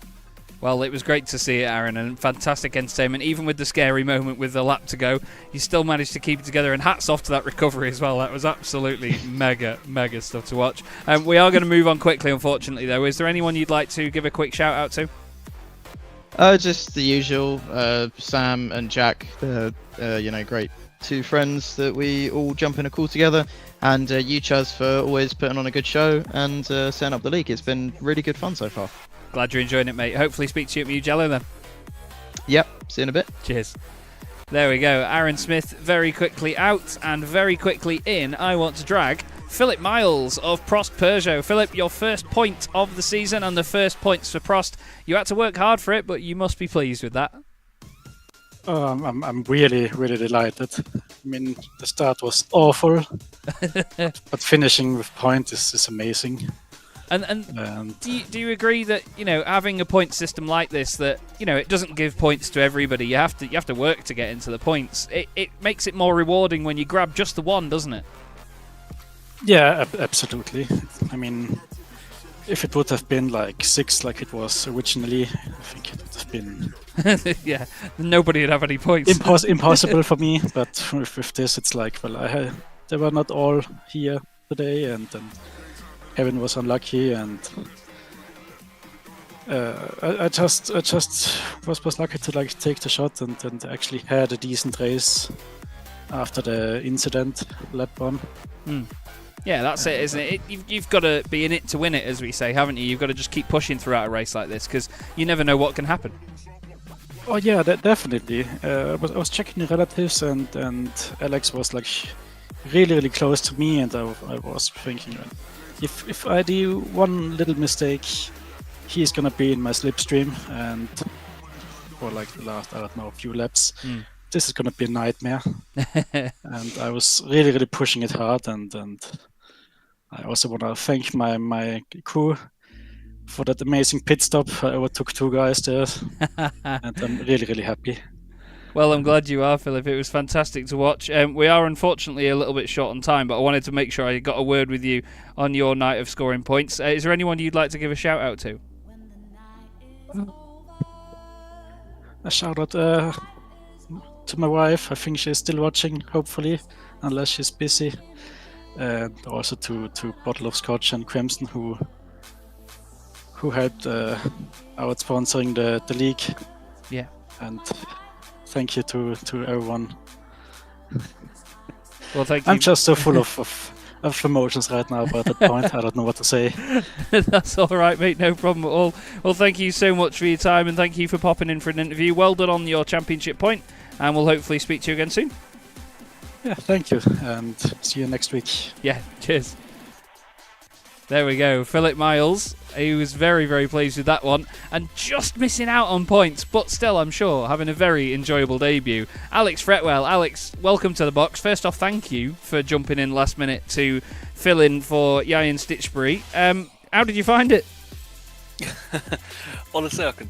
Well, it was great to see it, Aaron, and fantastic entertainment. Even with the scary moment with the lap to go, you still managed to keep it together, and hats off to that recovery as well. That was absolutely mega stuff to watch. We are going to move on quickly, unfortunately, though. Is there anyone you'd like to give a quick shout-out to? Just the usual, Sam and Jack, great 2 friends that we all jump in a call together, and you, Chaz, for always putting on a good show and setting up the league. It's been really good fun so far. Glad you're enjoying it, mate. Hopefully speak to you at Mugello then. Yep, see you in a bit. Cheers. There we go. Aaron Smith very quickly out and very quickly in. I want to drag Philip Miles of Prost Peugeot. Philip, your first point of the season and the first points for Prost. You had to work hard for it, but you must be pleased with that. I'm really delighted. I mean, the start was awful, but finishing with points is amazing. And do you agree that, you know, having a point system like this, that, you know, it doesn't give points to everybody. You have to work to get into the points. It makes it more rewarding when you grab just the one, doesn't it? Yeah, absolutely. I mean, if it would have been like 6 like it was originally, I think it would have been yeah, nobody would have any points. Impossible for me. But with this, it's like, well, they were not all here today, and Kevin was unlucky, and I just was lucky to like take the shot and actually had a decent race after the incident lap 1. Yeah, that's it, isn't it? You've got to be in it to win it, as we say, haven't you? You've got to just keep pushing throughout a race like this, because you never know what can happen. Oh yeah, definitely. I was checking the relatives, and Alex was like really close to me, and I was thinking, if I do one little mistake, he's gonna be in my slipstream, and for like the last, I don't know, few laps, this is gonna be a nightmare. And I was really pushing it hard, and I also want to thank my crew for that amazing pit stop. I overtook 2 guys there, and I'm really happy. Well, I'm glad you are, Philip. It was fantastic to watch. We are unfortunately a little bit short on time, but I wanted to make sure I got a word with you on your night of scoring points. Is there anyone you'd like to give a shout out to? A shout out to my wife. I think she's still watching, hopefully, unless she's busy. And also to Bottle of Scotch and Crymsun, who helped out sponsoring the league. Yeah. And thank you to everyone. Well, thank you. I'm just so full of emotions right now about that point. I don't know what to say. That's all right, mate. No problem at all. Well, thank you so much for your time, and thank you for popping in for an interview. Well done on your championship point, and we'll hopefully speak to you again soon. Yeah, thank you, and see you next week. Yeah, cheers. There we go. Philip Miles, he was very pleased with that one, and just missing out on points, but still, I'm sure, having a very enjoyable debut. Alex Fretwell. Alex, welcome to the box. First off, thank you for jumping in last minute to fill in for Yayan Stitchbury. How did you find it? Honestly, I could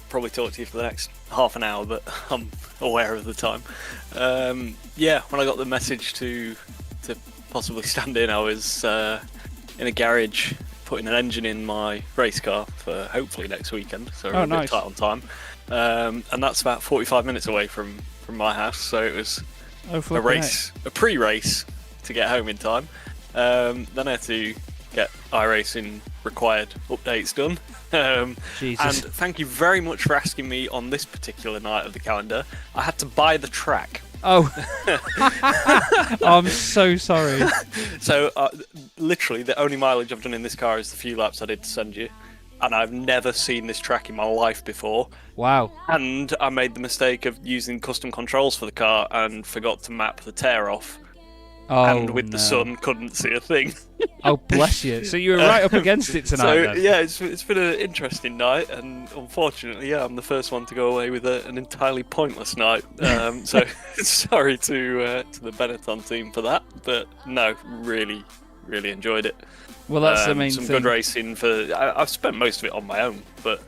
probably talk to you for the next half an hour, but I'm aware of the time. Yeah, when I got the message to possibly stand in, I was in a garage putting an engine in my race car for hopefully next weekend, so we're a bit tight on time. And that's about 45 minutes away from my house, so it was a pre-race to get home in time. Then I had to get iRacing required updates done. And thank you very much for asking me on this particular night of the calendar. I had to buy the track. Oh, I'm so sorry. So, literally, the only mileage I've done in this car is the few laps I did to send you. And I've never seen this track in my life before. Wow. And I made the mistake of using custom controls for the car and forgot to map the tear off. Oh, and with the sun, couldn't see a thing. Oh, bless you. So you were right up against it tonight, So, then? yeah, it's been an interesting night, and unfortunately, yeah, I'm the first one to go away with an entirely pointless night. So, sorry to the Benetton team for that, but no, really, really enjoyed it. Well, that's the main some thing. Good racing. I've spent most of it on my own, but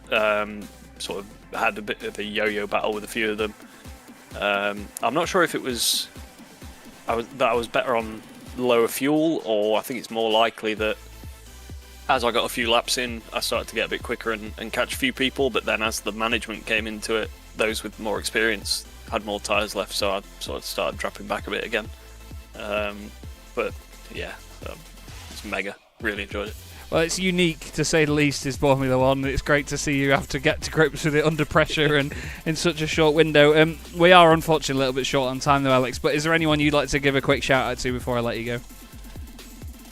sort of had a bit of a yo-yo battle with a few of them. I'm not sure if it was I was better on lower fuel, or I think it's more likely that as I got a few laps in, I started to get a bit quicker and catch a few people, but then as the management came into it, those with more experience had more tyres left, so I sort of started dropping back a bit again. But yeah, it's mega. Really enjoyed it. Well, it's unique, to say the least, is Formula One. It's great to see you have to get to grips with it under pressure and in such a short window. We are, unfortunately, a little bit short on time, though, Alex, but is there anyone you'd like to give a quick shout-out to before I let you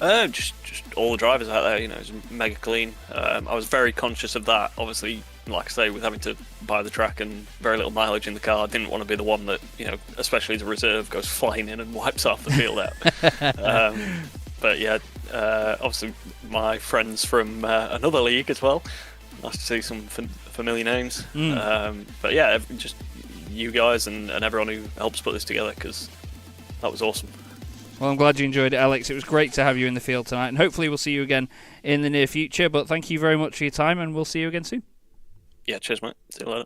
go? Just all the drivers out there, it's mega clean. I was very conscious of that. Obviously, like I say, with having to buy the track and very little mileage in the car, I didn't want to be the one that, especially as a reserve, goes flying in and wipes half the field out. But yeah, obviously my friends from another league as well. Nice to see some familiar names. But yeah, just you guys and everyone who helps put this together, because that was awesome. Well, I'm glad you enjoyed it, Alex. It was great to have you in the field tonight, and hopefully we'll see you again in the near future. But thank you very much for your time, and we'll see you again soon. Yeah, cheers, mate. See you later.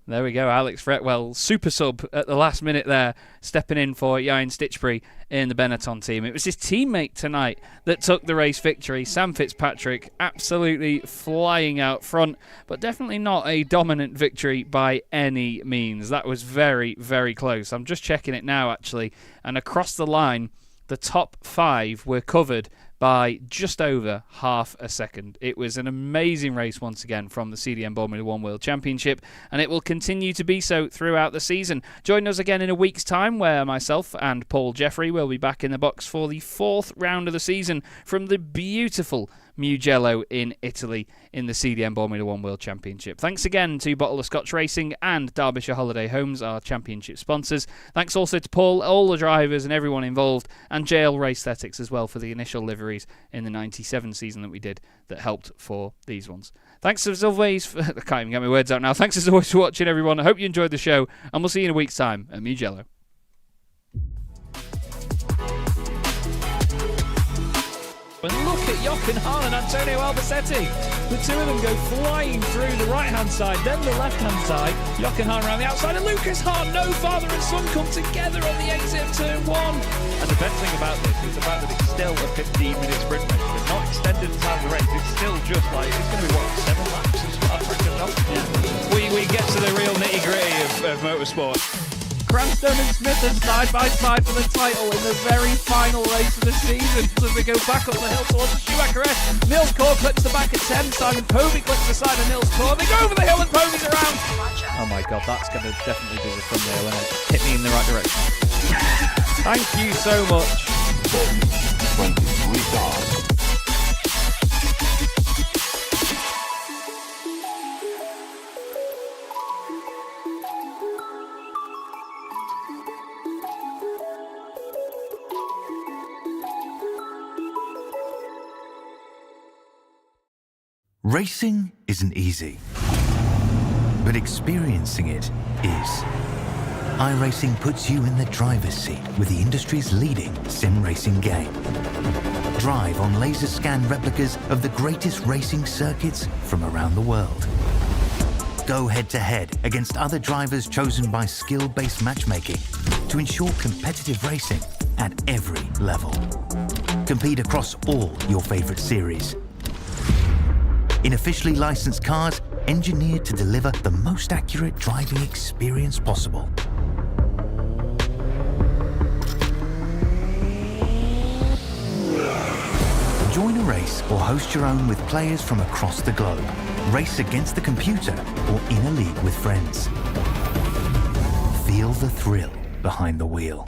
There we go, Alex Fretwell, super sub at the last minute there, stepping in for Ian Stitchbury in the Benetton team. It was his teammate tonight that took the race victory, Sam Fitzpatrick, absolutely flying out front, but definitely not a dominant victory by any means. That was very, very close. I'm just checking it now, actually, and across the line, the top 5 were covered by just over half a second. It was an amazing race once again from the CDM Boremula 1 World Championship, and it will continue to be so throughout the season. Join us again in a week's time, where myself and Paul Jeffrey will be back in the box for the 4th round of the season from the beautiful Mugello in Italy in the CDM Boremula 1 World Championship. Thanks again to Bottle of Scotch Racing and Derbyshire Holiday Homes, our championship sponsors. Thanks also to Paul, all the drivers and everyone involved, and JL Racethetics as well for the initial liveries in the 97 season that we did that helped for these ones. Thanks as always I can't even get my words out now. Thanks as always for watching, everyone. I hope you enjoyed the show, and we'll see you in a week's time at Mugello. And look at Jochen Hahn and Antonio Albacete. The two of them go flying through the right-hand side, then the left-hand side. Jochen Hahn around the outside, and Lucas Hahn, no father and son, come together on the exit of turn 1. And the best thing about this is the fact that it's still a 15-minute sprint race. They're not extended the time of the race. It's still just like, it's going to be, 7 laps as well for it. We get to the real nitty-gritty of motorsport. Crymsun and Smith are side by side for the title in the very final race of the season. As we go back up the hill towards the Schumacher. Nils Core clips the back at 10. Simon Povey clips the side of Nils Core. They go over the hill and Povey's around. Oh my god, that's going to definitely be the thumbnail, isn't it? Hit me in the right direction. Thank you so much. 23 cars. Racing isn't easy, but experiencing it is. iRacing puts you in the driver's seat with the industry's leading sim racing game. Drive on laser scan replicas of the greatest racing circuits from around the world. Go head-to-head against other drivers chosen by skill-based matchmaking to ensure competitive racing at every level. Compete across all your favorite series. In officially licensed cars, engineered to deliver the most accurate driving experience possible. Join a race or host your own with players from across the globe. Race against the computer or in a league with friends. Feel the thrill behind the wheel.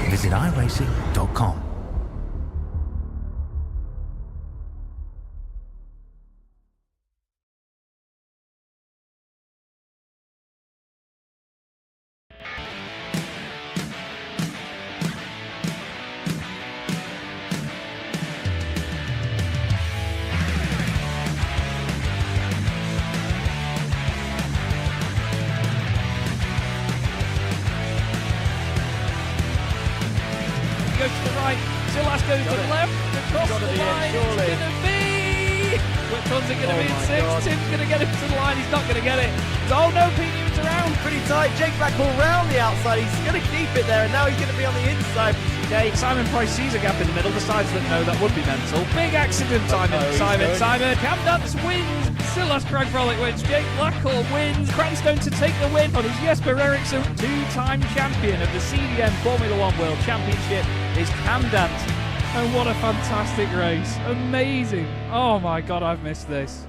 Visit iRacing.com. Goes to the right, Silas goes to the left, across the line, it's going to be... Which one's it going to be in six? Tim's going to get it to the line, he's not going to get it. Oh no, Pete Newman's around. Pretty tight. Jake Blackwell round the outside. He's going to keep it there, and now he's going to be on the inside. Okay, Simon Price sees a gap in the middle, decides that no, that would be mental. Big accident, Simon. Cam Dance wins. Silas Cragfrolic wins. Jake Blackwell wins. Cranston to take the win. On his Jesper Eriksson, two-time champion of the CDM Formula One World Championship is Cam Dance. And what a fantastic race. Amazing. Oh my God, I've missed this.